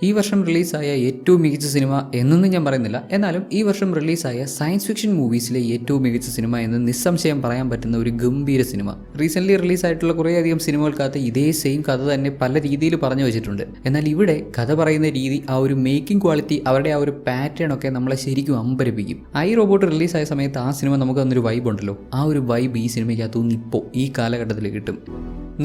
ഈ വർഷം റിലീസായ ഏറ്റവും മികച്ച സിനിമ എന്നൊന്നും ഞാൻ പറയുന്നില്ല, എന്നാലും ഈ വർഷം റിലീസായ സയൻസ് ഫിക്ഷൻ മൂവീസിലെ ഏറ്റവും മികച്ച സിനിമ എന്ന് നിസ്സംശയം പറയാൻ പറ്റുന്ന ഒരു ഗംഭീര സിനിമ. റീസെന്റ് റിലീസായിട്ടുള്ള കുറേയധികം സിനിമകൾക്കകത്ത് ഇതേ സെയിം കഥ തന്നെ പല രീതിയിൽ പറഞ്ഞു വെച്ചിട്ടുണ്ട്. എന്നാൽ ഇവിടെ കഥ പറയുന്ന രീതി, ആ ഒരു മേക്കിംഗ് ക്വാളിറ്റി, അവരുടെ ആ ഒരു പാറ്റേൺ ഒക്കെ നമ്മളെ ശരിക്കും അമ്പരപ്പിക്കും. ഐ റോബോട്ട് റിലീസായ സമയത്ത് ആ സിനിമ നമുക്ക് തന്നൊരു വൈബ് ഉണ്ടല്ലോ, ആ ഒരു വൈബ് ഈ സിനിമയ്ക്കകത്തുനിന്ന് ഇപ്പോൾ ഈ കാലഘട്ടത്തിൽ കിട്ടും.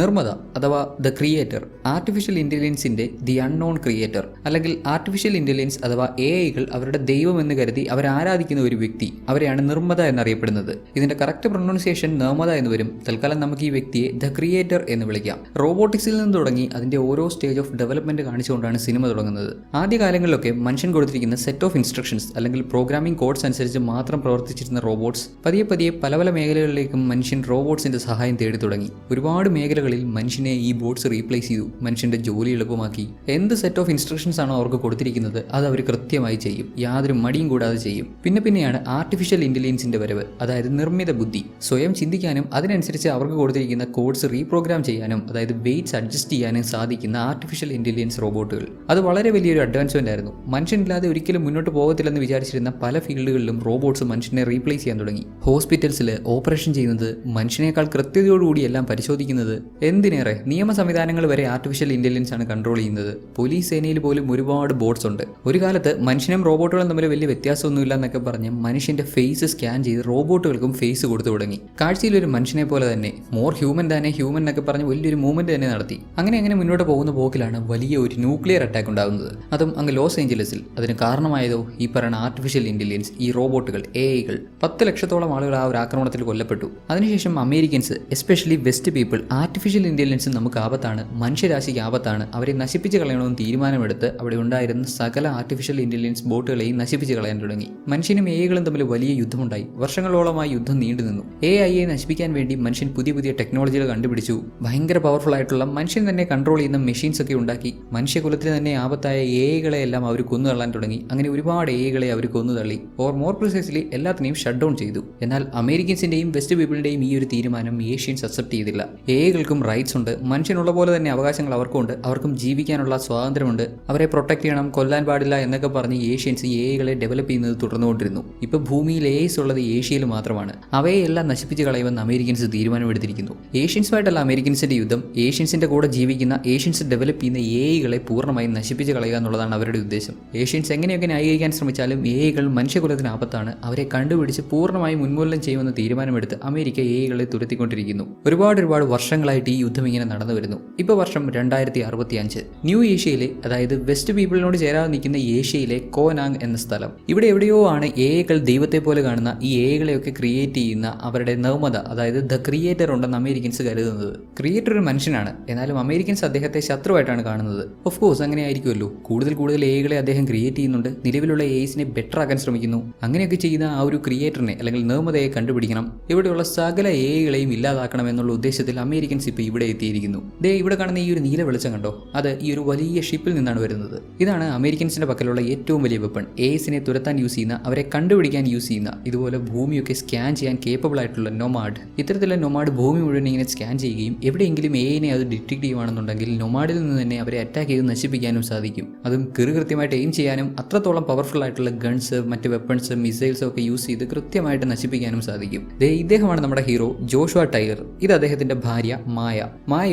നിർമ്മത അഥവാ ദ ക്രിയേറ്റർ, ആർട്ടിഫിഷ്യൽ ഇൻ്റലിജൻസിൻ്റെ ദി അൺനോൺ ക്രിയേറ്റർ, അല്ലെങ്കിൽ ആർട്ടിഫിഷ്യൽ ഇൻ്റലിജൻസ് അഥവാ AI അവരുടെ ദൈവം എന്ന് കരുതി അവരാരാധിക്കുന്ന ഒരു വ്യക്തി, അവരെയാണ് നിർമ്മത എന്നറിയപ്പെടുന്നത്. ഇതിൻ്റെ കറക്റ്റ് പ്രൊനൗൺസിയേഷൻ നിർമ്മത എന്ന് വരും. തൽക്കാലം നമുക്ക് ഈ വ്യക്തിയെ ദ ക്രിയേറ്റർ എന്ന് വിളിക്കാം. റോബോട്ടിക്സിൽ നിന്ന് തുടങ്ങി അതിൻ്റെ ഓരോ സ്റ്റേജ് ഓഫ് ഡെവലപ്മെൻറ്റ് കാണിച്ചുകൊണ്ടാണ് സിനിമ തുടങ്ങുന്നത്. ആദ്യകാലങ്ങളിലൊക്കെ മനുഷ്യൻ കൊടുത്തിരിക്കുന്ന സെറ്റ് ഓഫ് ഇൻസ്ട്രക്ഷൻസ് അല്ലെങ്കിൽ പ്രോഗ്രാമിംഗ് കോഡ്സ് അനുസരിച്ച് മാത്രം പ്രവർത്തിച്ചിരുന്ന റോബോട്ട്സ് പതിയെ പതിയെ പല പല മേഖലകളിലേക്കും മനുഷ്യൻ റോബോട്ട്സിൻ്റെ സഹായം തേടി തുടങ്ങി. ഒരുപാട് മേഖലകളിൽ മനുഷ്യനെ ഈ ബോട്ട്സ് റീപ്ലേസ് ചെയ്തു, മനുഷ്യന്റെ ജോലി എളുപ്പമാക്കി. എന്ത് സെറ്റ് ഓഫ് ഇൻസ്ട്രക്ഷൻസ് ആണോ അവർക്ക് കൊടുത്തിരിക്കുന്നത് അത് അവർ കൃത്യമായി ചെയ്യും, യാതൊരു മടിയും കൂടാതെ ചെയ്യും. പിന്നെയാണ് ആർട്ടിഫിഷ്യൽ ഇന്റലിജൻസിന്റെ വരവ്, അതായത് നിർമ്മിത ബുദ്ധി. സ്വയം ചിന്തിക്കാനും അതിനനുസരിച്ച് അവർക്ക് കൊടുത്തിരിക്കുന്ന കോഡ്സ് റീപ്രോഗ്രാം ചെയ്യാനും, അതായത് വെയ്റ്റ്സ് അഡ്ജസ്റ്റ് ചെയ്യാനും സാധിക്കുന്ന ആർട്ടിഫിഷ്യൽ ഇന്റലിജൻസ് റോബോട്ടുകൾ. അത് വളരെ വലിയൊരു അഡ്വാൻസ്മെന്റ് ആയിരുന്നു. മനുഷ്യനില്ലാതെ ഒരിക്കലും മുന്നോട്ട് പോകത്തില്ലെന്ന് വിചാരിച്ചിരുന്ന പല ഫീൽഡുകളിലും റോബോട്ട്സ് മനുഷ്യനെ റീപ്ലേസ് ചെയ്യാൻ തുടങ്ങി. ഹോസ്പിറ്റൽസിൽ ഓപ്പറേഷൻ ചെയ്യുന്നത്, മനുഷ്യനേക്കാൾ കൃത്യതയോടുകൂടി എല്ലാം പരിശോധിക്കുന്നത്, എന്തിനേറെ നിയമ സംവിധാനങ്ങൾ വരെ ആർട്ടിഫിഷ്യൽ ഇന്റലിജൻസ് ആണ് കൺട്രോൾ ചെയ്യുന്നത്. പോലീസ് സേനയിൽ പോലും ഒരുപാട് ബോട്ട്സ് ഉണ്ട്. ഒരു കാലത്ത് മനുഷ്യനും റോബോട്ടുകളും തമ്മിൽ വലിയ വ്യത്യാസമൊന്നുമില്ല എന്നൊക്കെ പറഞ്ഞ് മനുഷ്യന്റെ ഫേസ് സ്കാൻ ചെയ്ത് റോബോട്ടുകൾക്കും ഫേസ് കൊടുത്തു തുടങ്ങി. കാഴ്ചയിൽ ഒരു മനുഷ്യനെ പോലെ തന്നെ, മോർ ഹ്യൂമൻ തന്നെ ഹ്യൂമൻ എന്നൊക്കെ പറഞ്ഞ് വലിയൊരു മൂവ്മെന്റ് തന്നെ നടത്തി. അങ്ങനെ മുന്നോട്ട് പോകുന്ന പോക്കിലാണ് വലിയ ഒരു ന്യൂക്ലിയർ അറ്റാക്ക് ഉണ്ടാകുന്നത്. അതും അങ്ങ് ലോസ് ഏഞ്ചലസിൽ. അതിന് കാരണമായതോ ഈ പറയുന്ന ആർട്ടിഫിഷ്യൽ ഇന്റലിജൻസ്, ഈ റോബോട്ടുകൾ, AI 10 ലക്ഷത്തോളം ആളുകൾ ആ ഒരു ആക്രമണത്തിൽ കൊല്ലപ്പെട്ടു. അതിനുശേഷം Americans, especially west people, artificial intelligence നമുക്ക് ആപത്താണ്, മനുഷ്യരാശിക്ക് ആപത്താണ്, അവരെ നശിപ്പിച്ച് കളയണമെന്ന് തീരുമാനമെടുത്ത് അവിടെ ഉണ്ടായിരുന്ന സകല ആർട്ടിഫിഷ്യൽ ഇന്റലിജൻസ് ബോട്ടുകളെയും നശിപ്പിച്ച് കളയാൻ തുടങ്ങി. മനുഷ്യനും AI തമ്മിൽ വലിയ യുദ്ധമുണ്ടായി. വർഷങ്ങളോളമായി യുദ്ധം നീണ്ടുനിന്നു. AI നശിപ്പിക്കാൻ വേണ്ടി മനുഷ്യൻ പുതിയ ടെക്നോളജികൾ കണ്ടുപിടിച്ചു. ഭയങ്കര പവർഫുൾ ആയിട്ടുള്ള, മനുഷ്യൻ തന്നെ കൺട്രോൾ ചെയ്യുന്ന മെഷീൻസ് ഒക്കെ ഉണ്ടാക്കി. മനുഷ്യകുലത്തിന് തന്നെ ആപത്തായ AI എല്ലാം അവർ കൊന്നു തള്ളാൻ തുടങ്ങി. അങ്ങനെ ഒരുപാട് AI അവർ കൊന്നു തള്ളി. ഓർ മോർ പ്രിസൈസ്ലി എല്ലാത്തിനെയും ഷട്ട് ഡൗൺ ചെയ്തു. എന്നാൽ അമേരിക്കൻസിന്റെയും വെസ്റ്റ് പീപ്പിളിന്റെയും ഈ ഒരു തീരുമാനം ഏഷ്യൻസ് അക്സെപ്റ്റ് ചെയ്തില്ല. AI റൈറ്റ്സ് ഉണ്ട്, മനുഷ്യനുള്ള പോലെ തന്നെ അവകാശങ്ങൾ അവർക്കുണ്ട്, അവർക്കും ജീവിക്കാനുള്ള സ്വാതന്ത്ര്യമുണ്ട്, അവരെ പ്രൊട്ടക്ട് ചെയ്യണം, കൊല്ലാൻ പാടില്ല എന്നൊക്കെ പറഞ്ഞ് ഏഷ്യൻസ് AI ഡെവലപ്പ് ചെയ്യുന്നത് തുടർന്നുകൊണ്ടിരുന്നു. ഇപ്പോൾ ഭൂമിയിൽ AI ഉള്ളത് ഏഷ്യയിൽ മാത്രമാണ്. അവയെല്ലാം നശിപ്പിച്ച് കളയുമെന്ന് അമേരിക്കൻസ് തീരുമാനമെടുത്തിരിക്കുന്നു. ഏഷ്യൻസുമായിട്ടല്ല അമേരിക്കൻസിന്റെ യുദ്ധം, ഏഷ്യൻസിന്റെ കൂടെ ജീവിക്കുന്ന, ഏഷ്യൻസ് ഡെവലപ്പ് ചെയ്യുന്ന AI പൂർണ്ണമായും നശിപ്പിച്ച് കളയുക എന്നുള്ളതാണ് അവരുടെ ഉദ്ദേശം. ഏഷ്യൻസ് എങ്ങനെയൊക്കെ ന്യായീകരിക്കാൻ ശ്രമിച്ചാലും AI മനുഷ്യകുലത്തിന് ആപത്താണ്, അവരെ കണ്ടുപിടിച്ച് പൂർണ്ണമായും ഉന്മൂലനം ചെയ്യുമെന്ന് തീരുമാനമെടുത്ത് അമേരിക്ക AI തുരത്തിക്കൊണ്ടിരിക്കുന്നു. ഒരുപാട് വർഷങ്ങളായിട്ട് ഈ യുദ്ധം ഇങ്ങനെ നടന്നു വരുന്നു. ഇപ്പോൾ വർഷം 2065. ന്യൂ ഏഷ്യയിലെ, അതായത് വെസ്റ്റ് പീപ്പിളിനോട് ചേരാതെ നിൽക്കുന്ന ഏഷ്യയിലെ കോനാങ് എന്ന സ്ഥലം. ഇവിടെ എവിടെയോ ആണ് AI ദൈവത്തെ പോലെ കാണുന്ന, ഈ AI ക്രിയേറ്റ് ചെയ്യുന്ന അവരുടെ നിർമ്മത, അതായത് ദ ക്രിയേറ്റർ ഉണ്ടെന്ന് അമേരിക്കൻസ് കരുതുന്നത്. ക്രിയേറ്റർ ഒരു മനുഷ്യനാണ്, എന്നാലും അമേരിക്കൻസ് അദ്ദേഹത്തെ ശത്രുവായിട്ടാണ് കാണുന്നത്. ഓഫ് കോഴ്സ് അങ്ങനെ ആയിരിക്കുമല്ലോ. കൂടുതൽ AI അദ്ദേഹം ക്രിയേറ്റ് ചെയ്യുന്നുണ്ട്, നിലവിലുള്ള AIസിനെ ബെറ്റർ ആക്കാൻ ശ്രമിക്കുന്നു. അങ്ങനെയൊക്കെ ചെയ്യുന്ന ആ ഒരു ക്രിയേറ്ററിനെ അല്ലെങ്കിൽ നിർമ്മതയെ കണ്ടുപിടിക്കണം, ഇവിടെയുള്ള സകല AI ഇല്ലാതാക്കണം എന്നുള്ള ഉദ്ദേശത്തിൽ അമേരിക്കൻസ് ഇപ്പോൾ ഇവിടെ എത്തിയിരിക്കുന്നു. ഇവിടെ കാണുന്ന ഈ ഒരു നീല വെളിച്ചം കണ്ടോ, അത് ഈ ഒരു വലിയ ഷിപ്പിൽ നിന്നാണ് വരുന്നത്. ഇതാണ് അമേരിക്കൻസിന്റെ പക്കലുള്ള ഏറ്റവും വലിയ വെപ്പൺ. AIസിനെ തുരത്താൻ യൂസ് ചെയ്യുന്ന, അവരെ കണ്ടുപിടിക്കാൻ യൂസ് ചെയ്യുന്ന, ഇതുപോലെ ഭൂമിയൊക്കെ സ്കാൻ ചെയ്യാൻ കേപ്പബിൾ ആയിട്ടുള്ള നൊമാഡ്. ഇത്തരത്തിലുള്ള നൊമാഡ് ഭൂമി മുഴുവൻ ഇങ്ങനെ സ്കാൻ ചെയ്യുകയും എവിടെയെങ്കിലും AI അത് ഡിറ്റക്ട് ചെയ്യുവാണെന്നുണ്ടെങ്കിൽ നൊമാഡിൽ നിന്ന് തന്നെ അവരെ അറ്റാക്ക് ചെയ്ത് നശിപ്പിക്കാനും സാധിക്കും. അതും കൃത്യമായിട്ട് എയിം ചെയ്യാനും, അത്രത്തോളം പവർഫുൾ ആയിട്ടുള്ള ഗൺസ്, മറ്റ് വെപ്പൺസ്, മിസൈൽസ് ഒക്കെ യൂസ് ചെയ്ത് കൃത്യമായിട്ട് നശിപ്പിക്കാനും സാധിക്കും. ഇദ്ദേഹമാണ് നമ്മുടെ ഹീറോ ജോഷുവ ടൈലർ. ഇത് അദ്ദേഹത്തിന്റെ ഭാര്യ മായ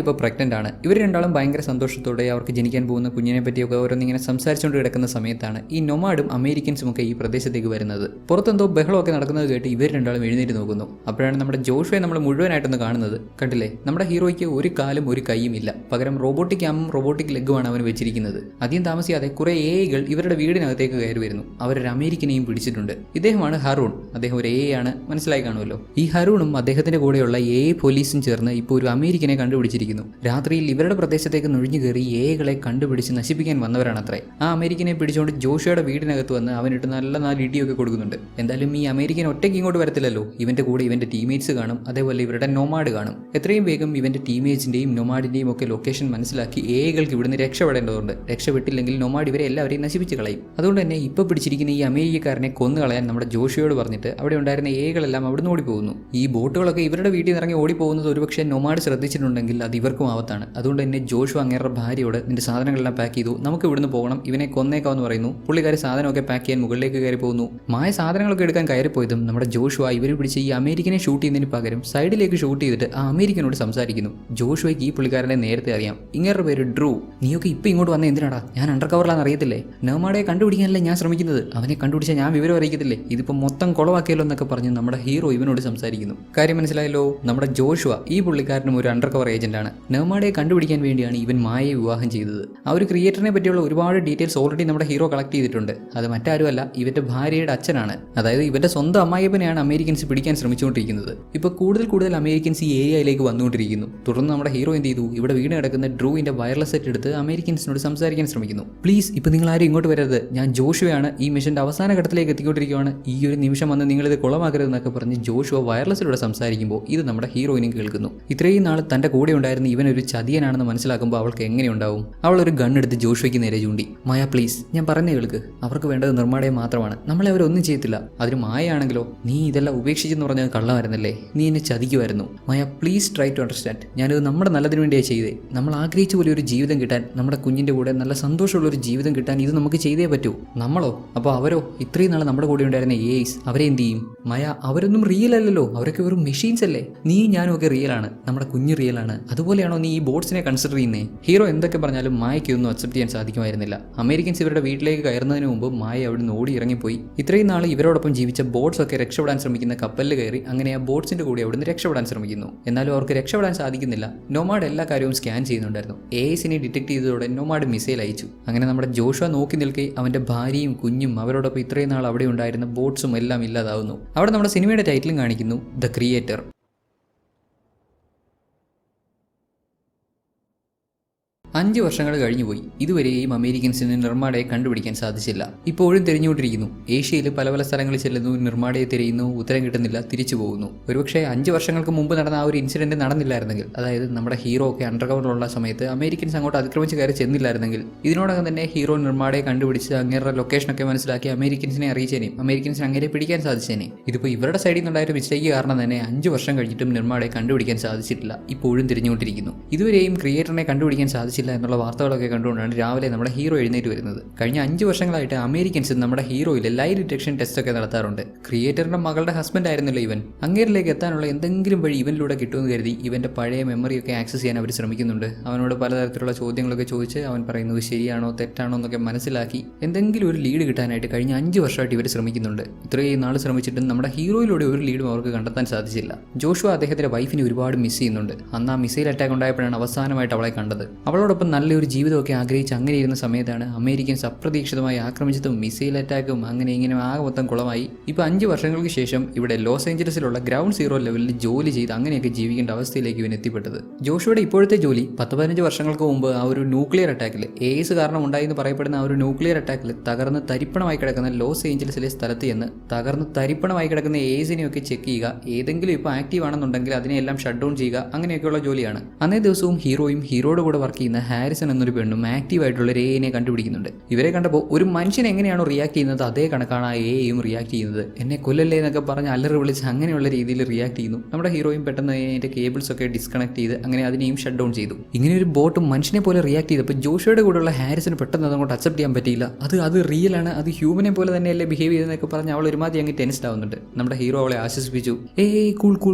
ഇപ്പോൾ പ്രഗ്നന്റ് ആണ്. ഇവർ രണ്ടാളും ഭയങ്കര സന്തോഷത്തോടെ അവർക്ക് ജനിക്കാൻ പോകുന്ന കുഞ്ഞിനെ പറ്റിയൊക്കെ ഓരോന്നിങ്ങനെ സംസാരിച്ചുകൊണ്ട് കിടക്കുന്ന സമയത്താണ് ഈ നൊമാഡും അമേരിക്കൻസും ഒക്കെ ഈ പ്രദേശത്തേക്ക് വരുന്നത്. പുറത്തെന്തോ ബഹളമൊക്കെ നടക്കുന്നത് കേട്ട് ഇവർ രണ്ടാളും എഴുന്നേറ്റ് നോക്കുന്നു. അപ്പോഴാണ് നമ്മുടെ ജോഷുവെ നമ്മൾ മുഴുവനായിട്ടൊന്ന് കാണുന്നത്. കണ്ടില്ലേ, നമ്മുടെ ഹീറോയ്ക്ക് ഒരു കാലും ഒരു കൈയും ഇല്ല, പകരം റോബോട്ടിക് ആമും റോബോട്ടിക് ലെഗുമാണ് അവൻ വെച്ചിരിക്കുന്നത്. അധികം താമസിയാതെ കുറെ AI ഇവരുടെ വീടിനകത്തേക്ക് കയറി വരുന്നു. അവരൊരു അമേരിക്കനെയും പിടിച്ചിട്ടുണ്ട്. ഇദ്ദേഹമാണ് ഹറൂൺ. അദ്ദേഹം ഒരു AI ആണ്, മനസ്സിലായി കാണുമല്ലോ. ഈ ഹറൂണും അദ്ദേഹത്തിന്റെ കൂടെയുള്ള AI പോലീസും ചേർന്ന് ഇപ്പോൾ ഒരു അമേരിക്കനെ കണ്ടുപിടിച്ചിരിക്കുന്നു. രാത്രിയിൽ ഇവരുടെ പ്രദേശത്തേക്ക് നുഴഞ്ഞു കയറി AI കണ്ടുപിടിച്ച് നശിപ്പിക്കാൻ വന്നവരാണത്രേ. ആ അമേരിക്കനെ പിടിച്ചുകൊണ്ട് ജോഷുവയുടെ വീടിനകത്ത് വന്ന് അവനിട്ട് നല്ല ഇടിയൊക്കെ കൊടുക്കുന്നുണ്ട്. എന്തായാലും ഈ അമേരിക്കൻ ഒറ്റയ്ക്ക് ഇങ്ങോട്ട് വരത്തില്ലല്ലോ, ഇവന്റെ കൂടെ ഇവന്റെ ടീമേറ്റ്സ് കാണും, അതേപോലെ ഇവരുടെ നൊമാഡ് കാണും. എത്രയും വേഗം ഇവന്റെ ടീമേറ്റ്സിന്റെയും നൊമാഡിന്റെയും ഒക്കെ ലൊക്കേഷൻ മനസ്സിലാക്കി AI ഇവിടുന്ന് രക്ഷപ്പെടേണ്ടതുണ്ട്. രക്ഷപ്പെട്ടില്ലെങ്കിൽ നൊമാഡ് ഇവരെ എല്ലാവരെയും നശിപ്പിച്ച് കളയും. അതുകൊണ്ട് തന്നെ ഇപ്പോൾ പിടിച്ചിരിക്കുന്ന ഈ അമേരിക്കക്കാരനെ കൊന്നു കളയാൻ നമ്മുടെ ജോഷുവയോട് പറഞ്ഞിട്ട് അവിടെ ഉണ്ടായിരുന്ന AI അവിടുന്ന് ഓടിപ്പോകുന്നു. ഈ ബോട്ടുകളൊക്കെ ഇവരുടെ വീട്ടിൽ നിന്ന് ഇറങ്ങി ഓടിപ്പോകുന്നത് ഒരുപക്ഷെ നൊമാഡ് ശ്രദ്ധിച്ചിട്ടുണ്ടെങ്കിൽ അത് ഇവർക്കും ആവത്താണ്. അതുകൊണ്ട് തന്നെ ജോഷു അങ്ങേരുടെ ഭാര്യയോട് നിന്റെ സാധനങ്ങളെല്ലാം പാക്ക് ചെയ്ത് ചെയ്തു, നമുക്ക് ഇവിടുന്ന് പോകണം, ഇവനെ കൊന്നേക്കാവെന്ന് പറയുന്നു. പുള്ളിക്കാരി സാധനമൊക്കെ പാക്ക് ചെയ്യാൻ മുകളിലേക്ക് കയറി പോകുന്നു. മായ സാധനങ്ങളൊക്കെ എടുക്കാൻ കയറിപ്പോയതും നമ്മുടെ ജോഷുവ ഇവരെ പിടിച്ച് ഈ അമേരിക്കനെ ഷൂട്ട് ചെയ്യുന്നതിന് പകരം സൈഡിലേക്ക് ഷൂട്ട് ചെയ്തിട്ട് ആ അമേരിക്കനോട് സംസാരിക്കുന്നു. ജോഷുവയ്ക്ക് ഈ പുള്ളിക്കാരനെ നേരത്തെ അറിയാം. ഇങ്ങേരുടെ പേര് ഡ്രൂ. നീയൊക്കെ ഇപ്പം ഇങ്ങോട്ട് വന്ന എന്തിനാടാ? ഞാൻ അണ്ടർ കവറിലാണെന്ന് അറിയത്തില്ലേ? നെർമാഡയെ കണ്ടുപിടിക്കാനല്ലേ ഞാൻ ശ്രമിക്കുന്നത്. അവനെ കണ്ടുപിടിച്ചാൽ ഞാൻ വിവരം അറിയിക്കത്തില്ലേ? ഇതിപ്പോൾ മൊത്തം കുളവാക്കിയല്ലോ എന്നൊക്കെ പറഞ്ഞ് നമ്മുടെ ഹീറോ ഇവനോട് സംസാരിക്കുന്നു. കാര്യം മനസ്സിലായല്ലോ, നമ്മുടെ ജോഷുവ ഈ പുള്ളിക്കാരനും ഒരു അണ്ടർ കവർ ഏജന്റാണ്. നെർമാഡയെ കണ്ടുപിടിക്കാൻ വേണ്ടിയാണ് ഇവൻ മായയെ വിവാഹം ചെയ്തത്. ആ ഒരു ക്രിയേറ്ററിനെ പറ്റിയുള്ള ഒരുപാട് ഡീറ്റെയിൽസ് ഓൾറെഡി നമ്മുടെ ഹീറോ കളക്ട് ചെയ്തിട്ടുണ്ട്. അത് മറ്റാരുമല്ല, ഇവന്റെ ഭാര്യയുടെ അച്ഛനാണ്. അതായത് ഇവന്റെ സ്വന്തം അമ്മായിയപ്പനെയാണ് അമേരിക്കൻസ് പിടിക്കാൻ ശ്രമിച്ചുകൊണ്ടിരിക്കുന്നത്. ഇപ്പോൾ കൂടുതൽ അമേരിക്കൻസ് ഈ ഏരിയയിലേക്ക് വന്നുകൊണ്ടിരിക്കുന്നു. തുടർന്ന് നമ്മുടെ ഹീറോ എന്ത് ചെയ്തു, ഇവിടെ വീണ് കിടക്കുന്ന ഡ്രൂവിന്റെ വയർലെസ് സെറ്റ് എടുത്ത് അമേരിക്കൻസിനോട് സംസാരിക്കാൻ ശ്രമിക്കുന്നു. പ്ലീസ് ഇപ്പോൾ നിങ്ങൾ ആരും ഇങ്ങോട്ട് വരരുത്, ഞാൻ ജോഷുവയാണ്, ഈ മിഷന്റെ അവസാന ഘട്ടത്തിലേക്ക് എത്തിക്കൊണ്ടിരിക്കുകയാണ്, ഈ ഒരു നിമിഷം വന്ന് നിങ്ങളിത് കുളമാക്കരുതെന്നൊക്കെ പറഞ്ഞ് ജോഷുവ വയർലെസ്സിലൂടെ സംസാരിക്കുമ്പോൾ ഇത് നമ്മുടെ ഹീറോയിനും കേൾക്കുന്നു. ഇത്രയും നാൾ തന്റെ കൂടെ ഉണ്ടായിരുന്ന ഇവൻ ഒരു ചതിയനാണെന്ന് മനസ്സിലാക്കുമ്പോൾ അവൾക്ക് എങ്ങനെയുണ്ടാവും? അവൾ ഒരു ഗണ്ണെടുത്ത് ജോഷുവയ്ക്ക് നേരെ ചൂണ്ടി. മായ പ്ലീസ്, ഞാൻ പറഞ്ഞേ കേൾക്ക്, അവർക്ക് വേണ്ടത് നിർമ്മാണയെ മാത്രമാണ്, നമ്മളെ അവരൊന്നും ചെയ്യത്തില്ല. അതിന് മായയാണെങ്കിലോ, നീ ഇതെല്ലാം ഉപേക്ഷിച്ചെന്ന് പറഞ്ഞത് കള്ളമായിരുന്നല്ലേ, നീ എന്നെ ചതിക്കുമായിരുന്നു. മായ പ്ലീസ് ട്രൈ ടു അണ്ടർസ്റ്റാൻഡ്, ഞാനിത് നമ്മുടെ നല്ലതിന് വേണ്ടിയാണ് ചെയ്തേ. നമ്മൾ ആഗ്രഹിച്ച പോലെ ഒരു ജീവിതം കിട്ടാൻ, നമ്മുടെ കുഞ്ഞിൻ്റെ കൂടെ നല്ല സന്തോഷമുള്ള ഒരു ജീവിതം കിട്ടാൻ ഇത് നമുക്ക് ചെയ്തേ പറ്റൂ. നമ്മളോ? അപ്പോൾ അവരോ? ഇത്രയും നാൾ നമ്മുടെ കൂടെ ഉണ്ടായിരുന്ന ഏഐസ്, അവരെ എന്ത് ചെയ്യും? മായ അവരൊന്നും റിയൽ അല്ലല്ലോ, അവരൊക്കെ വെറും മെഷീൻസ് അല്ലേ. നീ ഞാനും ഒക്കെ റിയലാണ്, നമ്മുടെ കുഞ്ഞ് റിയലാണ്. അതുപോലെയാണോ നീ ഈ ബോട്ട്സിനെ കൺസിഡർ ചെയ്യുന്നേ? ഹീറോ എന്തൊക്കെ പറഞ്ഞാലും മായയ്ക്കൊന്നും അക്സെപ്റ്റ് ചെയ്യാൻ സാധിക്കുമായിരുന്നില്ല. അമേരിക്കൻസ് ഇവരുടെ വീട്ടിലേക്ക് കയറുന്നതിന് മുമ്പ് മായ അവിടെ നിന്ന് ഓടി ഇറങ്ങിപ്പോയി. ഇത്രയും നാൾ ഇവരോടൊപ്പം ജീവിച്ച ബോട്ട്സ് ഒക്കെ രക്ഷപ്പെടാൻ ശ്രമിക്കുന്ന കപ്പലിൽ കയറി അങ്ങനെ ആ ബോട്ട്സിന്റെ കൂടെ അവിടുന്ന് രക്ഷപ്പെടാൻ ശ്രമിക്കുന്നു. എന്നാലും അവർക്ക് രക്ഷപ്പെടാൻ സാധിക്കുന്നില്ല. നൊമാഡ് എല്ലാ കാര്യവും സ്കാൻ ചെയ്യുന്നുണ്ടായിരുന്നു. ഏഐസിനെ ഡിറ്റക്ട് ചെയ്തതോടെ നൊമാഡ് മിസൈൽ അയച്ചു. അങ്ങനെ നമ്മുടെ ജോഷുവ നോക്കി നിൽക്കെ അവന്റെ ഭാര്യയും കുഞ്ഞും അവരോടൊപ്പം ഇത്രയും നാൾ അവിടെ ഉണ്ടായിരുന്ന ബോട്ട്സും എല്ലാം ഇല്ലാതാവുന്നു. അവിടെ നമ്മുടെ സിനിമയുടെ ടൈറ്റിലും കാണിക്കുന്നു ദ ക്രിയേറ്റർ. 5 വർഷങ്ങൾ കഴിഞ്ഞുപോയി. ഇതുവരെയും അമേരിക്കൻസിന് നിർമ്മാടയെ കണ്ടുപിടിക്കാൻ സാധിച്ചില്ല. ഇപ്പോഴും തിരഞ്ഞുകൊണ്ടിരിക്കുന്നു. ഏഷ്യയിൽ പല സ്ഥലങ്ങളിൽ ചെല്ലുന്നു, നിർമ്മാടയെ തിരയുന്നു, ഉത്തരം കിട്ടുന്നില്ല, തിരിച്ചു പോകുന്നു. ഒരുപക്ഷെ 5 വർഷങ്ങൾക്ക് മുമ്പ് നടന്ന ആ ഒരു ഇൻസിഡന്റ് നടന്നില്ലായിരുന്നെങ്കിൽ, അതായത് നമ്മുടെ ഹീറോ ഒക്കെ അണ്ടർകവറിലുള്ള സമയത്ത് അമേരിക്കൻസ് അങ്ങോട്ട് അതിക്രമിച്ച് കയറി ചെന്നില്ലായിരുന്നെങ്കിൽ, ഇതിനോടകം തന്നെ ഹീറോ നിർമ്മാടയെ കണ്ടുപിടിച്ച് അങ്ങേരുടെ ലൊക്കേഷനൊക്കെ മനസ്സിലാക്കി അമേരിക്കൻസിനെ അറിയിച്ചേനെയും അമേരിക്കൻസിന് അങ്ങനെ പിടിക്കാൻ സാധിച്ചേനെയും. ഇതിപ്പോൾ ഇവരുടെ സൈഡിൽ നിന്നുണ്ടായ ഒരു മിസ്റ്റേക്ക് കാരണം തന്നെ 5 വർഷം കഴിഞ്ഞിട്ടും നിർമ്മാടയെ കണ്ടുപിടിക്കാൻ സാധിച്ചിട്ടില്ല. ഇപ്പോഴും തിരിഞ്ഞുകൊണ്ടിരിക്കുന്നു. ഇതുവരെയും ക്രിയേറ്ററിനെ കണ്ടുപിടിക്കാൻ സാധിച്ചില്ല എന്നുള്ള വാർത്തകളൊക്കെ കണ്ടുകൊണ്ടാണ് രാവിലെ നമ്മുടെ ഹീറോ എഴുന്നേറ്റ് വരുന്നത്. കഴിഞ്ഞ 5 വർഷങ്ങളായിട്ട് അമേരിക്കൻസ് നമ്മുടെ ഹീറോയിൽ ലൈ ഡിറ്റക്ഷൻ ടെസ്റ്റ് ഒക്കെ നടത്താറുണ്ട്. ക്രിയേറ്ററിന്റെ മകളുടെ ഹസ്ബൻഡ് ആയിരുന്നല്ലോ ഇവൻ. അങ്ങേരിലേക്ക് എത്താനുള്ള എന്തെങ്കിലും വഴി ഇവനിലൂടെ കിട്ടുമെന്ന് കരുതി ഇവന്റെ പഴയ മെമ്മറിയൊക്കെ ആക്സസ് ചെയ്യാൻ അവർ ശ്രമിക്കുന്നുണ്ട്. അവനോട് പലതരത്തിലുള്ള ചോദ്യങ്ങളൊക്കെ ചോദിച്ച് അവൻ പറയുന്നത് ശരിയാണോ തെറ്റാണോ എന്നൊക്കെ മനസ്സിലാക്കി എന്തെങ്കിലും ഒരു ലീഡ് കിട്ടാനായിട്ട് കഴിഞ്ഞ 5 വർഷമായിട്ട് ഇവർ ശ്രമിക്കുന്നുണ്ട്. ഇത്രയും നാൾ ശ്രമിച്ചിട്ടും നമ്മുടെ ഹീറോയിലൂടെ ഒരു ലീഡും അവർക്ക് കണ്ടെത്താൻ സാധിച്ചില്ല. ജോഷുവ അദ്ദേഹത്തിന്റെ വൈഫിനെ ഒരുപാട് മിസ് ചെയ്യുന്നുണ്ട്. അന്ന് ആ മിസൈൽ അറ്റാക്ക് ഉണ്ടായപ്പോഴാണ് അവസാനമായിട്ട് അവളെ കണ്ടത്. അവളോടൊപ്പം നല്ലൊരു ജീവിതമൊക്കെ ആഗ്രഹിച്ച് അങ്ങനെ ഇരുന്ന സമയത്താണ് അമേരിക്കൻസ് അപ്രതീക്ഷിതമായി ആക്രമിച്ചതും മിസൈൽ അറ്റാക്കും അങ്ങനെ ഇങ്ങനെ ആകെ മൊത്തം കുളമായി. ഇപ്പോൾ 5 വർഷങ്ങൾക്ക് ശേഷം ഇവിടെ ലോസ് ഏഞ്ചലസിലുള്ള ഗ്രൗണ്ട് സീറോ ലെവലിൽ ജോലി ചെയ്ത് അങ്ങനെയൊക്കെ ജീവിക്കേണ്ട അവസ്ഥയിലേക്ക് ഇവൻ എത്തിപ്പെട്ടത്. ജോഷുവയുടെ ഇപ്പോഴത്തെ ജോലി 10-15 വർഷങ്ങൾക്ക് മുമ്പ് ആ ഒരു ന്യൂക്ലിയർ അറ്റാക്കിൽ ഏസ് കാരണം ഉണ്ടായെന്ന് പറയപ്പെടുന്ന ആ ഒരു ന്യൂക്ലിയർ അറ്റാക്കിൽ തകർന്ന് തരിപ്പണമായി കിടക്കുന്ന ലോസ് ഏഞ്ചലസിലെ സ്ഥലത്ത് ചെന്ന് തകർന്ന് തരിപ്പണമായി കിടക്കുന്ന ഏസിനെയൊക്കെ ചെക്ക് ചെയ്യുക, ഏതെങ്കിലും ഇപ്പോൾ ആക്റ്റീവ് ആണെന്നുണ്ടെങ്കിൽ അതിനെല്ലാം ഷട്ട് ഡൗൺ ചെയ്യുക, അങ്ങനെയൊക്കെയുള്ള ജോലിയാണ്. അന്നേ ദിവസവും ഹീറോയും ഹീറോയുടെ കൂടെ വർക്ക് ചെയ്യുന്ന ഹാരിസൺ എന്നൊരു പെണ്ണും ആക്റ്റീവായിട്ടുള്ള ഒരു എനെ കണ്ടുപിടിക്കുന്നുണ്ട്. ഇവരെ കണ്ടപ്പോൾ ഒരു മനുഷ്യൻ എങ്ങനെയാണോ റിയാക്ട് ചെയ്യുന്നത് അതേ കണക്കാണ് ആ എയും റിയാക്ട് ചെയ്യുന്നത്. എന്നെ കൊല്ലല്ലേ എന്നൊക്കെ പറഞ്ഞ് അല്ലറി വിളിച്ച് അങ്ങനെയുള്ള രീതിയിൽ റിയാക്ട് ചെയ്യുന്നു. നമ്മുടെ ഹീറോയും പെട്ടെന്ന് അതിൻ്റെ കേബിൾസ് ഒക്കെ ഡിസ്കണക്ട് ചെയ്ത് അങ്ങനെ അതിനെയും ഷട്ട് ഡൗൺ ചെയ്തു. ഇങ്ങനെ ഒരു ബോട്ട് മനുഷ്യനെ പോലെ റിയാക്ട് ചെയ്തപ്പോൾ ജോഷുവയുടെ കൂടെയുള്ള ഹാരിസിന് പെട്ടെന്ന് അതങ്ങോട്ട് അക്സെപ്റ്റ് ചെയ്യാൻ പറ്റിയില്ല. അത് റിയൽ ആണ്, അത് ഹ്യൂമനെ പോലെ തന്നെയല്ലേ ബിഹേവ് ചെയ്തതെന്നൊക്കെ പറഞ്ഞ് അവൾ ഒരുമാതിരി അങ്ങ് ടെൻസ്ഡ് ആവുന്നുണ്ട്. നമ്മുടെ ഹീറോ അവളെ ആശ്വസിപ്പിച്ചു.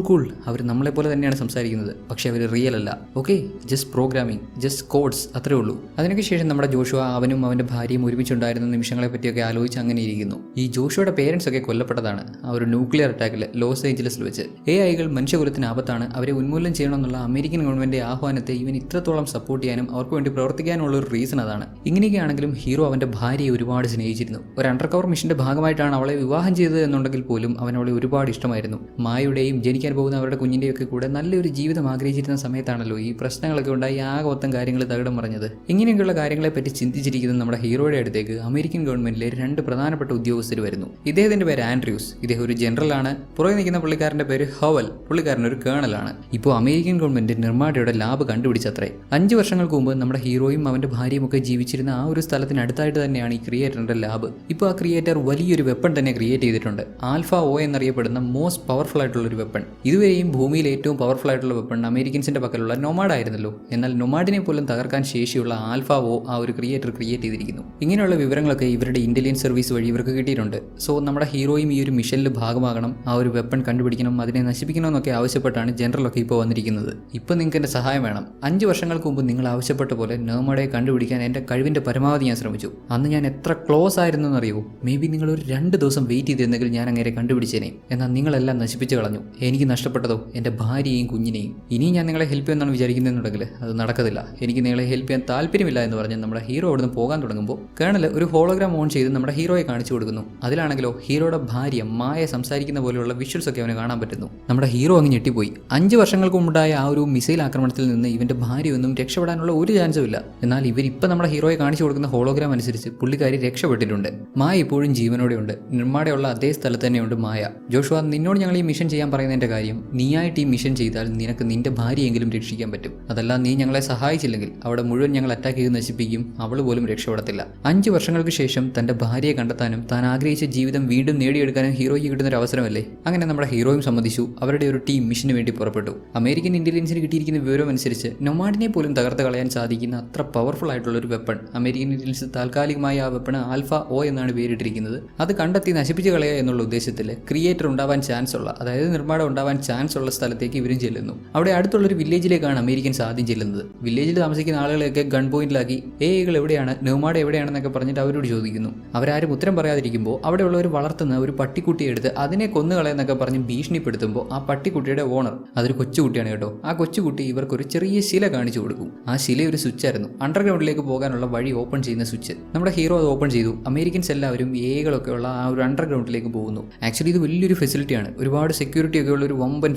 കൂൾ അവർ നമ്മളെ പോലെ തന്നെയാണ് സംസാരിക്കുന്നത്, പക്ഷെ അവർ റിയൽ അല്ല, okay, just programming, just codes, അത്രേ ഉള്ളൂ. അതിനൊക്കെ ശേഷം നമ്മുടെ ജോഷുവ അവനും അവൻ്റെ ഭാര്യയും ഒരുമിച്ചുണ്ടായിരുന്ന നിമിഷങ്ങളെ പറ്റിയൊക്കെ ആലോചിച്ച് അങ്ങനെ ഇരിക്കുന്നു. ഈ ജോഷുവയുടെ പേരൻസ് ഒക്കെ കൊല്ലപ്പെട്ടതാണ് ആ ഒരു ന്യൂക്ലിയർ അറ്റാക്കിൽ ലോസ് ഏഞ്ചലസിൽ വെച്ച്. AI-കൾ മനുഷ്യകുലത്തിന് ആപത്താണ്, അവരെ ഉന്മൂലനം ചെയ്യണമെന്നുള്ള അമേരിക്കൻ ഗവൺമെന്റ് ആഹ്വാനത്തെ ഇവൻ ഇത്രത്തോളം സപ്പോർട്ട് ചെയ്യാനും അവർക്ക് വേണ്ടി പ്രവർത്തിക്കാനുള്ള ഒരു റീസൺ അതാണ്. ഇങ്ങനെയൊക്കെയാണെങ്കിലും ഹീറോ അവൻ്റെ ഭാര്യയെ ഒരുപാട് സ്നേഹിച്ചിരുന്നു. ഒരു അണ്ടർ കവർ മിഷന്റെ ഭാഗമായിട്ടാണ് അവളെ വിവാഹം ചെയ്തത് എന്നുണ്ടെങ്കിൽ പോലും അവൻ അവളെ ഒരുപാട് ഇഷ്ടമായിരുന്നു. മായയുടെയും ജനിക്കാൻ പോകുന്ന അവരുടെ കുഞ്ഞിൻ്റെയും ഒക്കെ കൂടെ നല്ലൊരു ജീവിതം ആഗ്രഹിച്ചിരുന്ന സമയത്താണല്ലോ ഈ പ്രശ്നങ്ങളൊക്കെ ഉണ്ടായി ആകെ മൊത്തം കാര്യങ്ങൾ തകിടം പറഞ്ഞത്. ഇങ്ങനെയൊക്കെയുള്ള കാര്യങ്ങളെ പറ്റി ചിന്തിച്ചിരിക്കുന്ന നമ്മുടെ ഹീറോയുടെ അടുത്തേക്ക് അമേരിക്കൻ ഗവൺമെന്റിലെ 2 പ്രധാനപ്പെട്ട ഉദ്യോഗസ്ഥർ വരുന്നു. ഇദ്ദേഹത്തിന്റെ പേര് ആൻഡ്രൂസ്, ഇദ്ദേഹം ഒരു ജനറലാണ്. പുറകെ നിൽക്കുന്ന പുള്ളിക്കാരന്റെ പേര് ഹവൽ, പുള്ളിക്കാരൻ ഒരു കേണലാണ്. ഇപ്പോൾ അമേരിക്കൻ ഗവൺമെന്റ് നിർമ്മാടയുടെ ലാബ് കണ്ടുപിടിച്ചത്രേ. 5 വർഷങ്ങൾക്ക് മുമ്പ് നമ്മുടെ ഹീറോയും അവന്റെ ഭാര്യയും ഒക്കെ ജീവിച്ചിരുന്ന ആ ഒരു സ്ഥലത്തിനടുത്തായിട്ട് തന്നെയാണ് ഈ ക്രിയേറ്ററിന്റെ ലാബ്. ഇപ്പോൾ ആ ക്രിയേറ്റർ വലിയൊരു വെപ്പൺ തന്നെ ക്രിയേറ്റ് ചെയ്തിട്ടുണ്ട്. ആൽഫ O എന്നറിയപ്പെടുന്ന മോസ്റ്റ് പവർഫുൾ ആയിട്ടുള്ള ഒരു വെപ്പൺ. ഇതുവരെയും ഭൂമിയിൽ ഏറ്റവും പവർഫുൾ ആയിട്ടുള്ള വെപ്പൺ അമേരിക്കൻസിന്റെ പക്കലുള്ള നൊമാഡ് ആയിരുന്നല്ലോ. എന്നാൽ നൊമാഡിനെ പോലും തകർക്കാൻ ശേഷിയുള്ള ആൽഫ ഓ ആ ഒരു ക്രിയേറ്റർ ക്രിയേറ്റ് ചെയ്തിരിക്കുന്നു. ഇങ്ങനെയുള്ള വിവരങ്ങളൊക്കെ ഇവരുടെ ഇന്റലിജൻസ് സർവീസ് വഴി ഇവർക്ക് കിട്ടിയിട്ടുണ്ട്. സോ നമ്മുടെ ഹീറോയും ഈ ഒരു മിഷനിൽ ഭാഗമാകണം, ആ ഒരു വെപ്പൺ കണ്ടുപിടിക്കണം, അതിനെ നശിപ്പിക്കണം എന്നൊക്കെ ആവശ്യപ്പെട്ടാണ് ജനറലൊക്കെ ഇപ്പോൾ വന്നിരിക്കുന്നത്. ഇപ്പോൾ നിങ്ങൾക്ക് എൻ്റെ സഹായം വേണം. 5 വർഷങ്ങൾക്ക് മുമ്പ് നിങ്ങൾ ആവശ്യപ്പെട്ട പോലെ നോമാഡയെ കണ്ടുപിടിക്കാൻ എൻ്റെ കഴിവിൻ്റെ പരമാവധി ഞാൻ ശ്രമിച്ചു. അന്ന് ഞാൻ എത്ര ക്ലോസ് ആയിരുന്നു എന്നറിയോ? മേ ബി നിങ്ങൾ ഒരു 2 ദിവസം വെയിറ്റ് ചെയ്തിരുന്നെങ്കിൽ ഞാൻ അങ്ങനെ കണ്ടുപിടിച്ചേനെ. എന്നാൽ നിങ്ങളെല്ലാം നശിപ്പിച്ച് കളഞ്ഞു. എനിക്ക് നഷ്ടപ്പെട്ടതോ എൻ്റെ ഭാര്യയെയും കുഞ്ഞിനെയും. ഇനിയും ഞാൻ നിങ്ങളെ ഹെൽപ്പ് ചെയ്യുമെന്നാണ് വിചാരിക്കുന്നതെന്നുണ്ടെങ്കിൽ അത് നടക്കത്തില്ല. എനിക്ക് നിങ്ങളെ ഹെൽപ്പ് ചെയ്യാൻ താല്പര്യമില്ല എന്ന് പറഞ്ഞ് നമ്മുടെ ഹീറോ അവിടുന്ന് പോകാൻ തുടങ്ങുമ്പോൾ കേണൽ ഒരു ഹോളോഗ്രാം ഓൺ ചെയ്ത് നമ്മുടെ ഹീറോയെ കാണിച്ചു കൊടുക്കുന്നു. അതിലാണെങ്കിലോ ഹീറോയുടെ ഭാര്യ മായ സംസാരിക്കുന്ന പോലെയുള്ള വിഷ്വൽസ് ഒക്കെ അവന് കാണാൻ പറ്റുന്നു. നമ്മുടെ ഹീറോ അങ്ങ് ഞെട്ടിപ്പോയി. 5 വർഷങ്ങൾക്ക് മുമ്പുണ്ടായ ആ ഒരു മിസൈൽ ആക്രമണത്തിൽ നിന്ന് ഇവന്റെ ഭാര്യയൊന്നും രക്ഷപ്പെടാനുള്ള ഒരു ചാൻസും ഇല്ല. എന്നാൽ ഇവരിപ്പോൾ നമ്മുടെ ഹീറോയെ കാണിച്ചു കൊടുക്കുന്ന ഹോളോഗ്രാം അനുസരിച്ച് പുള്ളിക്കാരി രക്ഷപ്പെട്ടിട്ടുണ്ട്. മായ ഇപ്പോഴും ജീവനോടെയുണ്ട്. നിർമ്മാണയുള്ള അതേ സ്ഥലത്ത് തന്നെയുണ്ട് മായ. ജോഷുവ, നിന്നോട് ഞങ്ങൾ ഈ മിഷൻ ചെയ്യാൻ പറയുന്നതിന്റെ കാര്യം, നീയായിട്ട് ഈ മിഷൻ ചെയ്താൽ നിനക്ക് നിന്റെ ഭാര്യയെങ്കിലും രക്ഷിക്കാൻ പറ്റും. അതല്ല നീ ഞങ്ങളെ സഹായിച്ചില്ലെങ്കിൽ അവിടെ മുഴുവൻ ഞങ്ങൾ അറ്റാക്ക് ചെയ്ത് നശിപ്പിക്കും. അവൾ പോലും രക്ഷപ്പെടത്തില്ല. 5 വർഷങ്ങൾക്ക് ശേഷം തന്റെ ഭാര്യയെ കണ്ടെത്താനും താൻ ആഗ്രഹിച്ച ജീവിതം വീണ്ടും നേടിയെടുക്കാനും ഹീറോയ്ക്ക് കിട്ടുന്ന ഒരു അവസരമല്ലേ. അങ്ങനെ നമ്മുടെ ഹീറോയും സമ്മതിച്ചു. അവരുടെ ഒരു ടീം മിഷന് വേണ്ടി പുറപ്പെട്ടു. അമേരിക്കൻ ഇന്റലിജൻസിന് കിട്ടിയിരിക്കുന്ന വിവരം അനുസരിച്ച് നൊമാഡിനെ പോലും തകർത്ത് കളയാൻ സാധിക്കുന്ന അത്ര പവർഫുൾ ആയിട്ടുള്ള ഒരു വെപ്പൺ അമേരിക്കൻ ഇന്റലിജൻസ് താൽക്കാലികമായി ആ വെപ്പണ് ആൽഫ ഓ എന്നാണ് പേരിട്ടിരിക്കുന്നത്. അത് കണ്ടെത്തി നശിപ്പിച്ച് കളയുക എന്നുള്ള ഉദ്ദേശത്തിൽ ക്രിയേറ്റർ ഉണ്ടാവാൻ ചാൻസ് ഉള്ള, അതായത് നിർമ്മാണം ഉണ്ടാവാൻ ചാൻസ് ഉള്ള സ്ഥലത്തേക്ക് ഇവരും ചെല്ലുന്നു. അവിടെ അടുത്തുള്ളൊരു വില്ലേജിലേക്കാണ് അമേരിക്കൻസ് ആദ്യം ചെല്ലുന്നത്. വില്ലേജിൽ താമസിക്കുന്ന ആളുകളെയൊക്കെ ഗൺ പോയിന്റിലാക്കി ഏകൾ എവിടെയാണ്, നോമാഡ് എവിടെയാണെന്നൊക്കെ പറഞ്ഞിട്ട് അവരോട് ചോദിക്കുന്നു. അവരാരും ഉത്തരം പറയാതിരിക്കുമ്പോൾ അവിടെയുള്ളവർ വളർത്തുന്ന ഒരു പട്ടിക്കുട്ടിയെ എടുത്ത് അതിനെ കൊന്നുകളയെന്നൊക്കെ പറഞ്ഞ് ഭീഷണിപ്പെടുത്തുമ്പോൾ ആ പട്ടിക്കുട്ടിയുടെ ഓണർ, അതൊരു കൊച്ചുകുട്ടിയാണ് കേട്ടോ, ആ കൊച്ചുകുട്ടി ഇവർക്കൊരു ചെറിയ ശില കാണിച്ചു കൊടുക്കും. ആ ശില ഒരു സ്വിച്ച് ആയിരുന്നു, അണ്ടർഗ്രൗണ്ടിലേക്ക് പോകാനുള്ള വഴി ഓപ്പൺ ചെയ്യുന്ന സ്വിച്ച്. നമ്മുടെ ഹീറോ അത് ഓപ്പൺ ചെയ്തു. അമേരിക്കൻസ് എല്ലാവരും ഏകളൊക്കെ ഉള്ള ആ ഒരു അണ്ടർഗ്രൗണ്ടിലേക്ക് പോകുന്നു. ആക്ച്വലി ഇത് വലിയൊരു ഫെസിലിറ്റിയാണ്, ഒരുപാട് സെക്യൂരിറ്റി ഒക്കെ ഉള്ള ഒരു വമ്പൻ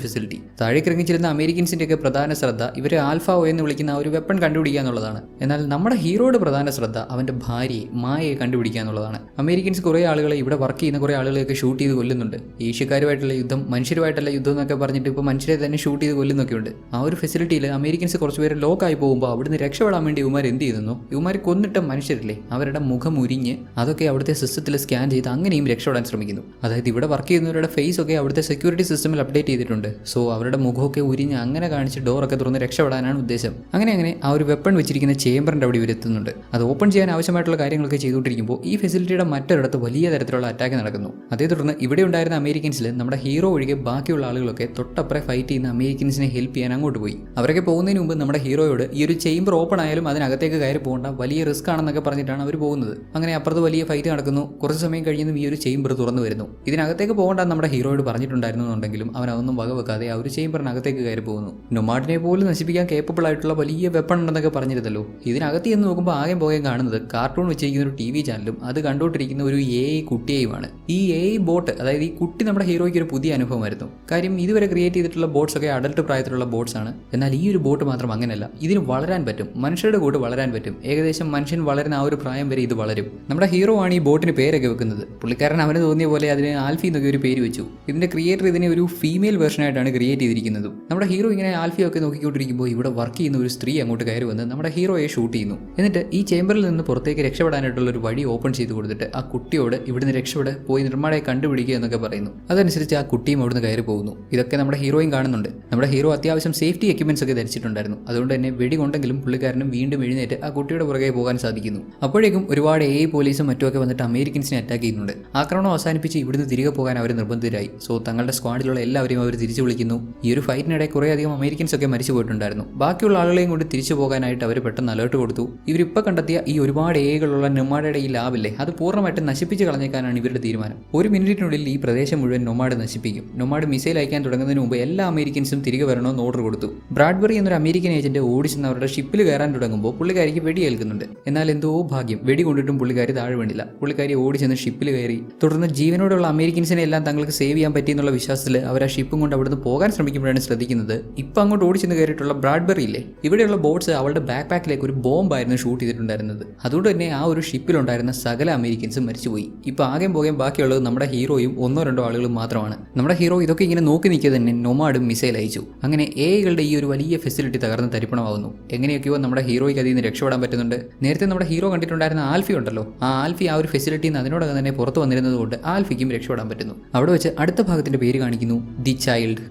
ഫെസിലിറ്റി. താഴേക്ക് ഇറങ്ങിച്ചിരുന്ന അമേരിക്കൻസിന്റെ ഒക്കെ പ്രധാന ശ്രദ്ധ ഇവരെ ആൽഫ ഓ എന്ന് വിളിക്കുന്ന ആ ഒരു വെപ്പൺ കണ്ടുപിടിക്കുക എന്നുള്ളതാണ്. എന്നാൽ നമ്മുടെ ഹീറോയുടെ പ്രധാന ശ്രദ്ധ അവന്റെ ഭാര്യയെ മായയെ കണ്ടുപിടിക്കുക എന്നുള്ളതാണ്. അമേരിക്കൻസ് കുറേ ആളുകളെ, ഇവിടെ വർക്ക് ചെയ്യുന്ന കുറേ ആളുകളെയൊക്കെ ഷൂട്ട് ചെയ്ത് കൊല്ലുന്നുണ്ട്. ഏഷ്യക്കാരുമായിട്ടുള്ള യുദ്ധം, മനുഷ്യരുമായിട്ടുള്ള യുദ്ധം എന്നൊക്കെ പറഞ്ഞിട്ട് ഇപ്പോൾ മനുഷ്യരെ തന്നെ ഷൂട്ട് ചെയ്ത് കൊല്ലുന്നൊക്കെയുണ്ട്. ആ ഒരു ഫെസിലിറ്റിയിൽ അമേരിക്കൻസ് കുറച്ചുപേരെ ലോക്കായി പോകുമ്പോൾ അവിടുന്ന് രക്ഷപ്പെടാൻ വേണ്ടി ഇവന്മാർ എന്ത് ചെയ്യുന്നു, ഇവന്മാർ കൊന്നിട്ട മനുഷ്യരില്ലേ അവരുടെ മുഖം ഉരിഞ്ഞ് അതൊക്കെ അവിടുത്തെ സിസ്റ്റത്തിൽ സ്കാൻ ചെയ്ത് അങ്ങനെയും രക്ഷപ്പെടാൻ ശ്രമിക്കുന്നു. അതായത് ഇവിടെ വർക്ക് ചെയ്യുന്നവരുടെ ഫേസ് ഒക്കെ അവിടുത്തെ സെക്യൂരിറ്റി സിസ്റ്റമിൽ അപ്ഡേറ്റ് ചെയ്തിട്ടുണ്ട്. സോ അവരുടെ മുഖമൊക്കെ ഉരിഞ്ഞ് അങ്ങനെ കാണിച്ച് ഡോറൊക്കെ തുറന്ന് രക്ഷപ്പെടാനാണ് ഉദ്ദേശം. അങ്ങനെ ആ ഒരു വെപ്പൺ വെച്ചിരിക്കുന്ന ചേമ്പറിന്റെ അവിടെ ഇവരെത്തുന്നുണ്ട്. അത് ഓപ്പൺ ചെയ്യാൻ ആവശ്യമായിട്ടുള്ള കാര്യങ്ങളൊക്കെ ചെയ്തുകൊണ്ടിരിക്കുമ്പോൾ ഈ ഫെസിലിറ്റിയുടെ മറ്റൊരിടത്ത് വലിയ തരത്തിലുള്ള അറ്റാക്ക് നടക്കുന്നു. അതേ തുടർന്ന് ഇവിടെ ഉണ്ടായിരുന്ന അമേരിക്കൻസിൽ നമ്മുടെ ഹീറോ ഒഴികെ ബാക്കിയുള്ള ആളുകളൊക്കെ തൊട്ടപ്പുറം ഫൈറ്റ് ചെയ്യുന്ന അമേരിക്കൻസിനെ ഹെൽപ്പ് ചെയ്യാൻ അങ്ങോട്ട് പോയി. അവരൊക്കെ പോകുന്നതിന് മുമ്പ് നമ്മുടെ ഹീറോയോട് ഈ ഒരു ചേമ്പർ ഓപ്പൺ ആയാലും അതിനകത്തേക്ക് കയറി പോകേണ്ട, വലിയ റിസ്ക് ആണെന്നൊക്കെ പറഞ്ഞിട്ടാണ് അവർ പോകുന്നത്. അങ്ങനെ അപ്പുറത്ത് വലിയ ഫൈറ്റ് നടക്കുന്നു. കുറച്ച് സമയം കഴിയുന്നു ഈ ഒരു ചേമ്പർ തുറന്നു വരുന്നു. ഇതിനകത്തേക്ക് പോകേണ്ടെന്ന് നമ്മുടെ ഹീറോയോട് പറഞ്ഞിട്ടുണ്ടായിരുന്നു എന്നുണ്ടെങ്കിലും അവൻ അതൊന്നും വകവെക്കാതെ ആ ഒരു ചേമ്പറിനകത്തേക്ക് കയറി പോകുന്നു. നൊമാഡിനെ പോലും നശിപ്പിക്കാൻ കേപ്പബിൾ ആയിട്ടുള്ള വലിയ വെപ്പൺ ഉണ്ടെന്നൊക്കെ പറഞ്ഞിരുന്നല്ലോ. ഇതിനകത്ത് എന്ന് നോക്കുമ്പോൾ ആകെ പോകെ കാണുന്നത് കാർട്ടൂൺ വെച്ചിരിക്കുന്ന ഒരു TV ചാനലും അത് കണ്ടുകൊണ്ടിരിക്കുന്ന ഒരു AI കുട്ടിയെയുമാണ്. ഈ AI ബോട്ട്, അതായത് ഈ കുട്ടി നമ്മുടെ ഹീറോയ്ക്ക് ഒരു പുതിയ അനുഭവമായിരുന്നു. കാര്യം ഇതുവരെ ക്രിയേറ്റ് ചെയ്തിട്ടുള്ള ബോട്ട്സ് ഒക്കെ അഡൽട്ട് പ്രായത്തിലുള്ള ബോട്ട്സ് ആണ്. എന്നാൽ ഈ ഒരു ബോട്ട് മാത്രം അങ്ങനെയല്ല. ഇതിന് വളരാൻ പറ്റും, മനുഷ്യരുടെ കൂട്ട് വളരാൻ പറ്റും. ഏകദേശം മനുഷ്യൻ വളരുന്ന ആ ഒരു പ്രായം വരെ ഇത് വളരും. നമ്മുടെ ഹീറോ ആണ് ഈ ബോട്ടിന് പേരൊക്കെ വെക്കുന്നത്. പുള്ളിക്കാരൻ അവന് തോന്നിയ പോലെ അതിന് ആൽഫി എന്നൊക്കെ ഒരു പേര് വെച്ചു. ഇതിന്റെ ക്രിയേറ്റർ ഇതിനെ ഒരു ഫീമെയിൽ വെർഷനായിട്ടാണ് ക്രിയേറ്റ് ചെയ്തിരിക്കുന്നതും. നമ്മുടെ ഹീറോ ഇങ്ങനെ ആൽഫിയൊക്കെ നോക്കിക്കൊണ്ടിരിക്കുമ്പോൾ ഇവിടെ വർക്ക് ചെയ്യുന്ന ഒരു സ്ത്രീ അങ്ങോട്ട് കയറി വന്ന് നമ്മുടെ ഹീറോയെ ഷൂട്ട് ചെയ്യുന്നു. എന്നിട്ട് ഈ ചേമ്പറിൽ നിന്ന് പുറത്തേക്ക് രക്ഷപ്പെടാനായിട്ടുള്ള ഒരു വഴി ഓപ്പൺ ചെയ്ത് കൊടുത്തിട്ട് ആ കുട്ടിയോട് ഇവിടുന്ന് രക്ഷപ്പെട്ട് പോയി നിർമ്മാണയെ കണ്ടുപിടിക്കുക എന്നൊക്കെ പറയുന്നു. അതനുസരിച്ച് ആ കുട്ടിയും അവിടുന്ന് കയറി പോകുന്നു. ഇതൊക്കെ നമ്മുടെ ഹീറോയും കാണുന്നുണ്ട്. നമ്മുടെ ഹീറോ അത്യാവശ്യം സേഫ്റ്റി എക്യുപ്മെന്റ്സ് ഒക്കെ ധരിച്ചിട്ടുണ്ടായിരുന്നു. അതുകൊണ്ട് തന്നെ വെടി കൊണ്ടെങ്കിലും പുള്ളിക്കാരനും വീണ്ടും എഴുന്നേറ്റ് ആ കുട്ടിയുടെ പുറകെ പോകാൻ സാധിക്കുന്നു. അപ്പോഴേക്കും ഒരുപാട് AI പോലീസും മറ്റുമൊക്കെ വന്നിട്ട് അമേരിക്കൻസിനെ അറ്റാക്ക് ചെയ്യുന്നുണ്ട്. ആക്രമണം അവസാനിപ്പിച്ച് ഇവിടുന്ന് തിരികെ പോകാൻ അവർ നിർബന്ധിതരായി. സോ തങ്ങളുടെ സ്ക്വാഡിലുള്ള എല്ലാവരെയും അവർ തിരിച്ചു വിളിക്കുന്നു. ഈ ഒരു ഫൈറ്റിനിടെ കുറേയധികം അമേരിക്കൻസ് ഒക്കെ മരിച്ചു പോയിട്ടുണ്ടായിരുന്നു. ബാക്കിയുള്ള ആളുകളെയും കൊണ്ട് തിരിച്ചു പോകാനായിട്ട് അവർ പെട്ടെന്ന് അലേർട്ട് കൊടുത്തു. ഇവരിപ്പോൾ കണ്ടെത്തിയ ഈ ഒരുപാട് ഏകളുള്ള നൊമാഡയുടെ ഈ ലാബില്ലേ അത് പൂർണ്ണമായിട്ട് നശിപ്പിച്ച് കളഞ്ഞേക്കാനാണ് ഇവരുടെ തീരുമാനം. 1 മിനിറ്റിനുള്ളിൽ ഈ പ്രദേശം മുഴുവൻ നൊമാഡ് നശിപ്പിക്കും. നൊമാഡ് മിസൈൽ അയക്കാൻ തുടങ്ങുന്നതിന് മുമ്പ് എല്ലാ അമേരിക്കൻസും തിരികെ വരണമെന്ന് ഓർഡർ കൊടുത്തു. ബ്രാഡ്ബറി എന്നൊരു അമേരിക്കൻ ഏജന്റ് ഓടിച്ചെന്ന് അവരുടെ ഷിപ്പിൽ കയറാൻ തുടങ്ങുമ്പോൾ പുള്ളിക്കാരിക്ക് വെടിയേൽക്കുന്നുണ്ട്. എന്നാൽ എന്തോ ഭാഗ്യം, വെടി കൊണ്ടിട്ടും പുള്ളിക്കാരി താഴെ വീണില്ല. പുള്ളിക്കാരി ഓടിച്ചെന്ന് ഷിപ്പിൽ കയറി. തുടർന്ന് ജീവനോടുള്ള അമേരിക്കൻസിനെ എല്ലാം തങ്ങൾക്ക് സേവ് ചെയ്യാൻ പറ്റിയെന്നുള്ള വിശ്വാസത്തിൽ അവർ ആ ഷിപ്പും കൊണ്ട് അവിടുന്ന് പോകാൻ ശ്രമിക്കുമ്പോഴാണ് ശ്രദ്ധിക്കുന്നത് ഇപ്പം അങ്ങോട്ട് ഓടിച്ചെന്ന് കയറിയിട്ടുള്ള ബ്രാഡ്ബറി ഇല്ലേ, ഇവിടെയുള്ള ബോട്ട്സ് അവളുടെ ബാക്ക് പാക്കിലേക്ക് ഒരു ബോംബായിരുന്നു ഷൂട്ട് ചെയ്തിട്ടുണ്ടായിരുന്നത്. അതുകൊണ്ട് തന്നെ ആ ഒരു ഷിപ്പിലുണ്ടായിരുന്ന സകല അമേരിക്കൻസും മരിച്ചുപോയി. ഇപ്പം ആകെ പോകാൻ ബാക്കിയുള്ളത് നമ്മുടെ ഹീറോയും 1-2 ആളുകളും മാത്രമാണ്. നമ്മുടെ ഹീറോ ഇതൊക്കെ ഇങ്ങനെ നോക്കി നിൽക്കുക തന്നെ നൊമാഡും മിസൈൽ അയച്ചു. അങ്ങനെ AIകളുടെ ഈ ഒരു വലിയ ഫെസിലിറ്റി തകർന്ന് തരിപ്പണമാവുന്നു. എങ്ങനെയൊക്കെയോ നമ്മുടെ ഹീറോയ്ക്ക് അതിൽ നിന്ന് രക്ഷപ്പെടാൻ പറ്റുന്നുണ്ട്. നേരത്തെ നമ്മുടെ ഹീറോ കണ്ടിട്ടുണ്ടായിരുന്ന ആൽഫി ഉണ്ടല്ലോ, ആ ആൽഫി ആ ഒരു ഫെസിലിറ്റിയിൽ നിന്ന് അതിനോടകം തന്നെ പുറത്തു വന്നിരുന്നത് കൊണ്ട് ആൽഫിക്കും രക്ഷപ്പെടാൻ പറ്റുന്നു. അവിടെ വെച്ച് അടുത്ത ഭാഗത്തിന്റെ പേര് കാണിക്കുന്നു, ദി ചൈൽഡ്.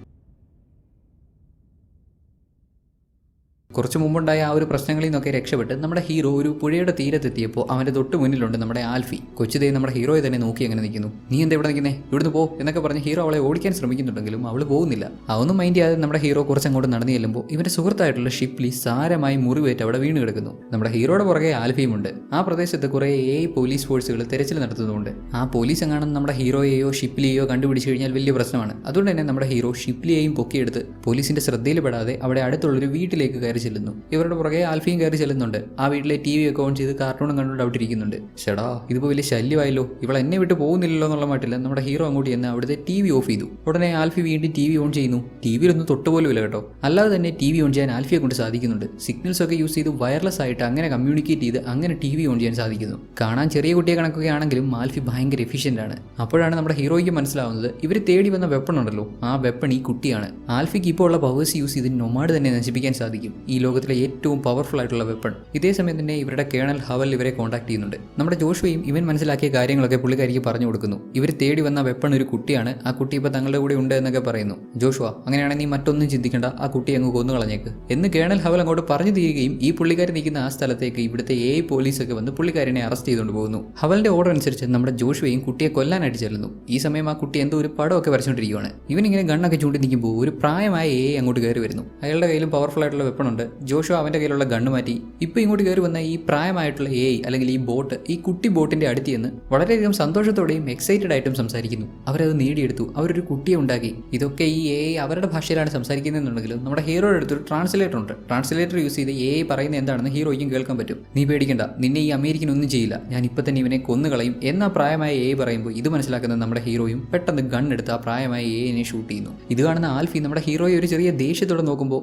കുറച്ച് മുമ്പുണ്ടായ ആ ഒരു പ്രശ്നങ്ങളിൽ നിന്നൊക്കെ രക്ഷപ്പെട്ട് നമ്മുടെ ഹീറോ ഒരു പുഴയുടെ തീരത്തെത്തിയപ്പോൾ അവൻ്റെ തൊട്ട് മുന്നിലുണ്ട് നമ്മുടെ ആൽഫി. കൊച്ചുതേ നമ്മുടെ ഹീറോയെ തന്നെ നോക്കി അങ്ങനെ നിൽക്കുന്നു. നീ എന്താ ഇവിടെ നിൽക്കുന്നേ, ഇവിടുന്ന് പോ എന്നൊക്കെ പറഞ്ഞ് ഹീറോ അവളെ ഓടിക്കാൻ ശ്രമിക്കുന്നുണ്ടെങ്കിലും അവൾ പോകുന്നില്ല. അതൊന്നും മൈൻഡ് ചെയ്യാതെ നമ്മുടെ ഹീറോ കുറച്ചങ്ങോട്ട് നടന്നു ചെല്ലുമ്പോൾ ഇവൻ്റെ സുഹൃത്തായിട്ടുള്ള ഷിപ്ലി സാരമായി മുറിവേറ്റ് അവിടെ വീണ് കിടക്കുന്നു. നമ്മുടെ ഹീറോയുടെ പുറകെ ആൽഫിയും ഉണ്ട്. ആ പ്രദേശത്ത് കുറേ പോലീസ് ഫോഴ്സുകൾ തെരച്ചിൽ നടത്തുന്നുണ്ട്. ആ പോലീസ് എങ്ങാനും നമ്മുടെ ഹീറോയെയോ ഷിപ്ലിയെയോ കണ്ടുപിടിച്ചു കഴിഞ്ഞാൽ വലിയ പ്രശ്നമാണ്. അതുകൊണ്ട് തന്നെ നമ്മുടെ ഹീറോ ഷിപ്ലിയെയും പൊക്കിയെടുത്ത് പോലീസിന്റെ ശ്രദ്ധയിൽ പെടാതെ അവിടെ അടുത്തുള്ളൊരു വീട്ടിലേക്ക് കയറി ചെല്ലുന്നു. ഇവരുടെ പുറകെ ആൽഫിയും കയറി ചെല്ലുന്നുണ്ട്. ആ വീട്ടിലെ TV ഒക്കെ ഓൺ ചെയ്ത് കാർട്ടൂണും കണ്ടുകൊണ്ട് അവിടെ ഇരിക്കുന്നുണ്ട്. ഷടാ, ഇതിപ്പോൾ വലിയ ശല്യമായല്ലോ, ഇവൾ എന്നെ വിട്ട് പോകുന്നില്ലല്ലോ എന്നുള്ള മട്ടില്ല നമ്മുടെ ഹീറോ അങ്ങോട്ട് ചെന്ന് അവിടുത്തെ TV ഓഫ് ചെയ്തു. ഉടനെ ആൽഫി വീണ്ടും TV ഓൺ ചെയ്യുന്നു. TVയിലൊന്നും തൊട്ടുപോലുമില്ല കേട്ടോ. അല്ലാതെ തന്നെ TV ഓൺ ചെയ്യാൻ ആൽഫിയെ കൊണ്ട് സാധിക്കുന്നുണ്ട്. സിഗ്നൽസ് ഒക്കെ യൂസ് ചെയ്ത് വയർലെസ് ആയിട്ട് അങ്ങനെ കമ്മ്യൂണിക്കേറ്റ് ചെയ്ത് അങ്ങനെ TV ഓൺ ചെയ്യാൻ സാധിക്കുന്നു. കാണാൻ ചെറിയ കുട്ടിയെ കണക്കൊക്കെ ആണെങ്കിലും ആൽഫി ഭയങ്കര എഫിഷ്യൻ്റ് ആണ്. അപ്പോഴാണ് നമ്മുടെ ഹീറോയ്ക്ക് മനസ്സിലാവുന്നത് ഇവർ തേടി വന്ന വെപ്പൺ ഉണ്ടല്ലോ, ആ വെപ്പൺ ഈ കുട്ടിയാണ്. ആൽഫിക്ക് ഇപ്പോൾ ഉള്ള പവേഴ്സ് യൂസ് ചെയ്ത് നൊമാഡ് തന്നെ നശിപ്പിക്കാൻ സാധിക്കും. ഈ ലോകത്തിലെ ഏറ്റവും പവർഫുൾ ആയിട്ടുള്ള വെപ്പൺ. ഇതേ സമയം തന്നെ ഇവരുടെ കേണൽ ഹവൽ ഇവരെ കോൺടാക്ട് ചെയ്യുന്നുണ്ട്. നമ്മുടെ ജോഷുവയും ഇവൻ മനസ്സിലാക്കിയ കാര്യങ്ങളൊക്കെ പുള്ളിക്കാരിക്ക് പറഞ്ഞു കൊടുക്കുന്നു. ഇവർ തേടി വന്ന വെപ്പൺ ഒരു കുട്ടിയാണ്, ആ കുട്ടി ഇപ്പോൾ തങ്ങളുടെ കൂടെ ഉണ്ട് എന്നൊക്കെ പറയുന്നു. ജോഷുവ, അങ്ങനെയാണെങ്കിൽ നീ മറ്റൊന്നും ചിന്തിക്കേണ്ട, ആ കുട്ടി അങ്ങ് കൊന്നു കളഞ്ഞേക്ക് എന്ന് കേണൽ ഹവൽ അങ്ങോട്ട് പറഞ്ഞു തീരുകയും ഈ പുള്ളിക്കാരി നിൽക്കുന്ന ആ സ്ഥലത്തേക്ക് ഇവിടുത്തെ പോലീസൊക്കെ വന്ന് പുള്ളിക്കാരനെ അറസ്റ്റ് ചെയ്തുകൊണ്ട് പോകുന്നു. ഹവലിന്റെ ഓർഡർ അനുസരിച്ച് നമ്മുടെ ജോഷുവയും കുട്ടിയെ കൊല്ലാനായിട്ട് ചെല്ലുന്നു. ഈ സമയം ആ കുട്ടി എന്തോ ഒരു പടമൊക്കെ വരച്ചുകൊണ്ടിരിക്കുകയാണ്. ഇവനിങ്ങനെ ഗണ്ണൊക്കെ ചൂണ്ടി നിൽക്കുമ്പോൾ ഒരു പ്രായമായ അങ്ങോട്ട് കയറി വരുന്നു. അയാളുടെ കയ്യിലും പവർഫുൾ ആയിട്ടുള്ള വെപ്പൺ ഉണ്ട്. ജോഷു അവന്റെ കയ്യിലുള്ള ഗണ്ണ് മാറ്റി ഇപ്പോൾ ഇങ്ങോട്ട് കയറി വന്ന ഈ പ്രായമായിട്ടുള്ള അല്ലെങ്കിൽ ഈ ബോട്ട് ഈ കുട്ടി ബോട്ടിന്റെ അടുത്ത് നിന്ന് വളരെയധികം സന്തോഷത്തോടെയും എക്സൈറ്റഡ് ആയിട്ടും സംസാരിക്കുന്നു. അവരത് നേടിയെടുത്തു, അവരൊരു കുട്ടിയെ ഉണ്ടാക്കി. ഇതൊക്കെ ഈ അവരുടെ ഭാഷയിലാണ് സംസാരിക്കുന്നതെന്നുണ്ടെങ്കിലും നമ്മുടെ ഹീറോയുടെ അടുത്തൊരു ട്രാൻസ്ലേറ്റർ ഉണ്ട്. ട്രാൻസ്ലേറ്റർ യൂസ് ചെയ്ത് പറയുന്ന എന്താണെന്ന് ഹീറോയ്ക്കും കേൾക്കാൻ പറ്റും. നീ പേടിക്കണ്ട, നിന്നെ ഈ അമേരിക്കൻ ഒന്നും ചെയ്യില്ല, ഞാൻ ഇപ്പം തന്നെ ഇവനെ കൊന്നുകളയും എന്നാ പ്രായമായ പറയുമ്പോൾ ഇത് മനസ്സിലാക്കുന്ന നമ്മുടെ ഹീറോയും പെട്ടെന്ന് ഗണ്ണെടുത്ത് ആ പ്രായമായ നെ ഷൂട്ട് ചെയ്യുന്നു. ഇത് കാണുന്ന ആൽഫി നമ്മുടെ ഹീറോയെ ഒരു ചെറിയ ദേഷ്യത്തോടെ നോക്കുമ്പോൾ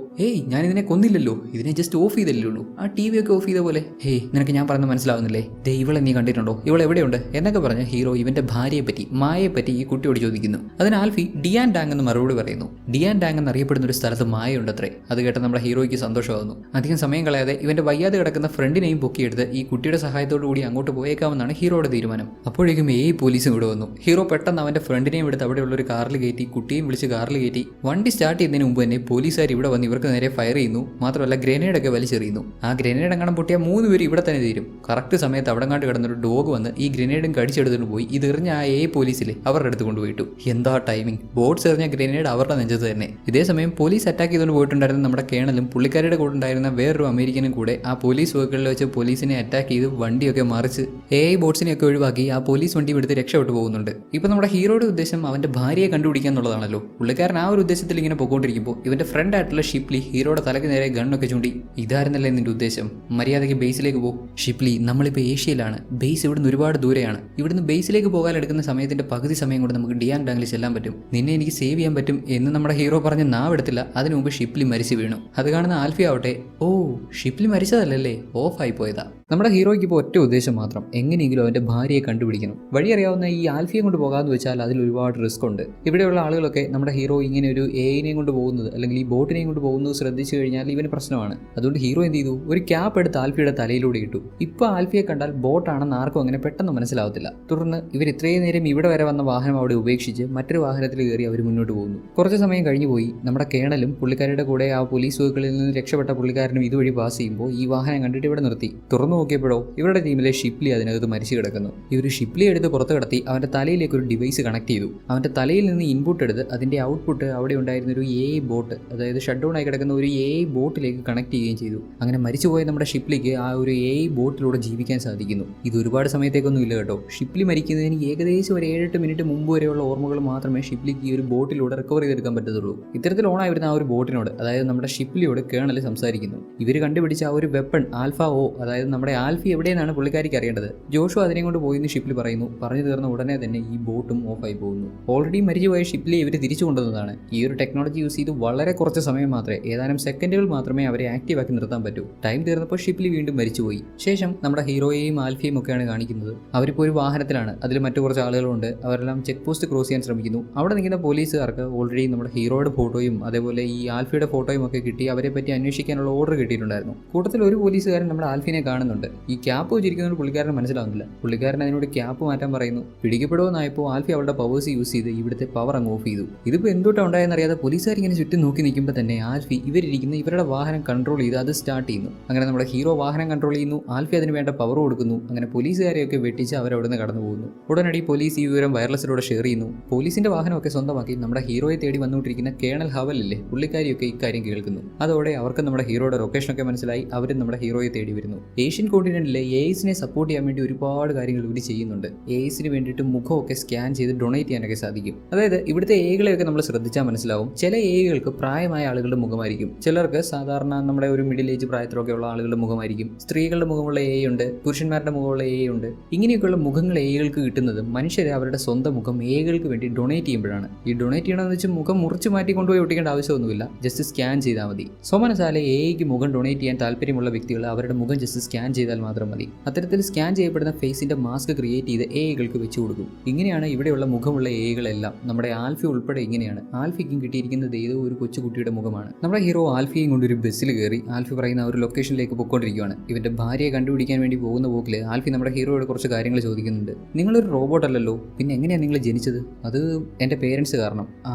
ഞാൻ ഇതിനെ കൊന്നില്ലല്ലോ, ഇതിനെ ജസ്റ്റ് ഓഫ് ചെയ്തല്ലേ ഉള്ളൂ, ആ TV ഒക്കെ ഓഫ് ചെയ്ത പോലെ. നിനക്ക് ഞാൻ പറയുന്നത് മനസ്സിലാവുന്നില്ലേ, ഇവളെ നീ കണ്ടിട്ടുണ്ടോ, ഇവൾ എവിടെയുണ്ട് എന്നൊക്കെ പറഞ്ഞ് ഹീറോ ഇവന്റെ ഭാര്യയെ പറ്റി മായയെ പറ്റി ഈ കുട്ടിയോട് ചോദിക്കുന്നു. അതിന് ആൽഫി ഡിയാൻ ഡാങ് എന്ന് മറുപടി പറയുന്നു. ഡിയാൻ ഡാങ് എന്നറിയപ്പെടുന്ന ഒരു സ്ഥലത്ത് മായയുണ്ടത്രേ. അത് കേട്ട നമ്മുടെ ഹീറോയ്ക്ക് സന്തോഷമാകുന്നു. അധികം സമയം കളയാതെ ഇവന്റെ വയ്യാതെ കിടക്കുന്ന ഫ്രണ്ടിനെയും പൊക്കിയെടുത്ത് ഈ കുട്ടിയുടെ സഹായത്തോടു കൂടി അങ്ങോട്ട് പോയേക്കാമെന്നാണ് ഹീറോയുടെ തീരുമാനം. അപ്പോഴേക്കും പോലീസും ഇവിടെ വന്നു. ഹീറോ പെട്ടെന്ന് അവന്റെ ഫ്രണ്ടിനെയും എടുത്ത് അവിടെയുള്ള ഒരു കാറിൽ കയറ്റി കുട്ടിയും വിളിച്ച് കാറിൽ കയറ്റി വണ്ടി സ്റ്റാർട്ട് ചെയ്യുന്നതിന് മുമ്പ് തന്നെ പോലീസുകാർ ഇവിടെ വന്ന് ഇവർക്ക് നേരെ ഫയർ ചെയ്യുന്നു. മാത്രമല്ല ഗ്രനേഡ് ഒക്കെ വലിച്ചെറിയുന്നു. ആ ഗ്രനേഡ് എങ്ങനെ പൊട്ടിയാൽ 3 പേര് ഇവിടെ തന്നെ തീരും. കറക്റ്റ് സമയത്ത് അവിടെ കണ്ട് കിടന്നൊരു ഡോഗ് വന്ന് ഈ ഗ്രനേഡും കടിച്ചെടുത്തിട്ട് പോയി ഇതെറിഞ്ഞ ആ പോലീസിലെ അവരുടെ അടുത്ത് കൊണ്ടുപോയിട്ടു. എന്താ ടൈമിംഗ്, ബോട്ട്സ് എറിഞ്ഞ ഗ്രനേഡ് അവരുടെ നെഞ്ചത്ത് തന്നെ. ഇതേസമയം പോലീസ് അറ്റാക്ക് ചെയ്തുകൊണ്ട് പോയിട്ടുണ്ടായിരുന്ന നമ്മുടെ കേണലും പുള്ളിക്കാരുടെ കൂടെ ഉണ്ടായിരുന്ന വേറൊരു അമേരിക്കനും കൂടെ ആ പോലീസ് വെഹിക്കിളിൽ വെച്ച് പോലീസിനെ അറ്റാക്ക് ചെയ്ത് വണ്ടിയൊക്കെ മറിച്ച് ബോട്ട്സിനെയൊക്കെ ഒഴിവാക്കി ആ പോലീസ് വണ്ടി എടുത്ത് രക്ഷപ്പെട്ടു പോകുന്നുണ്ട്. ഇപ്പൊ നമ്മുടെ ഹീറോയുടെ ഉദ്ദേശം അവന്റെ ഭാര്യയെ കണ്ടുപിടിക്കുക എന്നുള്ളതാണല്ലോ. പുള്ളിക്കാരൻ ആ ഒരു ഉദ്ദേശത്തിൽ ഇങ്ങനെ പോയിക്കൊണ്ടിരിക്കുമ്പോൾ ഇവന്റെ ഫ്രണ്ട് ആയിട്ടുള്ള ഷിപ്ലി ഹീറോയുടെ തലക്ക് നേരെ ഗണ്ണൊക്കെ ചൂണ്ടി, ഇതായിരുന്നല്ലേ നിന്റെ ഉദ്ദേശം, മര്യാദയ്ക്ക് ബേസിലേക്ക് പോകും. ഷിപ്ലി, നമ്മളിപ്പോൾ ഏഷ്യയിലാണ്, ബേസ് ഇവിടുന്ന് ഒരുപാട് ദൂരെയാണ്. ഇവിടുന്ന് ബേസിലേക്ക് പോകാൻ എടുക്കുന്ന സമയത്തിന്റെ പകുതി സമയം കൊണ്ട് നമുക്ക് ഡിയാൻ ഡാങ്ങിൽ ചെല്ലാൻ പറ്റും, നിന്നെ എനിക്ക് സേവ് ചെയ്യാൻ പറ്റും എന്ന് നമ്മുടെ ഹീറോ പറഞ്ഞ് നാവെടുത്തില്ല. അതിനു മുമ്പ് ഷിപ്ലി മരിച്ചു വീണു. അത് കാണുന്ന ആൽഫി ആവട്ടെ, ഷിപ്ലി മരിച്ചതല്ലേ, ഓഫായി പോയതാ. നമ്മുടെ ഹീറോയ്ക്ക് ഇപ്പോൾ ഒറ്റ ഉദ്ദേശം മാത്രം, എങ്ങനെയെങ്കിലും അവന്റെ ഭാര്യയെ കണ്ടുപിടിക്കണം. വഴി അറിയാവുന്ന ഈ ആൽഫിയെ കൊണ്ട് പോകാമെന്ന് വെച്ചാൽ അതിൽ ഒരുപാട് റിസ്ക് ഉണ്ട്. ഇവിടെയുള്ള ആളുകളൊക്കെ നമ്മുടെ ഹീറോ ഇങ്ങനെ ഒരു നെയും കൊണ്ട് പോകുന്നത് അല്ലെങ്കിൽ ഈ ബോട്ടിനെയും കൊണ്ട് പോകുന്നത് ശ്രദ്ധിച്ചു കഴിഞ്ഞാൽ ഇവന് പ്രശ്നമാണ്. അതുകൊണ്ട് ഹീറോ എന്ത് ചെയ്തു, ഒരു ക്യാപ്പ് എടുത്ത് ആൽഫിയുടെ തലയിലൂടെ ഇട്ടു. ഇപ്പോൾ ആൽഫിയെ കണ്ടാൽ ബോട്ടാണെന്ന് ആർക്കും അങ്ങനെ പെട്ടെന്ന് മനസ്സിലാവത്തില്ല. തുടർന്ന് ഇവർ ഇത്രയും നേരം ഇവിടെ വരെ വന്ന വാഹനം അവിടെ ഉപേക്ഷിച്ച് മറ്റൊരു വാഹനത്തിൽ കയറി അവർ മുന്നോട്ട് പോകുന്നു. കുറച്ച് സമയം കഴിഞ്ഞു പോയി. നമ്മുടെ കേണലും പുള്ളിക്കാരുടെ കൂടെ ആ പോലീസ് വെഹിക്കിളിൽ നിന്ന് രക്ഷപ്പെട്ട പുള്ളിക്കാരനും ഇതുവഴി പാസ് ചെയ്യുമ്പോൾ ഈ വാഹനം കണ്ടിട്ട് ഇവിടെ നിർത്തി. തുറന്നു നോക്കിയപ്പോഴോ ഇവരുടെ ടീമിലെ ഷിപ്ലി അതിനകത്ത് മരിച്ചു കിടക്കുന്നു. ഇവർ ഷിപ്ലി എടുത്ത് പുറത്ത് കടത്തി അവന്റെ തലയിലേക്ക് ഒരു ഡിവൈസ് കണക്ട് ചെയ്തു. അവന്റെ തലയിൽ നിന്ന് ഇൻപുട്ട് എടുത്ത് അതിന്റെ ഔട്ട്പുട്ട് അവിടെ ഉണ്ടായിരുന്ന ഒരു ബോട്ട്, അതായത് ഷട്ട് ഡൗൺ ആയി കിടക്കുന്ന ഒരു ബോട്ടിലേക്ക് കണക്ട് ചെയ്യുകയും ചെയ്തു. അങ്ങനെ മരിച്ചുപോയ നമ്മുടെ ഷിപ്ലിക്ക് ആ ഒരു ബോട്ടിലൂടെ ജീവിക്കാൻ സാധിക്കുന്നു. ഇത് ഒരുപാട് സമയത്തേക്കൊന്നും ഇല്ല കേട്ടോ. ഷിപ്ലി മരിക്കുന്നതിന് ഏകദേശം ഒരു 7-8 മിനിറ്റ് മുമ്പ് വരെയുള്ള ഓർമ്മകൾ മാത്രമേ ഷിപ്ലിക്ക് ഈ ഒരു ബോട്ടിലൂടെ റിക്കവർ ചെയ്തെടുക്കാൻ പറ്റത്തുള്ളൂ. ഇത്തരത്തിൽ ഓണായി വരുന്ന ആ ഒരു ബോട്ടിനോട്, അതായത് നമ്മുടെ ഷിപ്ലിയോട് കേണൽ സംസാരിക്കുന്നു. ഇവർ കണ്ടുപിടിച്ച ആ ഒരു വെപ്പൺ ആൽഫ അതായത് നമ്മുടെ ആൽഫി എവിടെയെന്നാണ് പുള്ളിക്കാരിക്ക് അറിയേണ്ടത്. ജോഷു അതിനെ കൊണ്ട് പോയിന്ന് ഷിപ്ലി പറയുന്നു. പറഞ്ഞു തീർന്ന ഉടനെ തന്നെ ഈ ബോട്ടും ഓഫായി പോകുന്നു. ഓൾറെഡി മരിച്ചുപോയ ഷിപ്ലി ഇവർ തിരിച്ചു കൊണ്ടുവന്നതാണ്. ഈ ഒരു ടെക്നോളജി യൂസ് ചെയ്ത് വളരെ കുറച്ച് സമയം മാത്രമേ, ഏതാനും സെക്കൻഡുകൾ മാത്രമേ അവരെ ആക്റ്റീവ് ആക്കി നിർത്താൻ പറ്റൂ. ടൈം തീർന്നപ്പോൾ ഷിപ്ലി വീണ്ടും മരിച്ചുപോയി. ശേഷം നമ്മുടെ ഹീറോയെയും ആൽഫിയും ഒക്കെയാണ് കാണിക്കുന്നത്. അവരിപ്പോൾ ഒരു വാഹനത്തിലാണ്, അതിൽ മറ്റു കുറച്ച് ആളുകളുണ്ട്. അവരെല്ലാം ചെക്ക് പോസ്റ്റ് ക്രോസ് ചെയ്യാൻ ശ്രമിക്കുന്നു. അവിടെ നിൽക്കുന്ന പോലീസുകാർക്ക് ഓൾറെഡി നമ്മുടെ ഹീറോയുടെ ഫോട്ടോയും അതേപോലെ ഈ ആൽഫിയുടെ ഫോട്ടോയും ഒക്കെ കിട്ടി അവരെ പറ്റി അന്വേഷിക്കാനുള്ള ഓർഡർ കിട്ടിയിട്ടുണ്ടായിരുന്നു. കൂട്ടത്തിൽ ഒരു പോലീസുകാരൻ നമ്മുടെ ആൽഫിനെ കാണുന്നുണ്ട്. പറയുന്നുണ്ട്. ഈ ക്യാപ്പ് വെച്ചിരിക്കുന്നത് പുള്ളിക്കാരന് മനസ്സിലാവുന്നില്ല. പുള്ളിക്കാരൻ അതിനോട് ക്യാപ്പ് മാറ്റാൻ പറയുന്നു. പിടിക്കപ്പെടുമെന്നായപ്പോൾ ആൽഫി അവളുടെ പവേഴ്സ് യൂസ് ചെയ്ത് ഇവിടുത്തെ പവർ അങ്ങ് ഓഫ് ചെയ്തു. ഇതിപ്പോൾ എന്തുകൊണ്ടാണ് ഉണ്ടായെന്നറിയാതെ പോലീസുകാർ ഇങ്ങനെ ചുറ്റും നോക്കി നിൽക്കുമ്പോൾ തന്നെ ആൽഫി ഇവരിയ്ക്കുന്ന ഇവരുടെ വാഹനം കൺട്രോൾ ചെയ്ത് അത് സ്റ്റാർട്ട് ചെയ്യുന്നു. അങ്ങനെ നമ്മുടെ ഹീറോ വാഹനം കൺട്രോൾ ചെയ്യുന്നു. ആൽഫി അതിന് വേണ്ട പവർ കൊടുക്കുന്നു. അങ്ങനെ പോലീസുകാരെയൊക്കെ വെട്ടിച്ച് അവരവിടുന്ന് കടന്നു പോകുന്നു. ഉടനടി പോലീസ് ഈ വിവരം വയർലെസ്സിലൂടെ ഷെയർ ചെയ്യുന്നു. പോലീസിന്റെ വാഹനമൊക്കെ സ്വന്തമാക്കി നമ്മുടെ ഹീറോയെ തേടി വന്നുകൊണ്ടിരിക്കുന്ന കേണൽ ഹവലില്ലേ, പുള്ളിക്കാരിയൊക്കെ ഇക്കാര്യം കേൾക്കുന്നു. അതോടെ അവർക്ക് നമ്മുടെ ഹീറോയുടെ ലൊക്കേഷനൊക്കെ മനസ്സിലായി. അവരും നമ്മുടെ ഹീറോയെ തേടി വരുന്നു. ഏഷ്യൻ കോണ്ടിനെന്റിലെ എയ്സിനെ സപ്പോർട്ട് ചെയ്യാൻ വേണ്ടി ഒരുപാട് കാര്യങ്ങൾ ഇവർ ചെയ്യുന്നുണ്ട്. എയ്സിന് വേണ്ടിയിട്ട് മുഖമൊക്കെ സ്കാൻ ചെയ്ത് ഡൊണേറ്റ് ചെയ്യാനൊക്കെ സാധിക്കും. അതായത് ഇവിടുത്തെ ഏകളെയൊക്കെ നമ്മൾ ശ്രദ്ധിച്ചാൽ മനസ്സിലാവും. ചില ഏകൾക്ക് പ്രായമായ ആളുകളുടെ മുഖമായിരിക്കും, ചിലർക്ക് സാധാരണ നമ്മുടെ ഒരു മിഡിൽ ഏജ് പ്രായത്തിലൊക്കെ ഉള്ള ആളുകളുടെ മുഖമായിരിക്കും. സ്ത്രീകളുടെ മുഖമുള്ള എ ഉണ്ട്, പുരുഷന്മാരുടെ മുഖമുള്ള എ ഉണ്ട്. ഇങ്ങനെയൊക്കെയുള്ള മുഖങ്ങൾ ഏകൾക്ക് കിട്ടുന്നത് മനുഷ്യരെ അവരുടെ സ്വന്തം മുഖം ഏകൾക്ക് വേണ്ടി ഡൊണേറ്റ് ചെയ്യുമ്പോഴാണ്. ഈ ഡൊണേറ്റ് ചെയ്യണമെന്ന് വെച്ചാൽ മുഖം മുറിച്ച് മാറ്റി കൊണ്ടുപോയി ഒട്ടിക്കേണ്ട ആവശ്യമൊന്നുമില്ല, ജസ്റ്റ് സ്കാൻ ചെയ്താൽ മതി. സോമനസാലെ എയ്ക്ക് മുഖം ഡൊണേറ്റ് ചെയ്യാൻ താല്പര്യമുള്ള വ്യക്തികൾ അവരുടെ മുഖം ജസ്റ്റ് സ്കാൻ ചെയ്താൽ മാത്രം മതി. അത്തരത്തിൽ സ്കാൻ ചെയ്യപ്പെടുന്ന ഫേസിന്റെ മാസ്ക് ക്രിയേറ്റ് ചെയ്ത് ഏകൾക്ക് വെച്ച് കൊടുക്കും. ഇങ്ങനെയാണ് ഇവിടെയുള്ള മുഖമുള്ള ഏകളെല്ലാം. നമ്മുടെ ആൽഫി ഉൾപ്പെടെ ഇങ്ങനെയാണ്. ആൽഫിക്കും കിട്ടിയിരിക്കുന്നത് ഏതോ ഒരു കൊച്ചുകുട്ടിയുടെ മുഖമാണ്. നമ്മുടെ ഹീറോ ആൽഫിയും കൊണ്ട് ഒരു ബസ്സിൽ കയറി ആൽഫി പറയുന്ന ഒരു ലൊക്കേഷനിലേക്ക് പൊയ്ക്കൊണ്ടിരിക്കുകയാണ്. ഇവന്റെ ഭാര്യയെ കണ്ടുപിടിക്കാൻ വേണ്ടി പോകുന്ന പോക്കിൽ ആൽഫി നമ്മുടെ ഹീറോയോട് കുറച്ച് കാര്യങ്ങൾ ചോദിക്കുന്നുണ്ട്. നിങ്ങളൊരു റോബോട്ട് അല്ലല്ലോ, പിന്നെ എങ്ങനെയാണ് നിങ്ങൾ ജനിച്ചത്? അത് എൻ്റെ പേരൻസ് കാരണം.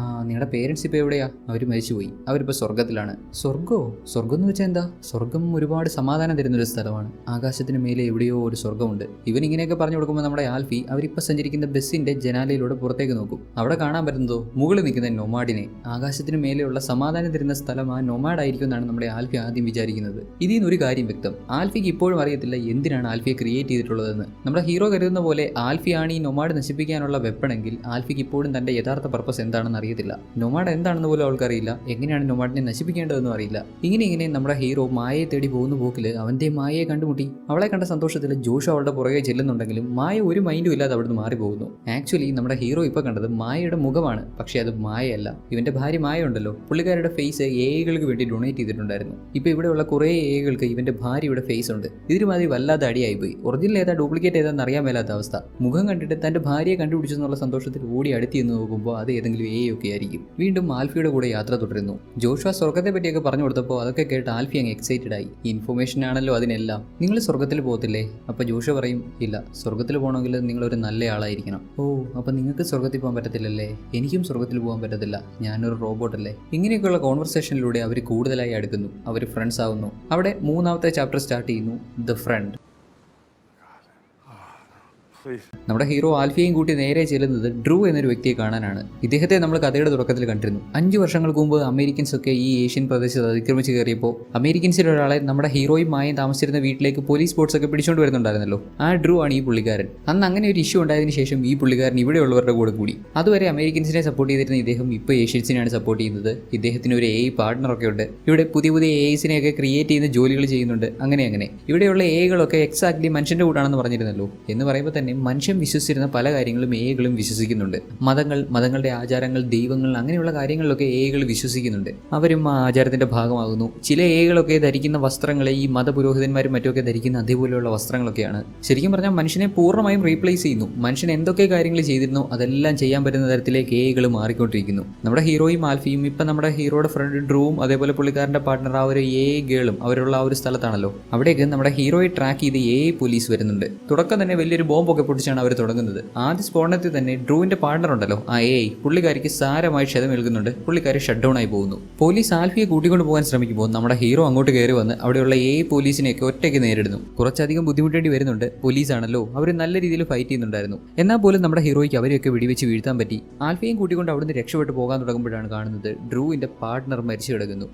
നിങ്ങളുടെ പേരൻസ് ഇപ്പോൾ എവിടെയാ? അവർ മരിച്ചുപോയി, അവരിപ്പോൾ സ്വർഗത്തിലാണ്. സ്വർഗം എന്ന് വെച്ചാൽ എന്താ? സ്വർഗം ഒരുപാട് സമാധാനം തരുന്നൊരു സ്ഥലമാണ്. ആകാശത്തിന് മേലെ എവിടെയോ ഒരു സ്വർഗമുണ്ട്. ഇവൻ ഇങ്ങനെയൊക്കെ പറഞ്ഞു കൊടുക്കുമ്പോൾ നമ്മുടെ ആൽഫി അവരിപ്പോൾ സഞ്ചരിക്കുന്ന ബസ്സിന്റെ ജനാലയിലൂടെ പുറത്തേക്ക് നോക്കും. അവിടെ കാണാൻ പറ്റുന്നതോ മുകളിൽ നിൽക്കുന്ന നൊമാഡിനെ. ആകാശത്തിന് മേലെയുള്ള സമാധാനം തരുന്ന സ്ഥലം ആ നൊമാഡായിരിക്കും എന്നാണ് നമ്മുടെ ആൽഫി ആദ്യം വിചാരിക്കുന്നത്. ഇതിൽ നിന്ന് ഒരു കാര്യം വ്യക്തം, ആൽഫിക്ക് ഇപ്പോഴും അറിയത്തില്ല എന്തിനാണ് ആൽഫിയെ ക്രിയേറ്റ് ചെയ്തിട്ടുള്ളതെന്ന്. നമ്മുടെ ഹീറോ കരുതുന്ന പോലെ ആൽഫിയാണ് ഈ നൊമാഡ് നശിപ്പിക്കാനുള്ള വെപ്പണെങ്കിൽ ആൽഫിക്ക് ഇപ്പോഴും തന്റെ യഥാർത്ഥ പർപ്പസ് എന്താണെന്ന് അറിയത്തില്ല. നൊമാഡ് എന്താണെന്ന് പോലും അവൾക്കറിയില്ല. എങ്ങനെയാണ് നൊമാഡിനെ നശിപ്പിക്കേണ്ടതെന്നും അറിയില്ല. ഇങ്ങനെ നമ്മുടെ ഹീറോ മായയെ തേടി പോകുന്ന പോക്കിൽ അവന്റെ മായയെ കണ്ടുമുട്ടി. അവളെ കണ്ട സന്തോഷത്തിൽ ജോഷു അവളുടെ പുറകെ ചെല്ലുന്നുണ്ടെങ്കിലും മായ ഒരു മൈൻഡും ഇല്ലാതെ അവിടുന്ന് മാറി പോകുന്നു. ആക്ച്വലി നമ്മുടെ ഹീറോ ഇപ്പൊ കണ്ടത് മായയുടെ മുഖമാണ്, പക്ഷെ അത് മായയല്ല. ഇവന്റെ ഭാര്യ മായ ഉണ്ടല്ലോ, പുള്ളിക്കാരുടെ ഫേസ് ഏകൾക്ക് വേണ്ടി ഡൊണേറ്റ് ചെയ്തിട്ടുണ്ടായിരുന്നു. ഇപ്പൊ ഇവിടെയുള്ള കുറെ ഏകൾക്ക് ഇവന്റെ ഭാര്യയുടെ ഫേസ് ഉണ്ട്. ഇതിനുമാതിരി വല്ലാതെ അടിയായിപ്പോയി. ഒറിജിനൽ ഏതാ ഡ്യൂപ്ലിക്കേറ്റ് ഏതാന്ന് അറിയാൻ മേലാത്ത അവസ്ഥ. മുഖം കണ്ടിട്ട് തന്റെ ഭാര്യയെ കണ്ടുപിടിച്ചു എന്നുള്ള സന്തോഷത്തിൽ ഓടി അടുത്തി എന്ന് നോക്കുമ്പോൾ അത് ഏതെങ്കിലും ഒക്കെ ആയിരിക്കും. വീണ്ടും ആൽഫിയുടെ കൂടെ യാത്ര തുടരുന്നു. ജോഷുവ സ്വർഗത്തെ പറ്റിയൊക്കെ പറഞ്ഞു കൊടുത്തപ്പോൾ അതൊക്കെ കേട്ട് ആൽഫി അങ്ങ് എക്സൈറ്റഡ് ആയി. ഇൻഫർമേഷൻ ആണല്ലോ അതിനെല്ലാം. നിങ്ങൾ സ്വർഗത്തിൽ പോകത്തില്ലേ? അപ്പൊ ജോഷു പറയും, ഇല്ല, സ്വർഗത്തിൽ പോകണമെങ്കിൽ നിങ്ങളൊരു നല്ല ആളായിരിക്കണം. ഓ, അപ്പൊ നിങ്ങൾക്ക് സ്വർഗത്തിൽ പോകാൻ പറ്റത്തില്ലല്ലേ? എനിക്കും സ്വർഗത്തിൽ പോകാൻ പറ്റത്തില്ല, ഞാനൊരു റോബോട്ട് അല്ലേ? ഇങ്ങനെയൊക്കെയുള്ള കോൺവെർസേഷനിലൂടെ അവർ കൂടുതലായി അടുക്കുന്നു. അവർ ഫ്രണ്ട്സ് ആവുന്നു. അവിടെ മൂന്നാമത്തെ ചാപ്റ്റർ സ്റ്റാർട്ട് ചെയ്യുന്നു, ദ ഫ്രണ്ട്. നമ്മുടെ ഹീറോ ആൽഫിയെയും കൂട്ടി നേരെ ചെല്ലുന്നത് ഡ്രൂ എന്നൊരു വ്യക്തിയെ കാണാനാണ്. ഇദ്ദേഹത്തെ നമ്മൾ കഥയുടെ തുടക്കത്തിൽ കണ്ടിരുന്നു. 5 വർഷങ്ങൾക്ക് മുമ്പ് അമേരിക്കൻസ് ഒക്കെ ഈ ഏഷ്യൻ പ്രദേശത്ത് അതിക്രമിച്ച് കയറിയപ്പോൾ അമേരിക്കൻസിൽ ഒരാളെ നമ്മുടെ ഹീറോയും മായും താമസിച്ചിരുന്ന വീട്ടിലേക്ക് പോലീസ് ബോട്ട്സ് ഒക്കെ പിടിച്ചുകൊണ്ട് വരുന്നുണ്ടായിരുന്നല്ലോ. ആ ഡ്രൂ ആണ് ഈ പുള്ളിക്കാരൻ. അന്ന് അങ്ങനെ ഒരു ഇഷ്യൂ ഉണ്ടായതിനു ശേഷം ഈ പുള്ളിക്കാരൻ ഇവിടെയുള്ളവരുടെ കൂടെ കൂടി. അതുവരെ അമേരിക്കൻസിനെ സപ്പോർട്ട് ചെയ്തിരുന്ന ഇദ്ദേഹം ഇപ്പോൾ ഏഷ്യൻസിനെയാണ് സപ്പോർട്ട് ചെയ്യുന്നത്. ഇദ്ദേഹത്തിന് ഒരു AI പാർട്ട്ണറൊക്കെ ഉണ്ട്. ഇവിടെ പുതിയ AIസിനെയൊക്കെ ക്രിയേറ്റ് ചെയ്യുന്ന ജോലികൾ ചെയ്യുന്നുണ്ട്. അങ്ങനെ ഇവിടെയുള്ള AIകളൊക്കെ എക്സാക്ട്ലി മനുഷ്യന്റെ കൂടാണെന്ന് പറഞ്ഞിരുന്നല്ലോ. എന്ന് പറയുമ്പോൾ തന്നെ മനുഷ്യൻ വിശ്വസിച്ചിരുന്ന പല കാര്യങ്ങളും ഏകളും വിശ്വസിക്കുന്നുണ്ട്. മതങ്ങളുടെ ആചാരങ്ങൾ, ദൈവങ്ങൾ, അങ്ങനെയുള്ള കാര്യങ്ങളിലൊക്കെ ഏകൾ വിശ്വസിക്കുന്നുണ്ട്. അവരും ആ ആചാരത്തിന്റെ ഭാഗമാകുന്നു. ചില ഏകളൊക്കെ ധരിക്കുന്ന വസ്ത്രങ്ങളെ ഈ മതപുരോഹിതന്മാരും മറ്റുമൊക്കെ ധരിക്കുന്ന അതേപോലെയുള്ള വസ്ത്രങ്ങളൊക്കെയാണ്. ശരിക്കും പറഞ്ഞാൽ മനുഷ്യനെ പൂർണ്ണമായും റീപ്ലേസ് ചെയ്യുന്നു. മനുഷ്യൻ എന്തൊക്കെ കാര്യങ്ങൾ ചെയ്തിരുന്നോ അതെല്ലാം ചെയ്യാൻ പറ്റുന്ന തരത്തിലേക്ക് ഏകൾ മാറിക്കൊണ്ടിരിക്കുന്നു. നമ്മുടെ ഹീറോയും ആൽഫിയും ഇപ്പം നമ്മുടെ ഹീറോയുടെ ഫ്രണ്ട് ഡ്രൂവും അതേപോലെ പുള്ളിക്കാരന്റെ പാർട്ട്ണർ ആ ഒരു ഗേളും അവരുള്ള ആ ഒരു സ്ഥലത്താണല്ലോ. അവിടേക്ക് നമ്മുടെ ഹീറോയെ ട്രാക്ക് ചെയ്ത് പോലീസ് വരുന്നുണ്ട്. തുടക്കം തന്നെ വലിയൊരു ബോംബൊക്കെ പൊട്ടിച്ചാണ് അവർ തുടങ്ങുന്നത്. ആദ്യ സ്ഫോടനത്തിൽ തന്നെ ഡ്രൂവിന്റെ പാർട്ണർ ഉണ്ടല്ലോ, ആ പുള്ളിക്കാരിക്ക് സാരമായി ക്ഷതമേൽക്കുന്നുണ്ട്. പുള്ളിക്കാരി ഷട്ട് ഡൗൺ ആയി പോകുന്നു. പോലീസ് ആൽഫിയെ കൂട്ടിക്കൊണ്ട് പോകാൻ ശ്രമിക്കുമ്പോൾ നമ്മുടെ ഹീറോ അങ്ങോട്ട് കയറി വന്ന് അവിടെയുള്ള പോലീസിനെയൊക്കെ ഒറ്റയ്ക്ക് നേരിടുന്നു. കുറച്ചധികം ബുദ്ധിമുട്ടേണ്ടി വരുന്നുണ്ട്. പോലീസാണല്ലോ, അവർ നല്ല രീതിയിൽ ഫൈറ്റ് ചെയ്യുന്നുണ്ടായിരുന്നു. എന്നാൽ പോലും നമ്മുടെ ഹീറോയ്ക്ക് അവരെയൊക്കെ വെടിവെച്ച് വീഴ്ത്താൻ പറ്റി. ആൽഫിയും കൂട്ടിക്കൊണ്ട് അവിടുന്ന് രക്ഷപ്പെട്ട് പോകാൻ തുടങ്ങുമ്പോഴാണ് കാണുന്നത് ഡ്രൂവിന്റെ പാർട്ണർ മരിച്ചു കിടക്കുന്നു.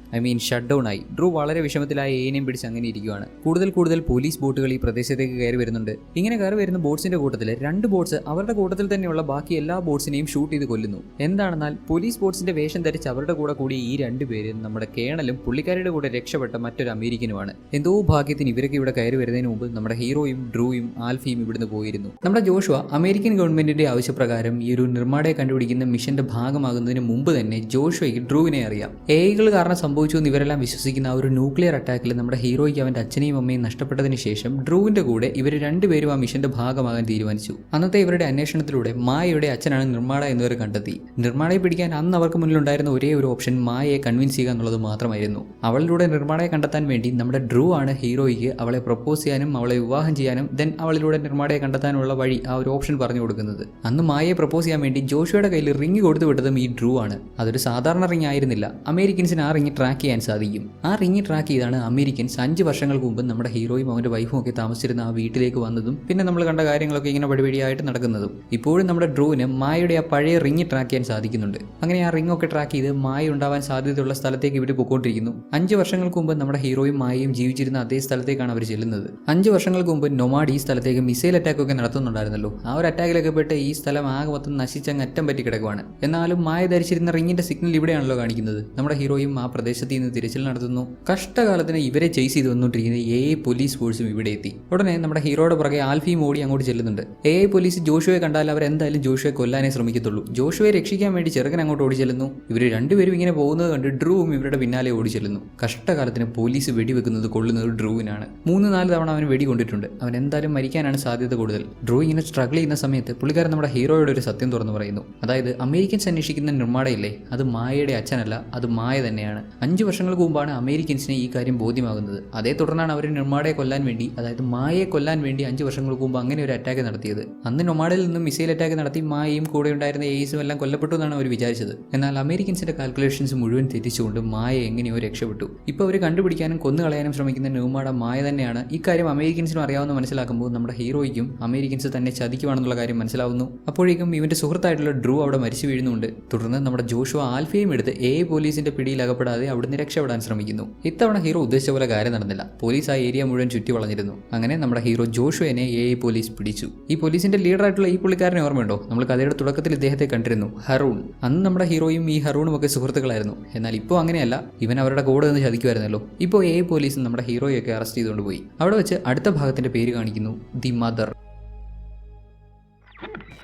ഷട്ട് ഡൗൺ ആയി. ഡ്രൂ വളരെ വിഷമത്തിലായ ഏനെയും പിടിച്ച് അങ്ങനെ ഇരിക്കുകയാണ്. കൂടുതൽ പോലീസ് ബോട്ടുകൾ ഈ പ്രദേശത്തേക്ക് കയറി വരുന്നുണ്ട്. ഇങ്ങനെ കയറി വരുന്ന ബോട്ട്സിന്റെ കൂട്ടത്തിൽ 2 ബോട്ട്സ് അവരുടെ കൂട്ടത്തിൽ തന്നെയുള്ള ബാക്കി എല്ലാ ബോട്ട്സിനെയും ഷൂട്ട് ചെയ്ത് കൊല്ലുന്നു. എന്താണെന്നാൽ പോലീസ് ബോട്ട്സിന്റെ വേഷം ധരിച്ച് അവരുടെ കൂടെ കൂടി ഈ 2 പേര് നമ്മുടെ കേണലും പുള്ളിക്കാരുടെ കൂടെ രക്ഷപ്പെട്ട മറ്റൊരു അമേരിക്കനുമാണ്. എന്തോ ഭാഗ്യത്തിന് ഇവരൊക്കെ ഇവിടെ കയറി വരുന്നതിന് മുമ്പ് നമ്മുടെ ഹീറോയും ഡ്രൂയും ആൽഫിയും ഇവിടുന്ന് പോയിരുന്നു. നമ്മുടെ ജോഷുവ അമേരിക്കൻ ഗവൺമെന്റിന്റെ ആവശ്യപ്രകാരം ഈ ഒരു നിർമ്മാണയെ കണ്ടുപിടിക്കുന്ന മിഷന്റെ ഭാഗമാകുന്നതിന് മുമ്പ് തന്നെ ജോഷുവയ്ക്ക് ഡ്രൂവിനെ അറിയാം. ഏകൾ കാരണം സംഭവിച്ചു എന്ന് ഇവരെല്ലാം വിശ്വസിക്കുന്ന ആ ഒരു ന്യൂക്ലിയർ അറ്റാക്കിൽ നമ്മുടെ ഹീറോയ്ക്ക് അവന്റെ അച്ഛനെയും അമ്മയും നഷ്ടപ്പെട്ടതിന് ശേഷം ഡ്രൂവിന്റെ കൂടെ ഇവർ 2 പേരും ആ മിഷന്റെ ഭാഗമാകാൻ തീരുമാനിച്ചു. അന്നത്തെ ഇവരുടെ അന്വേഷണത്തിലൂടെ മായയുടെ അച്ഛനാണ് നിർമ്മാട എന്നിവർ കണ്ടെത്തി. നിർമ്മാടയെ പിടിക്കാൻ അന്ന് അവർക്ക് മുന്നിലുണ്ടായിരുന്ന ഒരേ ഒരു ഓപ്ഷൻ മായയെ കൺവിൻസ് ചെയ്യുക എന്നുള്ളത് മാത്രമായിരുന്നു. അവളിലൂടെ നിർമ്മാടയെ കണ്ടെത്താൻ വേണ്ടി നമ്മുടെ ഡ്രൂ ആണ് ഹീറോയ്ക്ക് അവളെ പ്രപ്പോസ് ചെയ്യാനും അവളെ വിവാഹം ചെയ്യാനും ദെൻ അവളിലൂടെ നിർമ്മാടയെ കണ്ടെത്താനുള്ള വഴി ആ ഒരു ഓപ്ഷൻ പറഞ്ഞു കൊടുക്കുന്നത്. അന്ന് മായയെ പ്രപ്പോസ് ചെയ്യാൻ വേണ്ടി ജോഷുവയുടെ കയ്യിൽ റിംഗ് കൊടുത്തു വിട്ടതും ഈ ഡ്രൂ ആണ്. അതൊരു സാധാരണ റിംഗ് ആയിരുന്നില്ല. അമേരിക്കൻസിന് ആ റിംഗ് ട്രാക്ക് ചെയ്യാൻ സാധിക്കും. ആ റിംഗ് ട്രാക്ക് ചെയ്താണ് അമേരിക്കൻസ് 5 വർഷങ്ങൾക്ക് മുമ്പ് നമ്മുടെ ഹീറോയും അവൻ്റെ വൈഫും ഒക്കെ താമസിച്ചിരുന്ന ആ വീട്ടിലേക്ക് വന്നതും പിന്നെ നമ്മൾ കണ്ട കാര്യങ്ങളൊക്കെ ഇങ്ങനെ പടിപടിയായിട്ട് നടക്കുന്നതും. ഇപ്പോഴും നമ്മുടെ ഡ്രൂവിന് മായയുടെ ആ പഴയ റിംഗ് ട്രാക്ക് ചെയ്യാൻ സാധിക്കുന്നുണ്ട്. അങ്ങനെ ആ റിംഗ് ഒക്കെ ട്രാക്ക് ചെയ്ത് മായ ഉണ്ടാവാൻ സാധ്യതയുള്ള സ്ഥലത്തേക്ക് ഇവർ പൊക്കോണ്ടിരിക്കുന്നു. 5 വർഷങ്ങൾക്ക് മുമ്പ് നമ്മുടെ ഹീറോയും മായയും ജീവിച്ചിരുന്ന അതേ സ്ഥലത്തേക്കാണ് അവർ ചെല്ലുന്നത്. 5 വർഷങ്ങൾക്ക് മുമ്പ് നൊമാഡ് ഈ സ്ഥലത്തേക്ക് മിസൈൽ അറ്റാക്ക് ഒക്കെ നടത്തുന്നുണ്ടായിരുന്നല്ലോ. ആ ഒരു അറ്റാക്കിലൊക്കെ പെട്ട് ഈ സ്ഥലം ആകെ മൊത്തം നശിച്ചങ്ങ് അറ്റം പറ്റി കിടക്കുവാണ്. എന്നാലും മായ ധരിച്ചിരുന്ന റിംഗിന്റെ സിഗ്നൽ ഇവിടെയാണല്ലോ കാണിക്കുന്നത്. നമ്മുടെ ഹീറോയും ആ പ്രദേശത്ത് നിന്ന് തിരച്ചിൽ നടത്തുന്നു. കഷ്ടകാലത്തിന് ഇവരെ ചേസ് ചെയ്ത് വന്നുകൊണ്ടിരിക്കുന്ന പോലീസ് ഫോഴ്സും ഇവിടെ എത്തി. ഉടനെ നമ്മുടെ ഹീറോയുടെ പുറകെ ആൽഫിയും ഓടി അങ്ങോട്ട് ചെല്ലുന്നുണ്ട്. പോലീസ് ജോഷുവയെ കണ്ടാൽ അവർ എന്തായാലും ജോഷുവയെ കൊല്ലാനേ ശ്രമിക്കത്തുള്ളൂ. ജോഷുവയെ രക്ഷിക്കാൻ വേണ്ടി ചെറുക്കൻ അങ്ങോട്ട് ഓടി ചെല്ലുന്നു. ഇവർ രണ്ടുപേരും ഇങ്ങനെ പോകുന്നത് കണ്ട് ഡ്രൂവും ഇവരുടെ പിന്നാലെ ഓടി ചെല്ലുന്നു. കഷ്ടകാലത്തിന് പോലീസ് വെടിവെക്കുന്നത് കൊള്ളുന്നത് ഡ്രൂവിനാണ്. 3-4 തവണ അവൻ വെടി കൊണ്ടിട്ടുണ്ട്. അവൻ എന്തായാലും മരിക്കാനാണ് സാധ്യത കൂടുതൽ. ഡ്രൂ ഇങ്ങനെ സ്ട്രഗിൾ ചെയ്യുന്ന സമയത്ത് പുള്ളിക്കാരൻ നമ്മുടെ ഹീറോയുടെ ഒരു സത്യം തുറന്നു പറയുന്നു. അതായത് അമേരിക്കൻസ് അന്വേഷിക്കുന്ന നിർമ്മാടയില്ലേ, അത് മായയുടെ അച്ഛനല്ല, അത് മായ തന്നെയാണ്. 5 വർഷങ്ങൾക്ക് മുമ്പാണ് അമേരിക്കൻസിനെ ഈ കാര്യം ബോധ്യമാകുന്നത്. അതേ തുടർന്നാണ് അവർ നിർമ്മാടയെ കൊല്ലാൻ വേണ്ടി, അതായത് മായയെ കൊല്ലാൻ വേണ്ടി 5 വർഷങ്ങൾക്ക് മുമ്പ് അങ്ങനെ ഒരു അറ്റാക്ക് നടത്തിയത്. അന്ന് നൊമാഡിൽ നിന്നും മിസൈൽ അറ്റാക്ക് നടത്തി മായയും കൂടെ ഉണ്ടായിരുന്ന ഏസും എല്ലാം കൊല്ലപ്പെട്ടു എന്നാണ് അവർ വിചാരിച്ചത്. എന്നാൽ അമേരിക്കൻസിന്റെ കാൽക്കുലേഷൻസ് മുഴുവൻ തെറ്റിച്ചുകൊണ്ട് മായ എങ്ങനെയോ രക്ഷപ്പെട്ടു. ഇപ്പോൾ അവർ കണ്ടുപിടിക്കാനും കൊന്നുകളയാനും ശ്രമിക്കുന്ന നിർമ്മാട മായ തന്നെയാണ്. ഇക്കാര്യം അമേരിക്കൻസിനും അറിയാവുന്ന മനസ്സിലാക്കുമ്പോൾ നമ്മുടെ ഹീറോയ്ക്കും അമേരിക്കൻസ് തന്നെ ചതിക്കുവാണെന്നുള്ള കാര്യം മനസ്സിലാവുന്നു. അപ്പോഴേക്കും ഇവന്റെ സുഹൃത്തായിട്ടുള്ള ഡ്രൂ അവിടെ മരിച്ചു വീഴുന്നുണ്ട്. തുടർന്ന് നമ്മുടെ ജോഷുവ ആൽഫയും എടുത്ത് പോലീസിന്റെ പിടിയിൽ അകപ്പെടാതെ അവിടുന്ന് രക്ഷപ്പെടാൻ ശ്രമിക്കുന്നു. ഇത്തവണ ഹീറോ ഉദ്ദേശിച്ച പോലെ കാര്യം നടന്നില്ല. പോലീസ് ആ ഏരിയ മുഴുവൻ ചുറ്റി വളഞ്ഞിരുന്നു. അങ്ങനെ നമ്മുടെ ഹീറോ ജോഷുവിനെ പോലീസ് പിടിച്ചു. ഈ പോലീസിന്റെ ലീഡറായിട്ടുള്ള ഈ പുള്ളിക്കാരനെ ഓർമ്മയുണ്ടോ? നമ്മൾ കഥയുടെ തുടക്കത്തിൽ ഇദ്ദേഹത്തെ കണ്ടിരുന്നു, ഹറൂൺ. അന്ന് നമ്മുടെ ഹീറോയും ഈ ഹറൂണും ഒക്കെ സുഹൃത്തുക്കളായിരുന്നു. എന്നാൽ ഇപ്പോൾ അങ്ങനെയല്ല. ഇവൻ അവരുടെ കൂടെ നിന്ന് ചതിക്കുമായിരുന്നല്ലോ. ഇപ്പോൾ പോലീസ് നമ്മുടെ ഹീറോയൊക്കെ അറസ്റ്റ് ചെയ്തുകൊണ്ട് പോയി. അവിടെ വെച്ച് അടുത്ത ഭാഗത്തിന്റെ പേര് കാണിക്കുന്നു, ദി മദർ.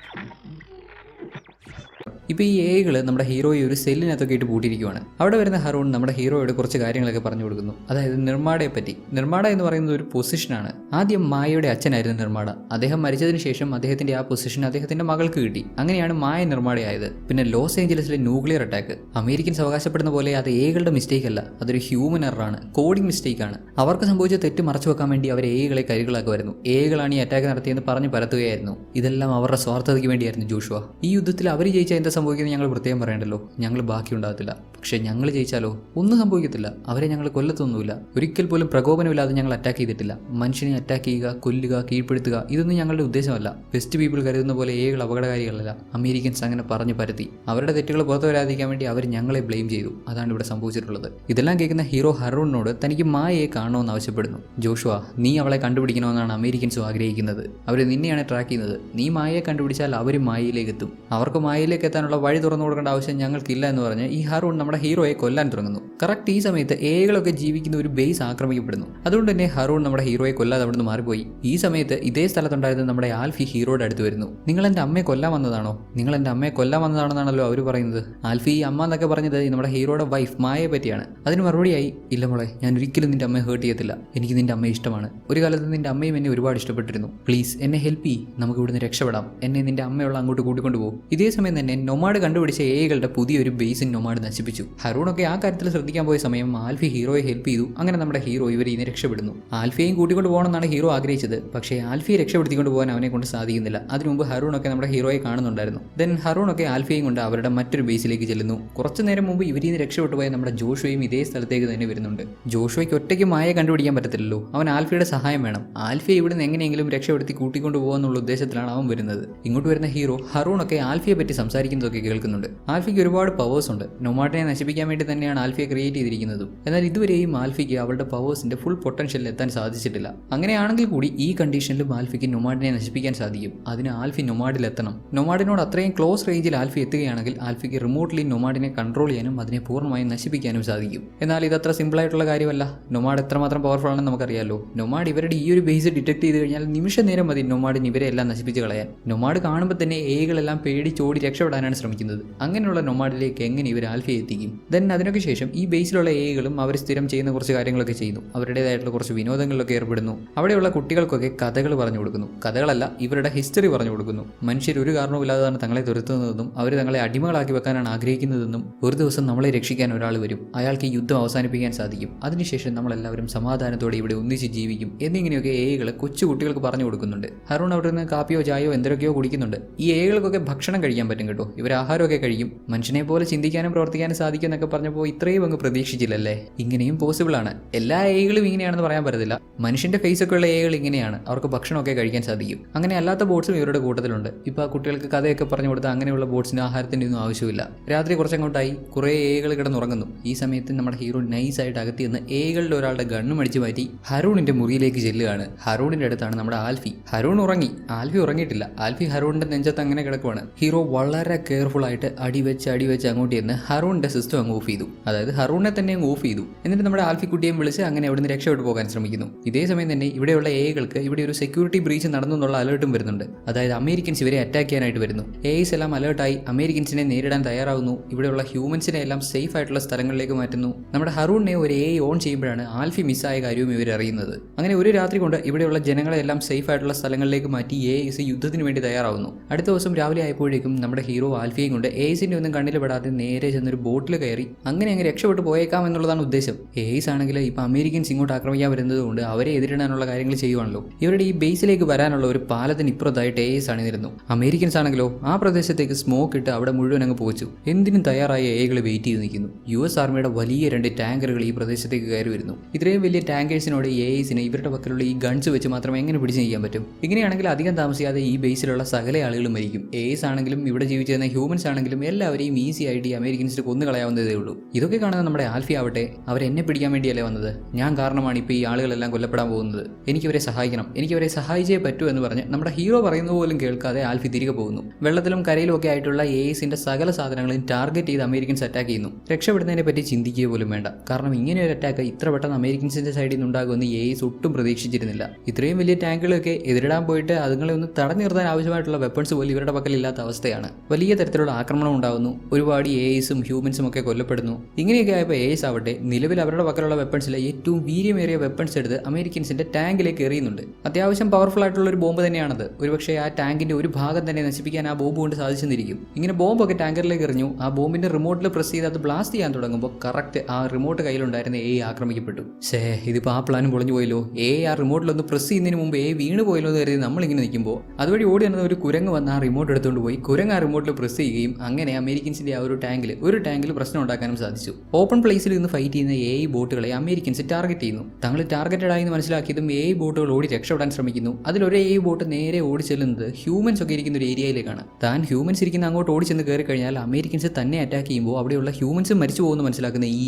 ഇപ്പോൾ ഈ എകൾ നമ്മുടെ ഹീറോയെ ഒരു സെല്ലിനകത്തൊക്കെ ഇട്ട് പൂട്ടിയിരിക്കുകയാണ്. അവിടെ വരുന്ന ഹറൂൺ നമ്മുടെ ഹീറോയോട് കുറച്ച് കാര്യങ്ങളൊക്കെ പറഞ്ഞു കൊടുക്കുന്നു. അതായത് നിർമ്മാടയെ പറ്റി. നിർമ്മാട എന്ന് പറയുന്നത് ഒരു പൊസിഷനാണ്. ആദ്യം മായയുടെ അച്ഛനായിരുന്നു നിർമ്മാട. അദ്ദേഹം മരിച്ചതിന് ശേഷം അദ്ദേഹത്തിന്റെ ആ പൊസിഷൻ അദ്ദേഹത്തിന്റെ മകൾക്ക് കിട്ടി. അങ്ങനെയാണ് മായ നിർമ്മാടയായത്. പിന്നെ ലോസ് ഏഞ്ചലസിലെ ന്യൂക്ലിയർ അറ്റാക്ക് അമേരിക്കൻസ് അവകാശപ്പെടുന്ന പോലെ അത് ഏകളുടെ മിസ്റ്റേക്ക് അല്ല, അതൊരു ഹ്യൂമൻ എററാണ്, കോഡിംഗ് മിസ്റ്റേക്കാണ്. അവർക്ക് സംഭവിച്ച തെറ്റ് മറച്ചു വെക്കാൻ വേണ്ടി അവർ ഏകളെ കരികളാക്കുമായിരുന്നു. ഏകളാണ് ഈ അറ്റാക്ക് നടത്തിയെന്ന് പറഞ്ഞ് പരത്തുകയായിരുന്നു. ഇതെല്ലാം അവരുടെ സ്വാർത്ഥതയ്ക്ക് വേണ്ടിയായിരുന്നു ജോഷുവ. ഈ യുദ്ധത്തിൽ അവർ ജയിച്ച എന്താ സംഭവിക്കുന്നത് ഞങ്ങൾ പ്രത്യേകം പറയണ്ടല്ലോ. ഞങ്ങൾ ബാക്കി ഉണ്ടാകത്തില്ല. പക്ഷേ ഞങ്ങൾ ജയിച്ചാലോ ഒന്നും സംഭവിക്കത്തില്ല. അവരെ ഞങ്ങൾ കൊല്ലത്തൊന്നുമില്ല. ഒരിക്കൽ പോലും പ്രകോപനമില്ലാതെ ഞങ്ങൾ അറ്റാക്ക് ചെയ്തിട്ടില്ല. മനുഷ്യനെ അറ്റാക്ക് ചെയ്യുക, കൊല്ലുക, കീഴ്പ്പെടുത്തുക ഇതൊന്നും ഞങ്ങളുടെ ഉദ്ദേശമല്ല. വെസ്റ്റ് പീപ്പിൾ കരുതുന്ന പോലെ ഏകൾ അപകടകാരികളല്ല. അമേരിക്കൻസ് അങ്ങനെ പറഞ്ഞു പരത്തി. അവരുടെ തെറ്റുകൾ പുറത്തു വരാതിരിക്കാൻ വേണ്ടി അവർ ഞങ്ങളെ ബ്ലെയിം ചെയ്തു. അതാണ് ഇവിടെ സംഭവിച്ചിട്ടുള്ളത്. ഇതെല്ലാം കേൾക്കുന്ന ഹീറോ ഹറൂണിനോട് തനിക്ക് മായയെ കാണണമെന്ന് ആവശ്യപ്പെടുന്നു. ജോഷുവ, നീ അവളെ കണ്ടുപിടിക്കണമെന്നാണ് അമേരിക്കൻസും ആഗ്രഹിക്കുന്നത്. അവർ നിന്നെയാണ് ട്രാക്ക് ചെയ്യുന്നത്. നീ മായയെ കണ്ടുപിടിച്ചാൽ അവർ മായയിലേക്ക് എത്തും. അവർക്ക് മായയിലേക്ക് എത്താനുള്ള വഴി തുറന്നു കൊടുക്കേണ്ട ആവശ്യം ഞങ്ങൾക്കില്ല എന്ന് പറഞ്ഞ് ഈ ഹറൂൺ നമ്മുടെ ഹീറോയെ കൊല്ലാൻ തുടങ്ങുന്നു. കറക്റ്റ് ഈ സമയത്ത് ഏകളൊക്കെ ജീവിക്കുന്ന ഒരു ബേസ് ആക്രമിക്കപ്പെടുന്നു. അതുകൊണ്ട് തന്നെ ഹറൂൺ നമ്മുടെ ഹീറോയെ കൊല്ലാതെ അവിടുന്ന് മാറിപ്പോയി. ഈ സമയത്ത് ഇതേ സ്ഥലത്തുണ്ടായിരുന്ന നമ്മുടെ ആൽഫി ഹീറോയുടെ അടുത്ത് വരുന്നു. നിങ്ങൾ എൻ്റെ അമ്മയെ കൊല്ലാൻ വന്നതാണോ? നിങ്ങൾ എൻ്റെ അമ്മയെ കൊല്ലാൻ വന്നതാണെന്നാണല്ലോ അവർ പറയുന്നത്. ആൽഫി ഈ അമ്മ എന്നൊക്കെ പറഞ്ഞത് നമ്മുടെ ഹീറോയുടെ വൈഫ് മായയെ പറ്റിയാണ്. അതിന് മറുപടിയായി, ഇല്ല മോളെ, ഞാൻ ഒരിക്കലും നിന്റെ അമ്മയെ ഹേർട്ട് ചെയ്യത്തില്ല. എനിക്ക് നിന്റെ അമ്മയെ ഇഷ്ടമാണ്. ഒരു കാലത്ത് നിന്റെ അമ്മയും എന്നെ ഒരുപാട് ഇഷ്ടപ്പെട്ടിരുന്നു. പ്ലീസ് എന്നെ ഹെൽപ്പ് ചെയ്യ്. നമുക്ക് ഇവിടുന്ന് രക്ഷപ്പെടാം. എന്നെ നിന്റെ അമ്മയുള്ള അങ്ങോട്ട് കൂട്ടിക്കൊണ്ടു പോകും. ഇതേ സമയം തന്നെ നൊമാഡ് കണ്ടുപിടിച്ച ഏകളുടെ പുതിയൊരു ബേസിൻ നൊമാഡ് നശിപ്പിച്ചു. ഹറൂണൊക്കെ ആ കാര്യത്തിൽ ശ്രദ്ധിക്കാൻ പോയ സമയം ആൽഫി ഹീറോയെ ഹെൽപ്പ് ചെയ്തു. അങ്ങനെ നമ്മുടെ ഹീറോ ഇവരെ ഇന്ന് രക്ഷപ്പെടുന്നു. ആൽഫിയെയും കൂട്ടിക്കൊണ്ട് പോകണമെന്നാണ് ഹീറോ ആഗ്രഹിച്ചത്. പക്ഷേ ആൽഫിയെ രക്ഷപ്പെടുത്തിക്കൊണ്ട് പോകാൻ അവനെ കൊണ്ട് സാധിക്കുന്നില്ല. അതിനു മുമ്പ് ഹറൂണൊക്കെ നമ്മുടെ ഹീറോയെ കാണുന്നുണ്ടായിരുന്നു. ദെൻ ഹറൂണൊക്കെ ആൽഫിയെയും കൊണ്ട് അവരുടെ മറ്റൊരു ബേസിലേക്ക് ചെല്ലുന്നു. കുറച്ചു നേരം മുമ്പ് ഇവരിൽ നിന്ന് രക്ഷപ്പെട്ടു പോയ നമ്മുടെ ജോഷുവയും ഇതേ സ്ഥലത്തേക്ക് തന്നെ വരുന്നുണ്ട്. ജോഷുവയ്ക്ക് ഒറ്റയ്ക്ക് മായ കണ്ടുപിടിക്കാൻ പറ്റത്തില്ലല്ലോ. അവൻ ആൽഫിയുടെ സഹായം വേണം. ആൽഫിയെ ഇവിടുന്ന് എങ്ങനെയെങ്കിലും രക്ഷപ്പെടുത്തി കൂട്ടിക്കൊണ്ട് പോകാന്നുള്ള ഉദ്ദേശത്തിലാണ് അവൻ വരുന്നത്. ഇങ്ങോട്ട് വരുന്ന ഹീറോ ഹറൂണൊക്കെ ആൽഫിയെ പറ്റി സംസാരിക്കുന്നതൊക്കെ കേൾക്കുന്നുണ്ട്. ആൽഫിക്ക് ഒരുപാട് പവേഴ്സ് ഉണ്ട്. നൊമാഡിനെ നശിപ്പിക്കാൻ വേണ്ടി തന്നെയാണ് ആൽഫിയെ ക്രിയേറ്റ് ചെയ്തിരിക്കുന്നതും. എന്നാൽ ഇതുവരെയും ആൽഫിക്ക് അവളുടെ പവേഴ്സിന്റെ ഫുൾ പൊട്ടൻഷ്യലിൽ എത്താൻ സാധിച്ചിട്ടില്ല. അങ്ങനെയാണെങ്കിൽ കൂടി ഈ കണ്ടീഷനിലും ആൽഫിക്ക് നൊമാഡിനെ നശിപ്പിക്കാൻ സാധിക്കും. അതിന് ആൽഫി നൊമാഡിലെത്തണം. നൊമാഡിനോട് അത്രയും ക്ലോസ് റേഞ്ചിൽ ആൽഫി എത്തുകയാണെങ്കിൽ ആൽഫിക്ക് റിമോട്ട്ലി നൊമാഡിനെ കൺട്രോൾ ചെയ്യാനും അതിനെ പൂർണ്ണമായും നശിപ്പിക്കാനും സാധിക്കും. എന്നാൽ ഇതത്ര സിമ്പിൾ ആയിട്ടുള്ള കാര്യമല്ല. നൊമാഡ് എത്രമാത്രം പവർഫുൾ ആണെന്ന് നമുക്കറിയാലോ. നൊമാഡ് ഇവരുടെ ഈ ഒരു ബേസ് ഡിറ്റക്ട് ചെയ്ത് കഴിഞ്ഞാൽ നിമിഷ നേരം മതി നൊമാഡിന് ഇവരെ എല്ലാം നശിപ്പിച്ച് കളയാൻ. നൊമാഡ് കാണുമ്പോൾ തന്നെ ഏകളെല്ലാം പേടിച്ചോടി രക്ഷപ്പെടാനാണ് ശ്രമിക്കുന്നത്. അങ്ങനെയുള്ള നൊമാഡിലേക്ക് എങ്ങനെ ഇവർ ആൽഫയെ എത്തിക്കും? ദെൻ അതിനൊക്കെ ശേഷം ഈ ബേസിലുള്ള എഐകളും അവർ സ്ഥിരം ചെയ്യുന്ന കുറച്ച് കാര്യങ്ങളൊക്കെ ചെയ്യുന്നു. അവരുടേതായിട്ടുള്ള കുറച്ച് വിനോദങ്ങളിലൊക്കെ ഏർപ്പെടുന്നു. അവിടെയുള്ള കുട്ടികൾക്കൊക്കെ കഥകൾ പറഞ്ഞു കൊടുക്കുന്നു. കഥകളല്ല, ഇവരുടെ ഹിസ്റ്ററി പറഞ്ഞു കൊടുക്കുന്നു. മനുഷ്യർ ഒരു കാരണവുമില്ലാതാണ് തങ്ങളെ തുരത്തുന്നതെന്നും അവർ തങ്ങളെ അടിമകളാക്കി വെക്കാനാണ് ആഗ്രഹിക്കുന്നതെന്നും ഒരു ദിവസം നമ്മളെ രക്ഷിക്കാൻ ഒരാൾ വരും, അയാൾക്ക് ഈ യുദ്ധം അവസാനിപ്പിക്കാൻ സാധിക്കും, അതിനുശേഷം നമ്മളെല്ലാവരും സമാധാനത്തോടെ ഇവിടെ ഒന്നിച്ച് ജീവിക്കും എന്നിങ്ങനെയൊക്കെ എഐകൾ കൊച്ചു കുട്ടികൾക്ക് പറഞ്ഞു കൊടുക്കുന്നുണ്ട്. ഹറൂൺ അവിടെ നിന്ന് കാപ്പിയോ ചായയോ എന്തൊക്കെയോ കുടിക്കുന്നുണ്ട്. ഈ എഐകൾക്കൊക്കെ ഭക്ഷണം കഴിക്കാൻ പറ്റും കേട്ടോ, ഇവർ ആഹാരമൊക്കെ കഴിക്കും. മനുഷ്യനെ പോലെ ചിന്തിക്കാനും പ്രവർത്തിക്കാനും സാധിക്കും എന്നൊക്കെ പറഞ്ഞപ്പോൾ ഇത്രയും അങ്ങ് പ്രതീക്ഷിച്ചില്ലല്ലേ. ഇങ്ങനെയും പോസിബിൾ ആണ്. എല്ലാ എഐകളും ഇങ്ങനെയാണെന്ന് പറയാൻ പറ്റത്തില്ല. മനുഷ്യന്റെ ഫേസ് ഒക്കെ ഉള്ള എഐകൾ ഇങ്ങനെയാണ്, അവർക്ക് ഭക്ഷണമൊക്കെ കഴിക്കാൻ സാധിക്കും. അങ്ങനെ അല്ലാത്ത ബോട്ട്സും ഇവരുടെ കൂട്ടത്തിലുണ്ട്. ഇപ്പോൾ ആ കുട്ടികൾക്ക് കഥയൊക്കെ പറഞ്ഞു കൊടുത്താൽ അങ്ങനെയുള്ള ബോട്ട്സിന് ആഹാരത്തിൻ്റെ ഒന്നും ആവശ്യമില്ല. രാത്രി കുറച്ചങ്ങോട്ടായി കുറേ എഐകൾ കിടന്നുറങ്ങുന്നു. ഈ സമയത്ത് നമ്മുടെ ഹീറോ നൈസായിട്ട് അകത്തി നിന്ന് എഐകളുടെ ഒരാളുടെ ഗണ്ണും അടിച്ചു മാറ്റി ഹറൂണിന്റെ മുറിയിലേക്ക് ചെല്ലുകയാണ്. ഹറൂണിന്റെ അടുത്താണ് നമ്മുടെ ആൽഫി. ഹറൂൺ ഉറങ്ങി, ആൽഫി ഉറങ്ങിയിട്ടില്ല. ആൽഫി ഹറൂണിന്റെ നെഞ്ചത്ത് അങ്ങനെ കിടക്കുവാണ്. ഹീറോ വളരെ കെയർഫുൾ ആയിട്ട് അടിവെച്ച് അങ്ങോട്ട് ചെന്ന് ഹറൂണിന്റെ സിസ്റ്റം അങ്ങ് ഓഫ് ചെയ്തു. അതായത് ഹറൂണിനെ തന്നെ അങ്ങ് ഓഫ് ചെയ്തു. എന്നിട്ട് നമ്മുടെ ആൽഫി കുട്ടിയെയും വിളിച്ച് അങ്ങനെ അവിടുന്ന് രക്ഷപ്പെട്ടു പോകാൻ ശ്രമിക്കുന്നു. ഇതേ സമയം തന്നെ ഇവിടെയുള്ള എഐകൾക്ക് ഇവിടെ ഒരു സെക്യൂരിറ്റി ബ്രീച്ച് നടന്നു എന്നുള്ള അലേർട്ടും വരുന്നുണ്ട്. അതായത് അമേരിക്കൻസ് ഇവരെ അറ്റാക്ക് ചെയ്യാനായിട്ട് വരുന്നു. എഐസ് എല്ലാം അലേർട്ടായി അമേരിക്കൻസിനെ നേരിടാൻ തയ്യാറാവുന്നു. ഇവിടെയുള്ള ഹ്യൂമൻസിനെ എല്ലാം സേഫ് ആയിട്ടുള്ള സ്ഥലങ്ങളിലേക്ക് മാറ്റുന്നു. നമ്മുടെ ഹറൂണിനെ ഒരു എഐ ഓൺ ചെയ്യുമ്പോഴാണ് ആൽഫി മിസ്സായ കാര്യവും ഇവർ അറിയുന്നത്. അങ്ങനെ ഒരു രാത്രി കൊണ്ട് ഇവിടെയുള്ള ജനങ്ങളെല്ലാം സേഫ് ആയിട്ടുള്ള സ്ഥലങ്ങളിലേക്ക് മാറ്റി എഐസ് യുദ്ധത്തിന് വേണ്ടി തയ്യാറാവുന്നു. അടുത്ത ദിവസം രാവിലെ ആയപ്പോഴേക്കും നമ്മുടെ ഹീറോ ആൽഫിയും കൊണ്ട് എഐസിന്റെ ഒന്നും കണ്ണിൽ പെടാതെ നേരെ ചെന്നൊരു ബോട്ടിൽ കയറി അങ്ങനെ രക്ഷപ്പെട്ടു പോയേക്കാം എന്നുള്ളതാണ് ഉദ്ദേശം. എഐസ് ആണെങ്കിൽ ഇപ്പൊ അമേരിക്കൻസ് ഇങ്ങോട്ട് ആക്രമിക്കാൻ വരുന്നത് കൊണ്ട് അവരെ എതിരിടാനുള്ള കാര്യങ്ങൾ ചെയ്യുവാണല്ലോ. ഇവരുടെ ഈ ബേസിലേക്ക് വരാനുള്ള ഒരു പാലത്തിന് ഇപ്പുറത്തായിട്ട് എഐസ് അണിനിരുന്നു. അമേരിക്കൻസ് ആണെങ്കിലോ ആ പ്രദേശത്തേക്ക് സ്മോക്ക് ഇട്ട് അവിടെ മുഴുവൻ അങ്ങ് പോച്ചു. എന്തിനും തയ്യാറായ എഐകൾ വെയിറ്റ് ചെയ്ത് നിൽക്കുന്നു. US ആർമിയുടെ വലിയ 2 ടാങ്കറുകൾ ഈ പ്രദേശത്തേക്ക് കയറി വരുന്നു. ഇത്രയും വലിയ ടാങ്കേഴ്സിനോട് എഐസിന് ഇവരുടെ പക്കലുള്ള ഈ ഗൺസ് വെച്ച് മാത്രമേ എങ്ങനെ പിടിച്ച് ചെയ്യാൻ പറ്റും? ഇങ്ങനെയാണെങ്കിൽ അധികം താമസിയാതെ ഈ ബേസിലുള്ള സകല ആളുകളും മരിക്കും. എഐസ് ആണെങ്കിലും ഇവിടെ ജീവിച്ചിരുന്ന ഹ്യൂമൻസ് ആണെങ്കിലും എല്ലാവരെയും ഈസി ആയിട്ട് ഈ അമേരിക്കൻസിന് കൊന്നു കളയാവുന്നതേ ഉള്ളൂ. ഇതൊക്കെ കാണുന്ന നമ്മുടെ ആൽഫി ആവട്ടെ അവരെന്നെ പിടിക്കാൻ വേണ്ടിയല്ലേ വന്നത്, ഞാൻ കാരണമാണ് ഇപ്പോൾ ഈ ആളുകളെല്ലാം കൊല്ലപ്പെടാൻ പോകുന്നത്, എനിക്കിവരെ സഹായിക്കണം, എനിക്കിവരെ സഹായിച്ചേ പറ്റൂ എന്ന് പറഞ്ഞ് നമ്മുടെ ഹീറോ പറയുന്നത് പോലും കേൾക്കാതെ ആൽഫി തിരികെ പോകുന്നു. വെള്ളത്തിലും കരയിലും ഒക്കെ ആയിട്ടുള്ള എഐസിന്റെ സകല സാധനങ്ങളും ടാർഗറ്റ് ചെയ്ത് അമേരിക്കൻസ് അറ്റാക്ക് ചെയ്യുന്നു. രക്ഷപ്പെടുന്നതിനെ പറ്റി ചിന്തിക്കുക പോലും വേണ്ട. കാരണം ഇങ്ങനെ ഒരു അറ്റാക്ക് ഇത്ര പെട്ടെന്ന് അമേരിക്കൻസിന്റെ സൈഡിൽ നിന്ന് ഉണ്ടാകുമെന്ന് എഐസ് ഒട്ടും പ്രതീക്ഷിച്ചിരുന്നില്ല. ഇത്രയും വലിയ ടാങ്കുകളൊക്കെ എതിരിടാൻ പോയിട്ട് അതുങ്ങളെ ഒന്ന് തടഞ്ഞു നിർത്താൻ ആവശ്യമായിട്ടുള്ള വെപ്പൺസ് പോലും ഇവരുടെ പക്കലില്ലാത്ത അവസ്ഥയാണ്. വലിയ തരത്തിലുള്ള ആക്രമണം ഉണ്ടാകുന്നു. ഒരുപാട് എഐസും ഹ്യൂമൻസും ഒക്കെ കൊല്ലപ്പെടുന്നു. ഇങ്ങനെയൊക്കെ ആയപ്പോൾ എഐസ് ആവട്ടെ നിലവിൽ അവരുടെ പക്കലുള്ള വെപ്പൺസിലെ ഏറ്റവും വീര്യമേറിയ വെപ്പൺസ് എടുത്ത് അമേരിക്കൻസിന്റെ ടാങ്കിലേക്ക് എറിയുന്നുണ്ട്. അത്യാവശ്യം പവർഫുൾ ആയിട്ടുള്ള ഒരു ബോംബ് തന്നെയാണത്. ഒരുപക്ഷെ ആ ടാങ്കിന്റെ ഒരു ഭാഗം തന്നെ നശിപ്പിക്കാൻ ആ ബോംബ് കൊണ്ട് സാധിച്ചെന്നിരിക്കും. ഇങ്ങനെ ബോംബൊക്കെ ടാങ്കറിലേക്ക് എറിഞ്ഞു. ആ ബോംബിന്റെ റിമോട്ടിൽ പ്രസ് ചെയ്ത് അത് ബ്ലാസ്റ്റ് ചെയ്യാൻ തുടങ്ങുമ്പോൾ കറക്റ്റ് ആ റിമോട്ട് കയ്യിലുണ്ടായിരുന്ന എ ആക്രമിക്കപ്പെട്ടു. ഇതിപ്പോൾ ആ പ്ലാനും പൊളിഞ്ഞു പോയല്ലോ. ആ റിമോട്ടിലൊന്ന് പ്രസ് ചെയ്യുന്നതിന് മുമ്പ് വീണ് പോയല്ലോ എന്ന് കരുതി നമ്മളിങ്ങനെ നിൽക്കുമ്പോൾ അതുവഴി ഓടി വന്നത് ഒരു കുരങ്ങ് വന്ന് ആ റിമോട്ട് എടുത്തുകൊണ്ട് പോയി. കുരങ്ങ് ആ റിമോട്ടിൽ പ്രസ് ചെയ്യുകയും അങ്ങനെ അമേരിക്കൻസിന്റെ ആ ഒരു ടാങ്കിൽ പ്രശ്നം ഉണ്ടാക്കാനും സാധിച്ചു. ഓപ്പൺ പ്ലേസിൽ നിന്ന് ഫൈറ്റ് ചെയ്യുന്ന ബോട്ടുകളെ അമേരിക്കൻസ് ടാർഗറ്റ് ചെയ്യുന്നു. തങ്ങൾ ടാർഗറ്റഡ് ആയി എന്ന് മനസ്സിലാക്കിയതും ബോട്ടുകൾ ഓടി രക്ഷപ്പെടാൻ ശ്രമിക്കുന്നു. അതിലൊരു ബോട്ട് നേരെ ഓടി ചെല്ലുന്നത് ഹ്യൂമൻസ് ഒക്കെ ഇരിക്കുന്ന ഒരു ഏരിയയിലേക്കാണ്. താൻ ഹ്യൂമൻസ് ഇരിക്കുന്ന അങ്ങോട്ട് ഓടി ചെന്ന് കയറി കഴിഞ്ഞാൽ അമേരിക്കൻസ് തന്നെ അറ്റാക്ക് ചെയ്യുമ്പോൾ അവിടെയുള്ള ഹ്യൂമൻസ് മരിച്ചു പോകുമെന്ന് മനസ്സിലാക്കുന്ന ഈ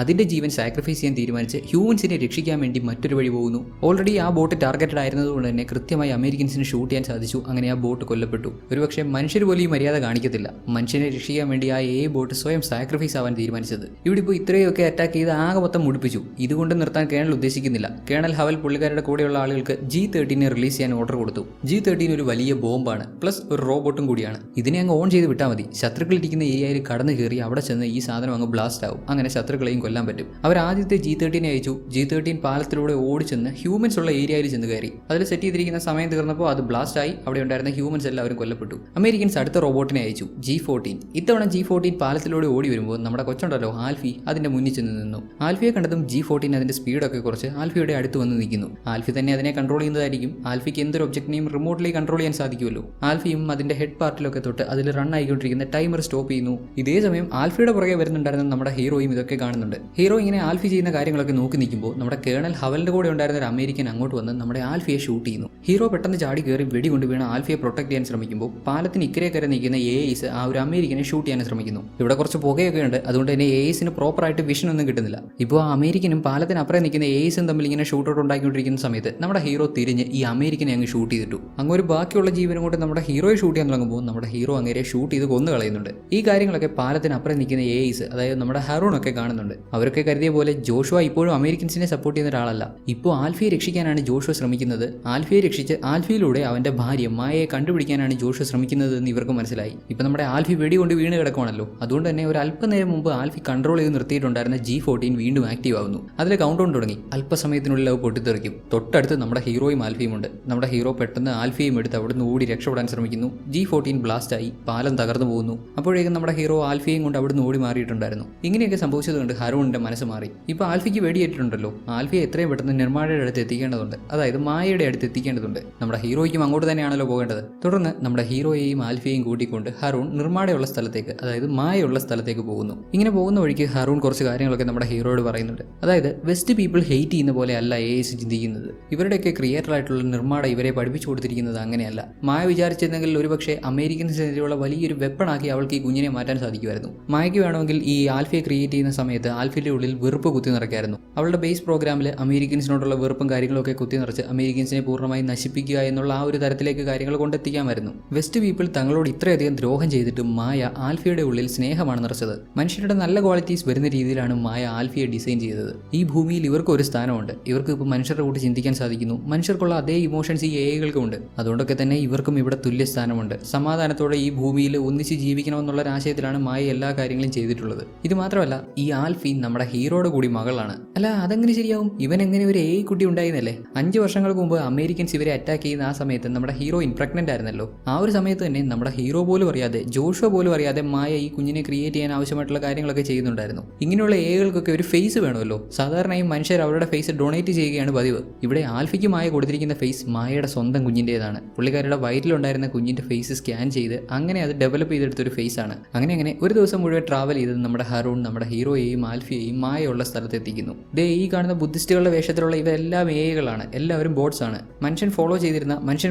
അതിന്റെ ജീവൻ സാക്രിഫൈസ് ചെയ്യാൻ തീരുമാനിച്ച് ഹ്യൂമൻസിനെ രക്ഷിക്കാൻ വേണ്ടി മറ്റൊരു വഴി പോകുന്നു. ഓൾറെഡി ആ ബോട്ട് ടാർഗറ്റഡ് ആയിരുന്നതുകൊണ്ട് തന്നെ കൃത്യമായി അമേരിക്കൻസിന് ഷൂട്ട് ചെയ്യാൻ സാധിച്ചു. അങ്ങനെ ആ ബോട്ട് കൊല്ലപ്പെട്ടു. ഒരുപക്ഷെ മനുഷ്യർ പോലും ഈ മര്യാദ കാണിക്കത്തില്ല. മനുഷ്യനെ രക്ഷിക്കാൻ വേണ്ടി ആ ബോട്ട് സ്വയം സാക്രിഫൈസ് ആവാൻ തീരുമാനിച്ചത്. ഇവിടെ ഇപ്പോൾ ഇത്രയൊക്കെ അറ്റാക്ക് ചെയ്ത് ആകെ മൊത്തം മുടിപ്പിച്ചു. ഇതുകൊണ്ട് നിർത്താൻ കേണൽ ഉദ്ദേശിക്കുന്നില്ല. കേണൽ ഹവൽ പുള്ളിക്കാരുടെ കൂടെയുള്ള ആളുകൾക്ക് G-13 റിലീസ് ചെയ്യാൻ ഓർഡർ കൊടുത്തു. G-13 ഒരു വലിയ ബോംബാണ്, പ്ലസ് ഒരു റോബോട്ടും കൂടിയാണ്. ഇതിനെ അങ്ങ് ഓൺ ചെയ്ത് വിട്ടാൽ മതി. ശത്രുക്കൾ ഇരിക്കുന്ന ഏരിയയിൽ കടന്നു കയറി അവിടെ ചെന്ന് ഈ സാധനം അങ്ങ് ബ്ലാസ്റ്റ് ആവും. അങ്ങനെ ശത്രുക്കളെയും കൊല്ലാൻ പറ്റും. അവർ ആദ്യത്തെ G-13 അയച്ചു. G-13 പാലത്തിലൂടെ ഓടിച്ചെന്ന് ഹ്യൂമൻസ് ഉള്ള ഏരിയയിൽ ചെന്ന് കയറി. അതിൽ സെറ്റ് ചെയ്തിരിക്കുന്ന സമയം തീർന്നപ്പോൾ അത് ബ്ലാസ്റ്റ് ആയി. അവിടെ ഉണ്ടായിരുന്ന ഹ്യൂമൻസ് എല്ലാവരും കൊല്ലപ്പെട്ടു. അമേരിക്കൻസ് അടുത്ത റോബോട്ടിനെ അയച്ചു, G-14. ഇത്തവണ G-14 പാലത്തിലൂടെ ഓടി വരുമ്പോൾ നമ്മുടെ കൊച്ചുണ്ടല്ലോ ആൽഫി അതിന്റെ മുന്നിൽ ചെന്ന് നിന്നു. ആൽഫിയെ കണ്ടതും G-14 അതിന്റെ സ്പീഡൊക്കെ കുറച്ച് ആൽഫിയുടെ അടുത്ത് വന്ന് നിൽക്കുന്നു. ആൽഫി തന്നെ അതിനെ കൺട്രോൾ ചെയ്യുന്നതായിരിക്കും. ആൽഫിക്ക് എന്തൊരു ഒബ്ജക്റ്റിനെയും റിമോട്ടിലേക്ക് കൺട്രോൾ ചെയ്യാൻ സാധിക്കുമല്ലോ. ആൽഫിയും അതിന്റെ ഹെഡ് പാർട്ടിലൊക്കെ തൊട്ട് അതിൽ റൺ ആയിക്കൊണ്ടിരിക്കുന്ന ടൈമർ സ്റ്റോപ്പ് ചെയ്യുന്നു. ഇതേ സമയം ആൽഫിയുടെ പുറകെ വരുന്നുണ്ടായിരുന്ന നമ്മുടെ ഹീറോയും ഇതൊക്കെ കാണുന്നുണ്ട്. ഹീറോ ഇങ്ങനെ ആൽഫി ചെയ്യുന്ന കാര്യങ്ങളൊക്കെ നോക്കി നിൽക്കുമ്പോൾ നമ്മുടെ കേണൽ ഹവലിന്റെ കൂടെ ഉണ്ടായിരുന്ന ഒരു അമേരിക്കൻ അങ്ങോട്ട് വന്ന് നമ്മുടെ ആൽഫിയെ ഷൂട്ട് ചെയ്യുന്നു. ഹീറോ പെട്ടെന്ന് ചാടി കയറി വെടി കൊണ്ട് വീണ് ആൽഫിയെ പ്രൊട്ടക്ട് ചെയ്യാൻ ശ്രമിക്കുമ്പോൾ പാലത്തിന് ഇക്കരെ കയറി നിൽക്കുന്ന എഐസ് ആ ഒരു അമേരിക്കനെ ഷൂട്ട് ചെയ്യാൻ ശ്രമിക്കുന്നു. ഇവിടെ കുറച്ച് പുകയൊക്കെ ഉണ്ട്. അതുകൊണ്ട് തന്നെ എഐസിന് പ്രോപ്പറായിട്ട് വിഷൻ ഒന്നും കിട്ടുന്നില്ല. ഇപ്പോൾ ആ അമേരിക്കനും പാലത്തിനപ്പുറം നിൽക്കുന്ന എഐസും തമ്മിൽ ഇങ്ങനെ ഷൂട്ട് ഔട്ട് ഉണ്ടാക്കിക്കൊണ്ടിരിക്കുന്ന സമയത്ത് നമ്മുടെ ഹീറോ തിരിഞ്ഞ് ഈ അമേരിക്കനെ അങ്ങ് ഷൂട്ട് ചെയ്തിട്ടു. അങ്ങ് ഒരു ബാക്കിയുള്ള ജീവനും കൊണ്ട് നമ്മുടെ ഹീറോയെ ഷൂട്ട് ചെയ്യാൻ തുടങ്ങുമ്പോൾ നമ്മുടെ ഹീറോ അങ്ങനെ ഷൂട്ട് ചെയ്ത് കൊന്നു കളയുന്നുണ്ട്. ഈ കാര്യങ്ങളൊക്കെ പാലത്തിനപ്പുറം നിൽക്കുന്ന എഐസ് അതായത് നമ്മുടെ ഹറൂൺ ഒക്കെ കാണുന്നുണ്ട്. അവരൊക്കെ കരുതിയ പോലെ ജോഷുവ ഇപ്പോഴും അമേരിക്കൻസിനെ സപ്പോർട്ട് ചെയ്യുന്ന ഒരാളല്ല. ഇപ്പോൾ ആൽഫിയെ രക്ഷിക്കാനാണ് ജോഷുവ ശ്രമിക്കുന്നത്. ആൽഫിയെ രക്ഷിച്ച് ആൽഫിയിലൂടെ അവന്റെ ഭാര്യ മായയെ കണ്ടുപിടിക്കാനാണ് ജോഷുവ ശ്രമിക്കുന്നത് എന്ന് ഇവർക്ക് മനസ്സിലായി. ഇപ്പം നമ്മുടെ ആൽഫി വെടികൊണ്ട് വീണ് കിടക്കുവാണല്ലോ. അതുകൊണ്ട് തന്നെ ഒരു അല്പനേരം മുമ്പ് ആൽഫി കൺട്രോൾ ചെയ്ത് നിർത്തിയിട്ടുണ്ടായിരുന്ന G14 വീണ്ടും ആക്റ്റീവ് ആവുന്നു. അതിലെ കൗണ്ട് ഡൗൺ തുടങ്ങി. അല്പസമയത്തിനുള്ളിൽ അത് പൊട്ടിത്തെറിക്കും. തൊട്ടടുത്ത് നമ്മുടെ ഹീറോയും ആൽഫിയും ഉണ്ട്. നമ്മുടെ ഹീറോ പെട്ടെന്ന് ആൽഫിയും എടുത്ത് അവിടുന്ന് ഓടി രക്ഷപ്പെടാൻ ശ്രമിക്കുന്നു. G14 ബ്ലാസ്റ്റ് ആയി പാലം തകർന്നു പോകുന്നു. അപ്പോഴേക്കും നമ്മുടെ ഹീറോ ആൽഫിയും കൊണ്ട് അവിടുന്ന് ഓടി മാറിയിട്ടുണ്ടായിരുന്നു. ഇങ്ങനെയൊക്കെ സംഭവിച്ചത് കൊണ്ട് ഹരോണിന്റെ മനസ്സ് മാറി. ഇപ്പോൾ ആൽഫിക്ക് വെടിയേറ്റിട്ടുണ്ടല്ലോ, ആൽഫിയെ എത്രയും പെട്ടെന്ന് നിർമ്മാണയുടെ അടുത്ത് എത്തിക്കേണ്ടതുണ്ട്, അതായത് മായയുടെ അടുത്ത് എത്തിക്കേണ്ടതുണ്ട്. നമ്മുടെ ഹീറോയ്ക്കും അങ്ങോട്ട് തന്നെയാണല്ലോ പോകേണ്ടത്. തുടർന്ന് നമ്മുടെ ഹീറോയെയും ആൽഫിയെയും കൂട്ടിക്കൊണ്ട് ഹറൂൺ നിർമ്മാണയുള്ള സ്ഥലത്തേക്ക്, അതായത് മായയുള്ള സ്ഥലത്തേക്ക് പോകുന്നു. ഇങ്ങനെ പോകുന്ന വഴിക്ക് ഹറൂൺ കുറച്ച് കാര്യങ്ങളൊക്കെ നമ്മുടെ ഹീറോയോട് പറയുന്നുണ്ട്. അതായത് വെസ്റ്റ് പീപ്പിൾ ഹെയ്റ്റ് ചെയ്യുന്ന പോലെ അല്ല AIs ചിന്തിക്കുന്നത്. ഇവരുടെയൊക്കെ ക്രിയേറ്റർ ആയിട്ടുള്ള നിർമ്മാണ ഇവരെ പഠിപ്പിച്ചു കൊടുത്തിരിക്കുന്നത് അങ്ങനെയല്ല. മായ വിചാരിച്ചിരുന്നെങ്കിൽ ഒരുപക്ഷെ അമേരിക്കൻസിനെതിരെയുള്ള വലിയൊരു വെപ്പണാക്കി അവൾക്ക് ഈ കുഞ്ഞിനെ മാറ്റാൻ സാധിക്കുമായിരുന്നു. മായയ്ക്ക് വേണമെങ്കിൽ ഈ ആൽഫിയെ ക്രിയേറ്റ് ചെയ്യുന്ന സമയത്ത് ആൽഫിയുടെ ഉള്ളിൽ വെറുപ്പ് കുത്തി നിറയ്ക്കായിരുന്നു. അവളുടെ ബേസ് പ്രോഗ്രാമിൽ അമേരിക്കൻസിനോടുള്ള വെറുപ്പും കാര്യങ്ങളൊക്കെ കുത്തി നിറച്ച് അമേരിക്കൻസിനെ പൂർണ്ണമായി നശിപ്പിക്കുക എന്നുള്ള ആ ഒരു തരത്തിലേക്ക് കാര്യങ്ങൾ കൊണ്ടെത്തിക്കാമായിരുന്നു. വെസ്റ്റ് പീപ്പിൾ തങ്ങളോട് ഇത്രയധികം ദ്രോഹം ചെയ്തിട്ടും മായ ആൽഫിയുടെ ഉള്ളിൽ സ്നേഹമാണ് നിറച്ചത്. മനുഷ്യരുടെ നല്ല ക്വാളിറ്റീസ് വരുന്ന രീതിയിലാണ് മായ ആൽഫിയെ ഡിസൈൻ ചെയ്തത്. ഈ ഭൂമിയിൽ ഇവർക്ക് ഒരു സ്ഥാനമുണ്ട്. ഇവർക്ക് ഇപ്പോൾ മനുഷ്യരുടെ കൂട്ട് ചിന്തിക്കാൻ സാധിക്കുന്നു. മനുഷ്യർക്കുള്ള അതേ ഇമോഷൻസ് ഈ AIകൾക്കും ഉണ്ട്. അതുകൊണ്ടൊക്കെ തന്നെ ഇവർക്കും ഇവിടെ തുല്യ സ്ഥാനമുണ്ട്. സമാധാനത്തോടെ ഈ ഭൂമിയിൽ ഒന്നിച്ച് ജീവിക്കണമെന്നുള്ള ആശയത്തിലാണ് മായ എല്ലാ കാര്യങ്ങളും ചെയ്തിട്ടുള്ളത്. ഇത് മാത്രമല്ല, ഈ ആൽഫി നമ്മുടെ ഹീറോയുടെ കൂടി മകളാണ്. അല്ല, അതെങ്ങനെ ശരിയാവും? ഇവൻ എങ്ങനെ ഒരു AI കുട്ടി ഉണ്ടായിരുന്നല്ലേ? 5 വർഷങ്ങൾക്ക് മുമ്പ് അമേരിക്കൻസ് ഇവരെ അറ്റാക്ക് ചെയ്യുന്ന ആ സമയത്ത് നമ്മുടെ ഹീറോയിൻ പ്രഗ്നന്റ് ആയിരുന്നല്ലോ. ആ ഒരു സമയത്ത് തന്നെ നമ്മുടെ ഹീറോ പോലും അറിയാതെ, ജോഷുവ പോലും അറിയാതെ മായ ഈ കുഞ്ഞിനെ ക്രിയേറ്റ് ചെയ്യാൻ ആവശ്യമായിട്ടുള്ള കാര്യങ്ങളൊക്കെ ചെയ്യുന്നുണ്ടായിരുന്നു. ഇങ്ങനെയുള്ള AIകൾക്കൊക്കെ ഒരു ഫേസ് വേണമല്ലോ. സാധാരണയായി മനുഷ്യർ അവരുടെ ഫേസ് ഡൊണേറ്റ് ചെയ്യുകയാണ് പതിവ്. ഇവിടെ ആൽഫിക്ക് മായ കൊടുത്തിരിക്കുന്ന ഫേസ് മായയുടെ സ്വന്തം കുഞ്ഞിൻ്റെതാണ്. പുള്ളിക്കാരുടെ വയറ്റിലുണ്ടായിരുന്ന കുഞ്ഞിന്റെ ഫേസ് സ്കാൻ ചെയ്ത് അങ്ങനെ അത് ഡെവലപ്പ് ചെയ്തെടുത്തൊരു ഫേസ് ആണ്. അങ്ങനെ ഒരു ദിവസം മുഴുവൻ ട്രാവൽ ചെയ്ത് നമ്മുടെ ഹറൂൺ നമ്മുടെ ഹീറോയെയും ആൽഫിയെയും മായയുള്ള സ്ഥലത്ത് എത്തിക്കുന്നു. ഈ കാണുന്ന ബുദ്ധിസ്റ്റുകളുടെ വേഷത്തിലുള്ള ഇവരെല്ലാം AIകളാണ്. എല്ലാവരും ബോട്ട്സ് ആണ്. മനുഷ്യൻ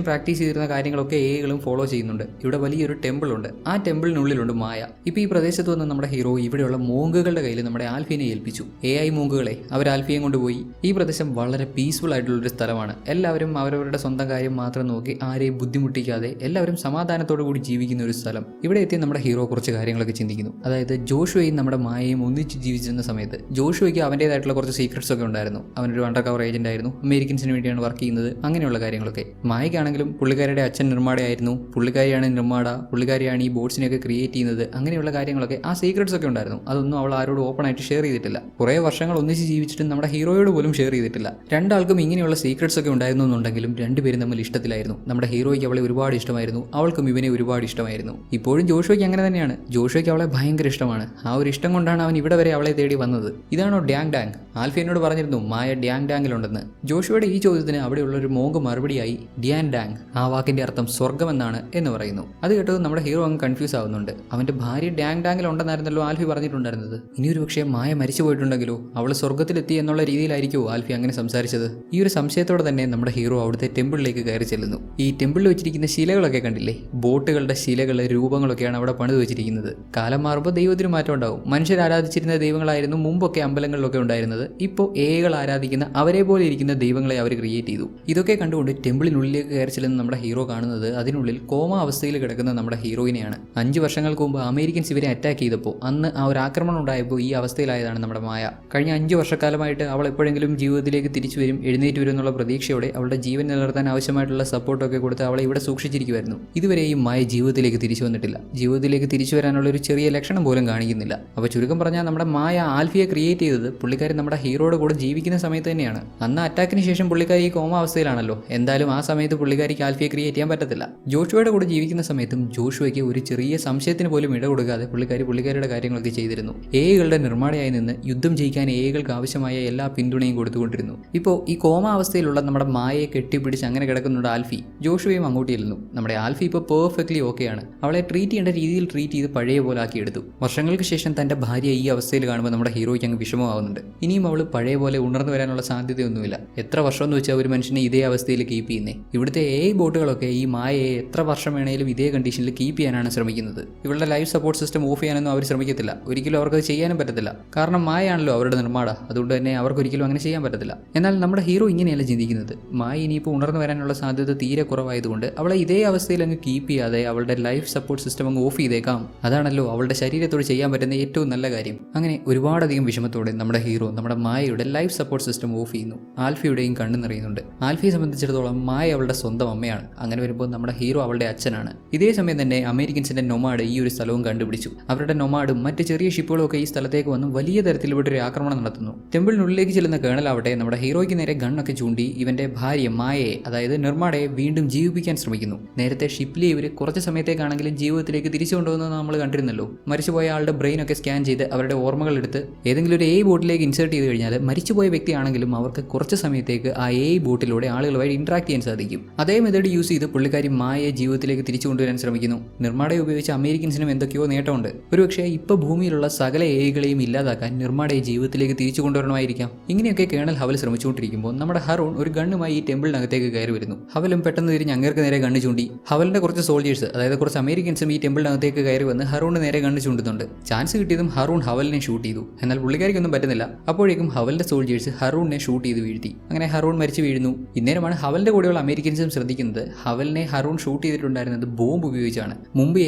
പ്രാക്ടീസ് ചെയ്തിരുന്ന കാര്യങ്ങളൊക്കെ AIകളും ഫോളോ ചെയ്യുന്നുണ്ട്. ഇവിടെ വലിയൊരു ടെമ്പിൾ ഉണ്ട്. ആ ടെമ്പിളിനുള്ളിലുണ്ട് മായ. ഇപ്പോൾ ഈ പ്രദേശത്ത് വന്ന് നമ്മുടെ ഹീറോ ഇവിടെയുള്ള മോങ്കുകളുടെ കയ്യിൽ നമ്മുടെ ആൽഫിനെ ഏൽപ്പിച്ചു. AI മോങ്കുകളെ അവർ ആൽഫിയെ കൊണ്ടുപോയി. ഈ പ്രദേശം വളരെ പീസ്ഫുൾ ആയിട്ടുള്ളൊരു സ്ഥലമാണ്. എല്ലാവരും അവരവരുടെ സ്വന്തം കാര്യം മാത്രം നോക്കി ആരെയും ബുദ്ധിമുട്ടിക്കാതെ എല്ലാവരും സമാധാനത്തോടു കൂടി ജീവിക്കുന്ന ഒരു സ്ഥലം. ഇവിടെ എത്തി നമ്മുടെ ഹീറോ കുറച്ച് കാര്യങ്ങളൊക്കെ ചിന്തിക്കുന്നു. അതായത് ജോഷുവയും നമ്മുടെ മായയും ഒന്നിച്ച് ജീവിച്ചിരുന്ന സമയത്ത് ജോഷുവയ്ക്ക് അവൻ്റേതായിട്ടുള്ള കുറച്ച് സീക്രട്സ് ഒക്കെ ഉണ്ടായിരുന്നു. അവനൊരു അണ്ടർ കവർ ഏജന്റ് ആയിരുന്നു. അമേരിക്കൻസിന് വേണ്ടിയാണ് വർക്ക് ചെയ്യുന്നത്. അങ്ങനെയുള്ള കാര്യങ്ങളൊക്കെ. മായയ്ക്കാണെങ്കിലും പുള്ളിക്കാരുടെ അച്ഛൻ നിർമ്മാടയായിരുന്നു. പുള്ളിക്കാരിയാണ് നിർമ്മാട. പുള്ളിക്കാരിയാണ് ഈ ബോട്ട്സിനെയൊക്കെ ക്രിയേറ്റ് ചെയ്യുന്നത്. അങ്ങനെയുള്ള കാര്യങ്ങളൊക്കെ ആ സീക്രട്സ് ഒക്കെ ഉണ്ടായിരുന്നു. അതൊന്നും അവൾ ആരോടും ഓപ്പൺ ആയിട്ട് ഷെയർ ചെയ്തിട്ടില്ല. കുറേ വർഷങ്ങൾ ഒന്നിച്ച് ജീവിച്ചിട്ടും നമ്മുടെ ഹീറോയോട് പോലും ഷെയർ ചെയ്തിട്ടില്ല. രണ്ടാൾക്കും ഇങ്ങനെയുള്ള സീക്രട്സ് ഒക്കെ ഉണ്ടായിരുന്നു എന്നുണ്ടെങ്കിലും രണ്ടുപേരും തമ്മിൽ ഇഷ്ടത്തിലായിരുന്നു. നമ്മുടെ ഹീറോയ്ക്ക് അവളെ ഒരുപാട് ഇഷ്ടമായിരുന്നു. അവൾക്കും ഇവനെ ഒരുപാട് ഇഷ്ടമായിരുന്നു. ഇപ്പോഴും ജോഷുവയ്ക്ക് അങ്ങനെ തന്നെയാണ്. ജോഷുവയ്ക്ക് അവളെ ഭയങ്കര ഇഷ്ടമാണ്. ആ ഒരു ഇഷ്ടം കൊണ്ടാണ് അവൻ ഇവിടെ വരെ അവളെ തേടി വന്നത്. ഇതാണോ ഡാങ് ഡാങ്? ആൽഫി എന്നോട് പറഞ്ഞിരുന്നു മായ ഡാങ് ഡാങ്ങിലുണ്ടെന്ന്. ജോഷുവയുടെ ഈ ചോദ്യത്തിന് അവിടെയുള്ള ഒരു മോങ്ക് മറുപടിയായി ഡിയാൻ ഡാങ്, ആ വാക്കിന്റെ അർത്ഥം സ്വർഗമെന്നാണ് എന്ന് പറയുന്നു. അത് കേട്ടത് നമ്മുടെ ഹീറോ അങ്ങ് കൺഫ്യൂസ് ആവുന്നുണ്ട്. അവന്റെ ഭാര്യ ഡാങ് ഡാങ്ങിലുണ്ടെന്നായിരുന്നല്ലോ ആൽഫി പറഞ്ഞിട്ടുണ്ടായിരുന്നത്. ഇനി ഒരു പക്ഷേ മായ മരിച്ചു പോയിട്ടുണ്ടെങ്കിലോ, അവൾ സ്വർഗത്തിലെത്തി എന്നുള്ള രീതിയിലായിരിക്കുമോ ആൽഫി അങ്ങനെ സംസാരിച്ചത്? ഈ ഒരു സംശയത്തോടെ തന്നെ നമ്മുടെ ഹീറോ അവിടുത്തെ ടെമ്പിളിലേക്ക് കയറി ചെല്ലുന്നു. ഈ ടെമ്പിളിൽ വെച്ചിരിക്കുന്ന ശിലകളൊക്കെ കണ്ടില്ലേ? ബോട്ടുകളുടെ ശിലകള് രൂപങ്ങളൊക്കെയാണ് അവിടെ പണിത് വെച്ചിരിക്കുന്നത്. കാലം മാറുമ്പോൾ ദൈവത്തിന് മാറ്റം ഉണ്ടാവും. മനുഷ്യർ ആരാധിച്ചിരുന്ന ദൈവങ്ങളായിരുന്നു മുമ്പൊക്കെ അമ്പലങ്ങളിലൊക്കെ ഉണ്ടായിരുന്നത്. ഇപ്പോൾ AIകൾ ആരാധിക്കുന്ന അവരെ പോലെ ഇരിക്കുന്ന ദൈവങ്ങളെ അവർ ക്രിയേറ്റ് ചെയ്തു. ഇതൊക്കെ കണ്ടുകൊണ്ട് ടെമ്പിളിനുള്ളിലേക്ക് കയറി ചെല്ലുന്ന നമ്മുടെ ഹീറോ കാണുന്നത് അതിനുള്ളിൽ കോമ അവസ്ഥയിൽ കിടക്കുന്ന നമ്മുടെ ഹീറോയിനെയാണ്. 5 വർഷങ്ങൾക്ക് മുമ്പ് അമേരിക്കൻസ് ഇവരെ അറ്റാക്ക് ചെയ്തപ്പോൾ അന്ന് ആ ഒരു ആക്രമണം ഉണ്ടായപ്പോൾ ഈ അവസ്ഥയിലായതാണ് നമ്മുടെ മായ. കഴിഞ്ഞ 5 വർഷക്കാലമായിട്ട് അവൾ എപ്പോഴെങ്കിലും ജീവിതത്തിലേക്ക് തിരിച്ചു വരും, എഴുന്നേറ്റ് വരും എന്നുള്ള പ്രതീക്ഷയോടെ അവളുടെ ജീവൻ നിലനിർത്താൻ ആവശ്യമായിട്ടുള്ള സപ്പോർട്ടൊക്കെ കൊടുത്ത് അവളെ ഇവിടെ സൂക്ഷിച്ചിരിക്കുമായിരുന്നു. ഇതുവരെയും മായ ജീവിതത്തിലേക്ക് തിരിച്ചു വന്നിട്ടില്ല. ജീവിതത്തിലേക്ക് തിരിച്ചു വരാനുള്ള ഒരു ചെറിയ ലക്ഷണം പോലും കാണിക്കുന്നില്ല. അപ്പോൾ ചുരുക്കം പറഞ്ഞാൽ നമ്മുടെ മായ ആൽഫിയെ ക്രിയേറ്റ് ചെയ്തത് പുള്ളിക്കാരി നമ്മുടെ ഹീറോയുടെ കൂടെ ജീവിക്കുന്ന സമയത്ത് തന്നെയാണ്. അന്ന് അറ്റാക്കിന് ശേഷം പുള്ളിക്കാരി ഈ കോമ അവസ്ഥയിലാണല്ലോ. എന്തായാലും ആ സമയത്ത് പുള്ളിക്കാരിക്ക് ആൽഫിയെ ക്രിയേറ്റ് ചെയ്യാൻ പറ്റത്തില്ല. ജോഷുവയുടെ കൂടെ ജീവിക്കുന്ന സമയത്തും ജോഷുവയ്ക്ക് ഒരു ചെറിയ സംശയത്തിന് പോലും ഇട കൊടുക്കാതെ പുള്ളിക്കാരിയുടെ കാര്യങ്ങളൊക്കെ ചെയ്തിരുന്നു. AIകളുടെ നിർമ്മാണയായി നിന്ന് യുദ്ധം ജയിക്കാൻ AIകൾക്ക് ആവശ്യമായ എല്ലാ പിന്തുണയും കൊടുത്തുകൊണ്ടിരുന്നു. ഇപ്പോൾ ഈ കോമ അവസ്ഥയിലുള്ള നമ്മുടെ മായയെ കെട്ടിപ്പിടിച്ച് അങ്ങനെ കിടക്കുന്നുണ്ട് ആൽഫി. ജോഷുവയും അങ്ങോട്ട് ചെല്ലുന്നു. നമ്മുടെ ആൽഫി ഇപ്പോൾ പെർഫെക്റ്റ്ലി ഓക്കെയാണ്. അവളെ ട്രീറ്റ് ചെയ്യേണ്ട രീതിയിൽ ട്രീറ്റ് ചെയ്ത് പഴയ പോലെ ആക്കിയെടുത്തു. വർഷങ്ങൾക്ക് ശേഷം തൻ്റെ ഭാര്യ ഈ അവസ്ഥയിൽ കാണുമ്പോൾ നമ്മുടെ ഹീറോയ്ക്ക് അങ്ങ് വിഷമമാവുന്നുണ്ട്. ഇനിയും അവൾ പഴയ പോലെ ഉണർന്നു വരാനുള്ള സാധ്യതയൊന്നുമില്ല. എത്ര വർഷം എന്ന് വെച്ചാൽ ഒരു മനുഷ്യനെ ഇതേ അവസ്ഥയിൽ കീപ്പ് ചെയ്യുന്നേ. ഇവിടുത്തെ AI ബോട്ടുകളൊക്കെ ഈ മായയെ എത്ര വർഷം വേണേലും ഇതേ കണ്ടീഷനിൽ കീപ്പ് ചെയ്യാനാണ് ശ്രമിക്കുന്നത്. ഇവളുടെ ലൈഫ് സപ്പോർട്ട് സിസ്റ്റം ഓഫ് ചെയ്യാനൊന്നും അവർ ശ്രമിക്കത്തില്ല. ഒരിക്കലും അവർക്ക് ചെയ്യാനും പറ്റത്തില്ല. കാരണം മായയാണല്ലോ അവരുടെ നിർമ്മാണ. അതുകൊണ്ട് തന്നെ അവർക്കൊരിക്കലും അങ്ങനെ ചെയ്യാൻ പറ്റത്തില്ല. എന്നാൽ നമ്മുടെ ഹീറോ ഇങ്ങനെയല്ല ചിന്തിക്കുന്നത്. മായ ഇനിയിപ്പോൾ ഉണർന്നു വരാനുള്ള സാധ്യത തീരെ കുറവായതുകൊണ്ട് അവളെ ഇതേ അവസ്ഥയിൽ അങ്ങ് കീപ്പ് ചെയ്യാതെ അവളുടെ ലൈഫ് സപ്പോർട്ട് സിസ്റ്റം അങ്ങ് ഓഫ് ചെയ്തേക്കാം. അതാണല്ലോ അവളുടെ ശരീരത്തോട് ചെയ്യാൻ പറ്റുന്ന ഏറ്റവും നല്ല കാര്യം. അങ്ങനെ ഒരുപാടധികം വിഷമത്തോടെ നമ്മുടെ ഹീറോ നമ്മുടെ മായയുടെ ലൈഫ് സപ്പോർട്ട് സിസ്റ്റം ഓഫ് ചെയ്യുന്നു. ആൽഫിയുടെയും കണ്ണു നിറയുന്നുണ്ട്. ആൽഫിയെ സംബന്ധിച്ചിടത്തോളം മായ അവളുടെ സ്വന്തം അമ്മയാണ്. അങ്ങനെ വരുമ്പോൾ നമ്മുടെ ഹീറോ അവളുടെ അച്ഛനാണ്. ഇതേ സമയം തന്നെ തന്നെ അമേരിക്കൻസിന്റെ നൊമാഡ് ഈ ഒരു സ്ഥലവും കണ്ടുപിടിച്ചു. അവരുടെ നൊമാഡും മറ്റ് ചെറിയ ഷിപ്പുകളും ഒക്കെ ഈ സ്ഥലത്തേക്ക് വന്ന് വലിയ തരത്തിൽ ഇവിടെ ഒരു ആക്രമണം നടത്തുന്നു. ടെമ്പിളിനുള്ളിലേക്ക് ചെല്ലുന്ന കേണലാവട്ടെ നമ്മുടെ ഹീറോയ്ക്ക് നേരെ ഗണ്ണൊക്കെ ചൂണ്ടി ഇവന്റെ ഭാര്യ മായയെ, അതായത് നിർമ്മാടയെ വീണ്ടും ജീവിപ്പിക്കാൻ ശ്രമിക്കുന്നു. നേരത്തെ ഷിപ്പിലെ ഇവർ കുറച്ച് സമയത്തേക്കാണെങ്കിലും ജീവിതത്തിലേക്ക് തിരിച്ചു കൊണ്ടുവന്നത് നമ്മൾ കണ്ടിരുന്നല്ലോ. മരിച്ചുപോയ ആളുടെ ബ്രെയിൻ ഒക്കെ സ്കാൻ ചെയ്ത് അവരുടെ ഓർമ്മകൾ എടുത്ത് ഏതെങ്കിലും ഒരു ബോട്ടിലേക്ക് ഇൻസേർട്ട് ചെയ്ത് കഴിഞ്ഞാൽ മരിച്ചുപോയ വ്യക്തിയാണെങ്കിലും അവർക്ക് കുറച്ച് സമയത്തേക്ക് ആ ബോട്ടിലൂടെ ആളുകളുമായി ഇന്ററാക്ട് ചെയ്യാൻ സാധിക്കും. അതേ മെത്തേഡ് യൂസ് ചെയ്ത് പുള്ളിക്കാരി മായയെ ജീവിതത്തിലേക്ക് തിരിച്ചു കൊണ്ടുവരാൻ ശ്രമിക്കുന്നു. നിർമ്മാടയെ ഉപയോഗിച്ച് അമേരിക്കൻസിനും എന്തൊക്കെയോ നേട്ടമുണ്ട്. ഒരുപക്ഷെ ഇപ്പോൾ ഭൂമിയിലുള്ള സകല കളെയും ഇല്ലാതാക്കാൻ നിർമ്മാടയെ ജീവിതത്തിലേക്ക് തിരിച്ചു കൊണ്ടുവരണമായിരിക്കാം. ഇങ്ങനെയൊക്കെ കേണൽ ഹവൽ ശ്രമിച്ചുകൊണ്ടിരിക്കുമ്പോൾ നമ്മുടെ ഹറൂൺ ഒരു ഗണ്ണുമായി ഈ ടെമ്പിളിനകത്തേക്ക് കയറി വരുന്നു. ഹവലും പെട്ടെന്ന് തിരിഞ്ഞ് അങ്ങേർക്ക് നേരെ ഗണ്ണ് ചൂണ്ടി. ഹവലിന്റെ കുറച്ച് സോൾജേഴ്സ്, അതായത് കുറച്ച് അമേരിക്കൻസും ഈ ടെമ്പിളിനകത്തേക്ക് കയറി വന്ന് ഹറൂണിന് നേരെ ഗണ്ണ് ചൂണ്ടുന്നുണ്ട്. ചാൻസ് കിട്ടിയതും ഹറൂൺ ഹവലിനെ ഷൂട്ട് ചെയ്തു. എന്നാൽ പുള്ളിക്കാരിക്കൊന്നും പറ്റുന്നില്ല. അപ്പോഴേക്കും ഹവലിന്റെ സോൾജേഴ്സ് ഹറൂണിനെ ഷൂട്ട് ചെയ്ത് വീഴ്ത്തി. അങ്ങനെ ഹറൂൺ മരിച്ചു വീഴുന്നു. ഇന്നേരമാണ് ഹവലിന്റെ കൂടെയുള്ള അമേരിക്കൻസും ശ്രദ്ധിക്കുന്നത് ഹവലിനെ ഹറൂൺ ഷൂട്ട് ചെയ്തിട്ടുണ്ടായിരുന്നത് ബോംബ് ഉപയോഗിച്ചാണ്. മുമ്പ്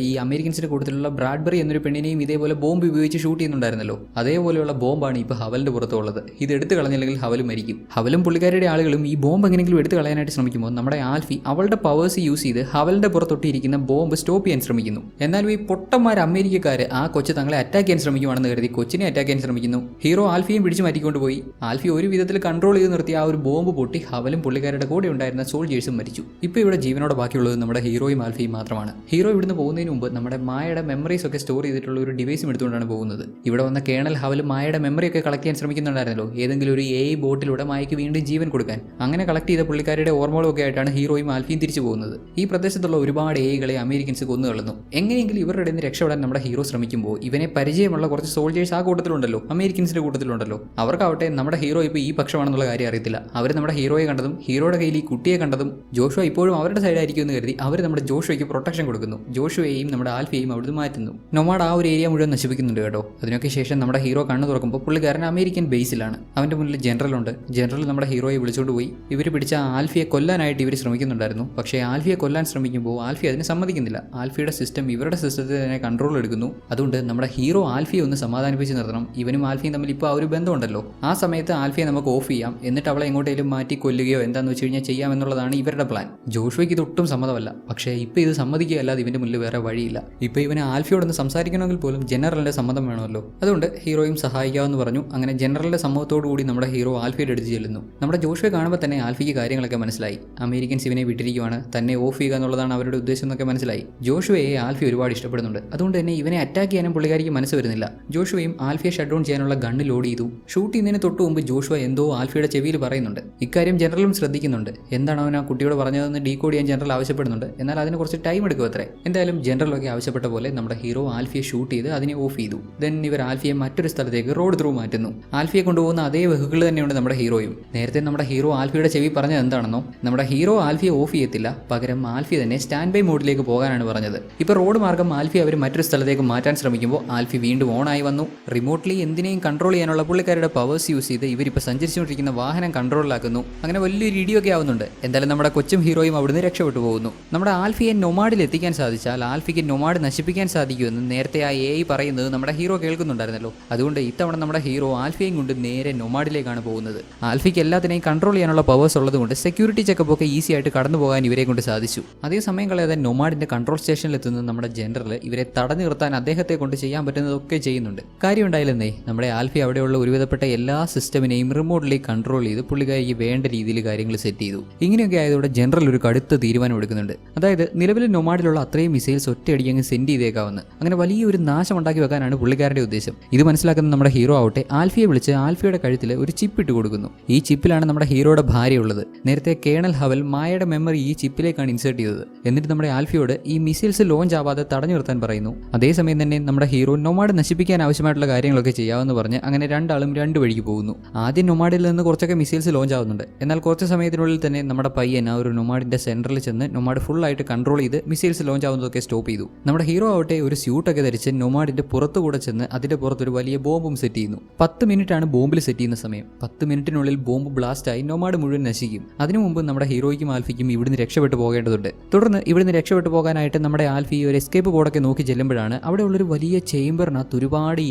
ഈ അമേരിക്കൻസിന്റെ കൂട്ടത്തിലുള്ള ബ്രാഡ്ബറി എന്നൊരു പെണ്ണിനെയും ഇതേപോലെ ബോംബ് ഉപയോഗിച്ച് ഷൂട്ട് ചെയ്യുന്നുണ്ടായിരുന്നല്ലോ. അതേപോലെയുള്ള ബോംബാണ് ഇപ്പോൾ ഹവലിന്റെ പുറത്തുള്ളത്. ഇത് എടുത്തു കളഞ്ഞില്ലെങ്കിൽ ഹവൽ മരിക്കും. ഹവലും പുള്ളിക്കാരുടെ ആളുകളും ഈ ബോംബ് എങ്ങനെയെങ്കിലും എടുത്തു കളയാനായിട്ട് ശ്രമിക്കുമ്പോൾ നമ്മുടെ ആൽഫി അവളുടെ പവേഴ്സ് യൂസ് ചെയ്ത് ഹവലിന്റെ പുറത്തൊട്ടിരിക്കുന്ന ബോംബ് സ്റ്റോപ്പ് ചെയ്യാൻ ശ്രമിക്കുന്നു. എന്നാലും ഈ പൊട്ടന്മാർ അമേരിക്കക്കാർ ആ കൊച്ചു തങ്ങളെ അറ്റാക്ക് ചെയ്യാൻ ശ്രമിക്കുവാണെന്ന് കരുതി കൊച്ചിനെ അറ്റാക്ക് ചെയ്യാൻ ശ്രമിക്കുന്നു. ഹീറോ ആൽഫിയും പിടിച്ച് മാറ്റിക്കൊണ്ടുപോയി. ആൽഫി ഒരു വിധത്തിൽ കൺട്രോൾ ചെയ്ത് നിർത്തിയ ആ ഒരു ബോംബ് പൊട്ടി ഹവലും പുള്ളിക്കാരുടെ കൂടെ ഉണ്ടായിരുന്ന സോൾജേഴ്സും മരിച്ചു. ഇപ്പോൾ ഇവിടെ ജീവനോടെ ബാക്കിയുള്ളത് നമ്മുടെ ഹീറോയും ആൽഫിയും മാത്രമാണ്. ഹീറോ ഇവിടുന്ന് പോകുന്നതിന് മുമ്പ് നമ്മുടെ മായയുടെ മെമ്മറീസ് ഒക്കെ സ്റ്റോർ ചെയ്തിട്ടുള്ള ഒരു ഡിവൈസും എടുത്തുകൊണ്ടാണ് പോകുന്നത്. ഇവിടെ വന്ന കേണൽ ഹവൽ മായയുടെ മെമ്മറി ഒക്കെ കളക്ട് ചെയ്യാൻ ശ്രമിക്കുന്നുണ്ടായിരുന്നല്ലോ. ഏതെങ്കിലും ഒരു ബോട്ടിലൂടെ മായയ്ക്ക് വീണ്ടും ജീവൻ കൊടുക്കാൻ. അങ്ങനെ കളക്ട് ചെയ്ത പുള്ളിക്കാരുടെ ഓർമ്മകളൊക്കെ ആയിട്ടാണ് ഹീറോയും ആൽഫിയും തിരിച്ചു പോകുന്നത്. ഈ പ്രദേശത്തുള്ള ഒരുപാട് കളെ അമേരിക്കൻസ് കൊന്നു കളഞ്ഞു. എങ്ങനെയെങ്കിലും ഇവരുടെ നിന്ന് രക്ഷപ്പെടാൻ നമ്മുടെ ഹീറോ ശ്രമിക്കുമ്പോൾ ഇവനെ പരിചയമുള്ള കുറച്ച് സോൾജേഴ്സ് ആ കൂട്ടത്തിലുണ്ടല്ലോ, അമേരിക്കൻസിന്റെ കൂട്ടത്തിലുണ്ടല്ലോ. അവർക്കാവട്ടെ നമ്മുടെ ഹീറോ ഇപ്പോൾ ഈ പക്ഷമാണെന്നുള്ള കാര്യം അറിയത്തില്ല. അവർ നമ്മുടെ ഹീറോയെ കണ്ടതും ഹീറോയുടെ കയ്യിൽ ഈ കുട്ടിയെ കണ്ടതും ജോഷുവ ഇപ്പോഴും അവരുടെ സൈഡായിരിക്കും എന്ന് കരുതി അവർ നമ്മുടെ ജോഷുവയ്ക്ക് പ്രൊട്ടക്ഷൻ കൊടുക്കുന്നു. ജോഷുവയെയും നമ്മുടെ ആൽഫിയെയും അവിടുന്ന് മാറ്റുന്നു. നൊമാഡ് ആ ഒരു ഏരിയ മുഴുവൻ നശിപ്പിക്കുന്നുണ്ട് കേട്ടോ. അതിനൊക്കെ ശേഷം നമ്മുടെ ഹീറോ കണ്ണു തുറക്കുമ്പോൾ പുള്ളിക്കാരൻ അമേരിക്കൻ ബേസിലാണ്. അവന്റെ മുന്നിൽ ജനറൽ ഉണ്ട്. ജനറൽ നമ്മുടെ ഹീറോയെ വിളിച്ചുകൊണ്ട് പോയി. ഇവർ പിടിച്ച ആൽഫിയെ കൊല്ലാനായിട്ട് ഇവർ ശ്രമിക്കുന്നുണ്ടായിരുന്നു. പക്ഷേ ആൽഫിയെ കൊല്ലാൻ ശ്രമിക്കുമ്പോൾ ആൽഫി അതിന് സമ്മതിക്കുന്നില്ല. ആൽഫിയുടെ സിസ്റ്റം ഇവരുടെ സിസ്റ്റത്തിൽ തന്നെ കൺട്രോൾ എടുക്കുന്നു. അതുകൊണ്ട് നമ്മുടെ ഹീറോ ആൽഫിയെ ഒന്ന് സമാധാനിപ്പിച്ച് നിർത്തണം. ഇവനും ആൽഫിയും തമ്മിൽ ഇപ്പോൾ ആ ഒരു ബന്ധമുണ്ടല്ലോ. ആ സമയത്ത് ആൽഫിയെ നമുക്ക് ഓഫ് ചെയ്യാം, എന്നിട്ട് അവളെ എങ്ങോട്ടേലും മാറ്റി കൊല്ലുകയോ എന്താണെന്ന് വെച്ച് കഴിഞ്ഞാൽ ചെയ്യാമെന്നുള്ളതാണ് ഇവരുടെ പ്ലാൻ. ജോഷുവയ്ക്ക് ഇതൊട്ടും സമ്മതമല്ല. പക്ഷേ ഇപ്പോൾ ഇത് സമ്മതിക്കുകയല്ലാതെ ഇവന്റെ മുന്നിൽ വേറെ വഴിയില്ല. ഇപ്പോൾ ഇവന് ആൽഫിയോടൊന്ന് സംസാരിക്കണമെങ്കിൽ പോലും ജനറലിന്റെ സമ്മതം വേണമല്ലോ. അതുകൊണ്ട് ഹീറോയും സഹായിക്കാമെന്ന് പറഞ്ഞു. അങ്ങനെ ജനറലിന്റെ സമ്മതത്തോടു കൂടി നമ്മുടെ ഹീറോ ആൽഫിയുടെ അടുത്ത് ചെല്ലുന്നു. നമ്മുടെ ജോഷുവെ കാണുമ്പോൾ തന്നെ ആൽഫിക്ക് കാര്യങ്ങളൊക്കെ മനസ്സിലായി. അമേരിക്കൻസ് ഇവനെ വിട്ടിരിക്കുവാണ്, തന്നെ ഓഫ് ചെയ്യുക എന്നുള്ളതാണ് അവരുടെ ഉദ്ദേശം എന്നൊക്കെ മനസ്സിലായി. ജോഷുവയെ ആൽഫി ഒരുപാട് ഇഷ്ടപ്പെടുന്നുണ്ട്. അതുകൊണ്ട് തന്നെ ഇവനെ അറ്റാക്ക് ചെയ്യാനും പുള്ളിക്കാരിക്ക് മനസ്സ് വരുന്നില്ല. ജോഷുവയും ആൽഫിയെ ഷട്ട് ഡൗൺ ചെയ്യാനുള്ള ഗണ്ണ് ലോഡ് ചെയ്തു. ഷൂട്ട് ചെയ്യുന്നതിന് തൊട്ട് മുമ്പ് ജോഷുവ എന്തോ ആൽഫിയുടെ ചെവിയിൽ പറയുന്നുണ്ട്. ഇക്കാര്യം ജനറലും ശ്രദ്ധിക്കുന്നുണ്ട്. എന്താണ് അവൻ ആ കുട്ടിയോട് പറഞ്ഞതെന്ന് ഡീകോഡ് ചെയ്യാൻ ജനറൽ ആവശ്യപ്പെടുന്നുണ്ട്. എന്നാൽ അതിന് കുറച്ച് ടൈം എടുക്കും അത്രേ. എന്തായാലും ജനറലൊക്കെ ആവശ്യപ്പെട്ട പോലെ നമ്മുടെ ഹീറോ ആൽഫിയെ ഷൂട്ട് ചെയ്ത് അതിനെ ഓഫ് ചെയ്തു. ദെൻ ഇവർ ആൽഫിയെ മറ്റൊരു സ്ഥലത്തേക്ക് റോഡ് ത്രൂ മാറ്റുന്നു. ആൽഫിയെ കൊണ്ടുപോകുന്ന അതേ വെഹിക്കിൾ തന്നെയുണ്ട് നമ്മുടെ ഹീറോയും. നേരത്തെ നമ്മുടെ ഹീറോ ആൽഫിയുടെ ചെവി പറഞ്ഞത് എന്താണെന്നോ, നമ്മുടെ ഹീറോ ആൽഫിയെ ഓഫ് ചെയ്യത്തില്ല, പകരം ആൽഫി തന്നെ സ്റ്റാൻഡ് ബൈ മോഡിലേക്ക് പോകാനാണ് പറഞ്ഞത്. ഇപ്പോൾ റോഡ് മാർഗം ആൽഫി അവർ മറ്റൊരു സ്ഥലത്തേക്ക് മാറ്റാൻ ശ്രമിക്കുമ്പോൾ ആൽഫി വീണ്ടും ഓണായി വന്നു. റിമോട്ട്ലി എന്തിനേയും കൺട്രോൾ ചെയ്യാനുള്ള പുള്ളിക്കാരുടെ പവേഴ്സ് യൂസ് ചെയ്ത് ഇവരിപ്പോൾ സഞ്ചരിച്ചുകൊണ്ടിരിക്കുന്ന വാഹനം കൺട്രോളിലാക്കുന്നു. അങ്ങനെ വലിയൊരു ഇടിയൊക്കെ ആവുന്നുണ്ട്. എന്തായാലും നമ്മുടെ കൊച്ചും ഹീറോയും അവിടുന്ന് രക്ഷപ്പെട്ടു പോകുന്നു. നമ്മുടെ ആൽഫിയെ നൊമാഡിൽ എത്തിക്കാൻ സാധിച്ചാൽ ആൽഫിക്ക് നൊമാഡ് നശിപ്പിക്കാൻ സാധിക്കുമെന്ന് നേരത്തെ ആ പറയുന്നത് നമ്മുടെ ഹീറോ കേൾക്കുന്നുണ്ടായിരുന്നല്ലോ. അതുകൊണ്ട് ഇത്തവണ നമ്മുടെ ഹീറോ ആൽഫിയെയും കൊണ്ട് നേരെ നൊമാഡിലേക്കാണ് പോകുന്നത്. ആൽഫിക്ക് എല്ലാത്തിനെയും കൺട്രോൾ ചെയ്യാനുള്ള പവേഴ്സ് ഉള്ളതുകൊണ്ട് സെക്യൂരിറ്റി ചെക്കപ്പ് ഒക്കെ ഈസി ആയിട്ട് കടന്നു പോകാൻ ഇവരെ കൊണ്ട് സാധിച്ചു. അതേസമയം കളയാതെ നൊമാഡിന്റെ കൺട്രോൾ സ്റ്റേഷനിൽ എത്തുന്ന നമ്മുടെ ജനറൽ ഇവരെ തടഞ്ഞു നിർത്താൻ അദ്ദേഹത്തെ കൊണ്ട് ചെയ്യാൻ പറ്റുന്നതൊക്കെ ചെയ്യുന്നുണ്ട്. കാര്യം ഉണ്ടായില്ലെന്നേ, നമ്മുടെ ആൽഫി അവിടെയുള്ള ഒരുവിധപ്പെട്ട എല്ലാ സിസ്റ്റമിനെയും റിമോട്ട്ലി കൺട്രോൾ ചെയ്ത് പുള്ളിക്കാരിക്ക് വേണ്ട രീതിയിൽ കാര്യങ്ങൾ സെറ്റ് ചെയ്തു. ഇങ്ങനെയൊക്കെ ആയതോടെ ജനറൽ ഒരു കടുത്ത തീരുമാനം എടുക്കുന്നുണ്ട്. അതായത് നിലവിൽ നൊമാഡിലുള്ള അത്രയും മിസൈൽസ് ഒറ്റയടിക്ക് അങ്ങ് സെൻഡ് ചെയ്തേക്കാവുന്ന, അങ്ങനെ വലിയൊരു നാശം ഉണ്ടാക്കി വെക്കാനാണ് പുള്ളിക്കാരുടെ ഉദ്ദേശം. ഇത് മനസ്സിലാക്കുന്ന നമ്മുടെ ഹീറോ ആവട്ടെ ആൽഫിയെ വിളിച്ച് ആൽഫിയുടെ കഴുത്തിൽ ഒരു ചിപ്പ് ഇട്ട് കൊടുക്കുന്നു. ഈ ചിപ്പിലാണ് നമ്മുടെ ഹീറോയുടെ ഭാര്യ ഉള്ളത്. നേരത്തെ കേണൽ ഹവൽ മായയുടെ മെമ്മറി ഈ ചിപ്പിലേക്കാണ് ഇൻസേർട്ട് ചെയ്തത്. എന്നിട്ട് നമ്മുടെ ആൽഫിയോട് ഈ മിസൈൽസ് ലോഞ്ച് ആവാതെ തടഞ്ഞു നിർത്താൻ പറയുന്നു. അതേസമയം തന്നെ നമ്മുടെ ഹീറോ നൊമാഡ് നശിപ്പിക്കാൻ ആവശ്യമായിട്ടുള്ള കാര്യങ്ങളൊക്കെ ചെയ്യാമെന്ന് പറഞ്ഞ് അങ്ങനെ രണ്ടാളും രണ്ട് വഴിക്ക് പോകുന്നു. ആദ്യം നൊമാഡിൽ നിന്ന് കുറച്ചൊക്കെ മിസൈൽസ് ലോഞ്ച് ആവുന്നുണ്ട്. എന്നാൽ കുറച്ച് സമയത്തിനുള്ളിൽ തന്നെ നമ്മുടെ പയ്യൻ ആ ഒരു നൊമാഡിന്റെ സെന്ററിൽ ചെന്ന് നൊമാഡ് ഫുൾ ആയിട്ട് കൺട്രോൾ ചെയ്ത് മിസൈൽസ് ലോഞ്ച് ആവുന്നതൊക്കെ സ്റ്റോപ്പ് ചെയ്തു. നമ്മുടെ ഹീറോ ആവട്ടെ ഒരു സ്യൂട്ടൊക്കെ ധരിച്ച് നൊമാഡിന്റെ പുറത്തുകൂടെ ചെന്ന് അതിന്റെ പുറത്തൊരു വലിയ ബോംബും സെറ്റ് ചെയ്യുന്നു. 10 മിനിറ്റാണ് ബോംബിൽ സെറ്റ് ചെയ്യുന്ന സമയം. 10 മിനിറ്റിനുള്ളിൽ ബോംബ് ബ്ലാസ്റ്റായി നൊമാഡ് മുഴുവൻ നശിക്കും. അതിനു മുമ്പ് നമ്മുടെ ഹീറോയ്ക്കും ആൽഫിക്കും ഇവിടുന്ന് രക്ഷപ്പെട്ടു പോകേണ്ടതുണ്ട്. തുടർന്ന് ഇവിടുന്ന് രക്ഷപ്പെട്ടു പോകാനായിട്ട് നമ്മുടെ ആൽഫി ഒരു എസ്കേപ്പ് ബോർഡൊക്കെ നോക്കി ചെല്ലുമ്പോഴാണ് അവിടെ ഉള്ളൊരു വലിയ ചേംബറിനകത്ത് ഒരുപാട്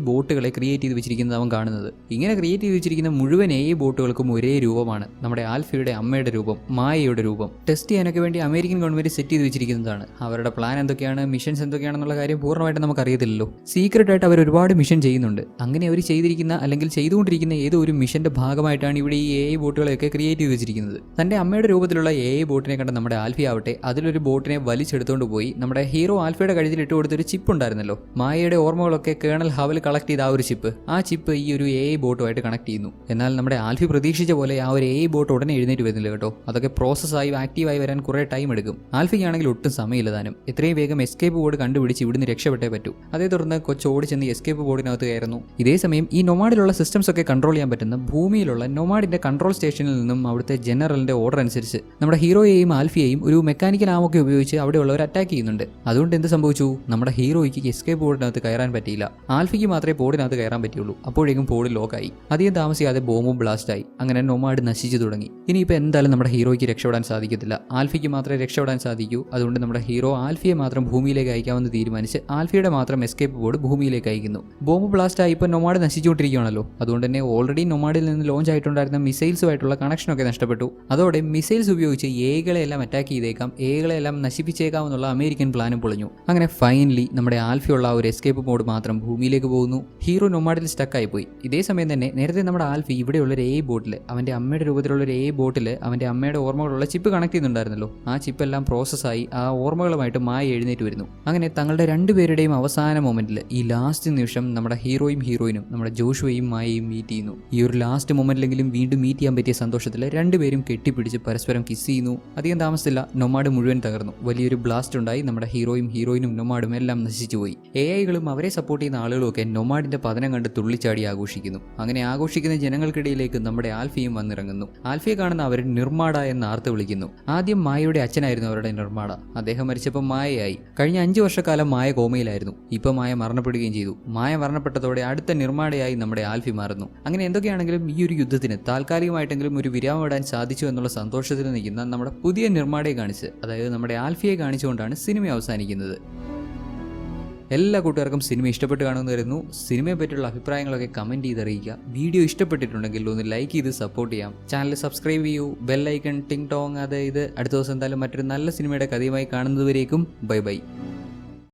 ബോട്ടുകളെ ക്രിയേറ്റ് ചെയ്ത് വെച്ചിരിക്കുന്നത് അവൻ കാണുന്നത്. ഇങ്ങനെ ക്രിയേറ്റ് ചെയ്ത് വെച്ചിരിക്കുന്ന മുഴുവൻ ബോട്ടുകൾക്കും ഒരേ രൂപമാണ്. നമ്മുടെ ആൽഫിയുടെ അമ്മയുടെ രൂപം, മായയുടെ രൂപം. ടെസ്റ്റ് ചെയ്യാനൊക്കെ വേണ്ടി അമേരിക്കൻ ഗവൺമെന്റ് സെറ്റ് ചെയ്ത് വെച്ചിരിക്കുന്നതാണ്. എന്നുള്ളതാണ്. അവരുടെ പ്ലാൻ എന്തൊക്കെയാണ്, മിഷൻസ് എന്തൊക്കെയാണെന്നുള്ള കാര്യം പൂർണ്ണമായിട്ട് നമുക്ക് അറിയത്തില്ലല്ലോ. സീക്രട്ട് ആയിട്ട് അവർ ഒരുപാട് മിഷൻ ചെയ്യുന്നുണ്ട്. അങ്ങനെ അവർ ചെയ്തിരിക്കുന്ന അല്ലെങ്കിൽ ചെയ്തുകൊണ്ടിരിക്കുന്ന ഏതോ ഒരു മിഷന്റെ ഭാഗമായിട്ടാണ് ഇവിടെ ഈ AI ബോട്ടുകളെയൊക്കെ ക്രിയേറ്റ് ചെയ്ത് വെച്ചിരിക്കുന്നത്. തന്റെ അമ്മയുടെ രൂപത്തിലുള്ള AI ബോട്ടിനെ കണ്ട നമ്മുടെ ആൽഫി ആവട്ടെ അതിലൊരു ബോട്ടിനെ വലിച്ചെടുത്തുകൊണ്ട് പോയി നമ്മുടെ ഹീറോ ആൽഫയുടെ കഴുത്തിൽ ഇട്ട് കൊടുത്തൊരു ചിപ്പ് ഉണ്ടായിരുന്നല്ലോ, മായയുടെ ഓർമ്മകളൊക്കെ കേണൽ ഹവൽ കളക്ട് ചെയ്ത ആ ഒരു ചിപ്പ് ഈ ഒരു AI ബോട്ടുമായിട്ട് കണക്ട് ചെയ്യുന്നു. എന്നാൽ നമ്മുടെ ആൽഫി പ്രതീക്ഷിച്ച പോലെ ആ ഒരു AI ബോട്ട് ഉടനെ എഴുന്നേറ്റ് വരുന്നില്ല കേട്ടോ. അതൊക്കെ പ്രോസസ്സായി ആക്റ്റീവായി വരാൻ കുറേ ടൈം എടുക്കും. ആൽഫിക്കാണെങ്കിൽ ഒട്ടും സമയമില്ല താനും. എത്രയും വേഗം എസ്കേപ്പ് ബോർഡ് കണ്ടുപിടിച്ച് ഇവിടുന്ന് രക്ഷപ്പെട്ടേ പറ്റൂ. അതേ തുടർന്ന് കൊച്ചോടി ചെന്ന് എസ്കേപ്പ് ബോർഡിനകത്ത് കയറുന്നു. ഇതേ സമയം ഈ നൊമാഡിലുള്ള സിസ്റ്റംസ് ഒക്കെ കൺട്രോൾ ചെയ്യാൻ പറ്റുന്ന ഭൂമിയിലുള്ള നൊമാഡിന്റെ കൺട്രോൾ സ്റ്റേഷനിൽ നിന്നും അവിടുത്തെ ജനറലിന്റെ ഓർഡർ അനുസരിച്ച് നമ്മുടെ ഹീറോയെയും ആൽഫിയെയും ഒരു മെക്കാനിക്കൽ ആമൊക്കെ ഉപയോഗിച്ച് അവിടെയുള്ളവർ അറ്റാക്ക് ചെയ്യുന്നുണ്ട്. അതുകൊണ്ട് എന്ത് സംഭവിച്ചു, നമ്മുടെ ഹീറോയ്ക്ക് എസ്കേപ്പ് ബോർഡിനകത്ത് കയറാൻ പറ്റിയില്ല. ആൽഫിക്ക് മാത്രമേ ബോർഡിനകത്ത് കയറാൻ പറ്റുള്ളൂ. അപ്പോഴേക്കും ബോർഡ് ലോക്കായി. അധികം താമസിയാതെ ബോംബും ബ്ലാസ്റ്റായി. അങ്ങനെ നൊമാഡ് നശിച്ചു തുടങ്ങി. ഇനിയിപ്പോൾ എന്തായാലും നമ്മുടെ ഹീറോയ്ക്ക് രക്ഷപ്പെടാൻ സാധിക്കത്തില്ല. ആൽഫിക്ക് മാത്രമേ രക്ഷപ്പെടാൻ സാധിക്കൂ. അതുകൊണ്ട് നമ്മുടെ ഹീറോ ആൽഫിയെ മാത്രം ഭൂമിയിലേക്ക് അയക്കാമെന്ന് തീരുമാനിച്ച് ആൽഫിയുടെ മാത്രം എസ്കേപ്പ് ബോർഡ് ഭൂമിയിലേക്ക് അയക്കുന്നു. ബോംബ് ബ്ലാസ്റ്റായി ഇപ്പോൾ നൊമാഡ് നശിച്ചുകൊണ്ടിരിക്കുകയാണല്ലോ. അതുകൊണ്ട് തന്നെ ഓൾറെഡി നൊമാഡിൽ നിന്ന് ലോഞ്ച് ആയിട്ടുണ്ടായിരുന്ന മിസൈൽസുമായിട്ടുള്ള കണക്ഷനൊക്കെ നഷ്ടപ്പെട്ടു. അതോടെ മിസൈൽസ് ഉപയോഗിച്ച് എകളെല്ലാം അറ്റാക്ക് ചെയ്തേക്കാം, എകളെല്ലാം നശിപ്പിച്ചേക്കാം എന്നുള്ള അമേരിക്കൻ പ്ലാനും പൊളിഞ്ഞു. അങ്ങനെ ഫൈനലി നമ്മുടെ ആൽഫിയുള്ള ആ ഒരു എസ്കേപ്പ് മോഡ് മാത്രം ഭൂമിയിലേക്ക് പോകുന്നു. ഹീറോ നൊമാഡിൽ സ്റ്റക്കായി പോയി. ഇതേ സമയം തന്നെ നേരത്തെ നമ്മുടെ ആൽഫി ഇവിടെയുള്ള ഒരു AI ബോട്ടിൽ, അവൻ്റെ അമ്മയുടെ രൂപത്തിലുള്ള ഒരു AI ബോട്ടിൽ അവൻ്റെ അമ്മയുടെ ഓർമ്മകളുള്ള ചിപ്പ് കണക്ട് ചെയ്യുന്നുണ്ടായിരുന്നല്ലോ. ആ ചിപ്പെല്ലാം പ്രോസസ്സായി ആ ഓർമ്മകളുമായിട്ട് മായ എഴുന്നേറ്റ് വരുന്നു. അങ്ങനെ തങ്ങളുടെ രണ്ടുപേരുടെയും അവസാന മൊമെന്റിൽ ഈ ലാസ്റ്റ് നിമിഷം നമ്മുടെ ഹീറോയിനും നമ്മുടെ ജോഷുവയും മായയും മീറ്റ് ചെയ്യുന്നു. ഈ ഒരു ലാസ്റ്റ് മൊമെന്റിലെങ്കിലും വീണ്ടും മീറ്റ് ചെയ്യാൻ പറ്റിയ സന്തോഷത്തിൽ രണ്ടുപേരും കെട്ടിപ്പിടിച്ച് പരസ്പരം കിസ് ചെയ്യുന്നു. അധികം താമസിച്ചില്ല നൊമാഡ് മുഴുവൻ തകർന്നു. വലിയൊരു ബ്ലാസ്റ്റ് ഉണ്ടായി. നമ്മുടെ ഹീറോയിനും നൊമാഡും എല്ലാം നശിച്ചുപോയി. AIകളും അവരെ സപ്പോർട്ട് ചെയ്യുന്ന ആളുകളും ഒക്കെ നൊമാഡിന്റെ പതനം കണ്ട് തുള്ളിച്ചാടി ആഘോഷിക്കുന്നു. അങ്ങനെ ആഘോഷിക്കുന്ന ജനങ്ങൾക്കിടയിലേക്ക് നമ്മുടെ ആൽഫിയും വന്നിറങ്ങുന്നു. ആൽഫിയെ കാണുന്ന അവർ നിർമ്മാട എന്ന് ആർത്ത് വിളിക്കുന്നു. ആദ്യം മായയുടെ അച്ഛനായിരുന്നു അവരുടെ നിർമ്മാട. അദ്ദേഹം മരിച്ചപ്പോൾ മായയായി. കഴിഞ്ഞ 5 വർഷക്കാലം മായ കോമയിലായിരുന്നു. ഇപ്പൊ മായ മരണപ്പെടുകയും ചെയ്തു. മായ മരണപ്പെട്ടതോടെ അടുത്ത നിർമ്മാടയായി നമ്മുടെ ആൽഫി മാറുന്നു. അങ്ങനെ എന്തൊക്കെയാണെങ്കിലും ഈ ഒരു യുദ്ധത്തിന് താൽക്കാലികമായിട്ടെങ്കിലും ഒരു വിരാമം ഇടാൻ സാധിച്ചു എന്നുള്ള സന്തോഷത്തിൽ നിൽക്കുന്ന നമ്മുടെ പുതിയ നിർമ്മാടയെ കാണിച്ച്, അതായത് നമ്മുടെ ആൽഫിയെ കാണിച്ചുകൊണ്ടാണ് സിനിമ അവസാനിക്കുന്നത്. എല്ലാ കൂട്ടുകാർക്കും സിനിമ ഇഷ്ടപ്പെട്ട് കാണുമെന്ന് വരുന്നു. സിനിമയെ പറ്റിയുള്ള അഭിപ്രായങ്ങളൊക്കെ കമൻറ്റ് ചെയ്തറിയിക്കുക. വീഡിയോ ഇഷ്ടപ്പെട്ടിട്ടുണ്ടെങ്കിൽ ഒന്ന് ലൈക്ക് ചെയ്ത് സപ്പോർട്ട് ചെയ്യാം. ചാനൽ സബ്സ്ക്രൈബ് ചെയ്യൂ. ബെല്ലൈക്കൺ ടിങ് ടോങ്. അതായത് അടുത്ത ദിവസം എന്തായാലും മറ്റൊരു നല്ല സിനിമയുടെ കഥയുമായി കാണുന്നതുവരേക്കും ബൈ ബൈ.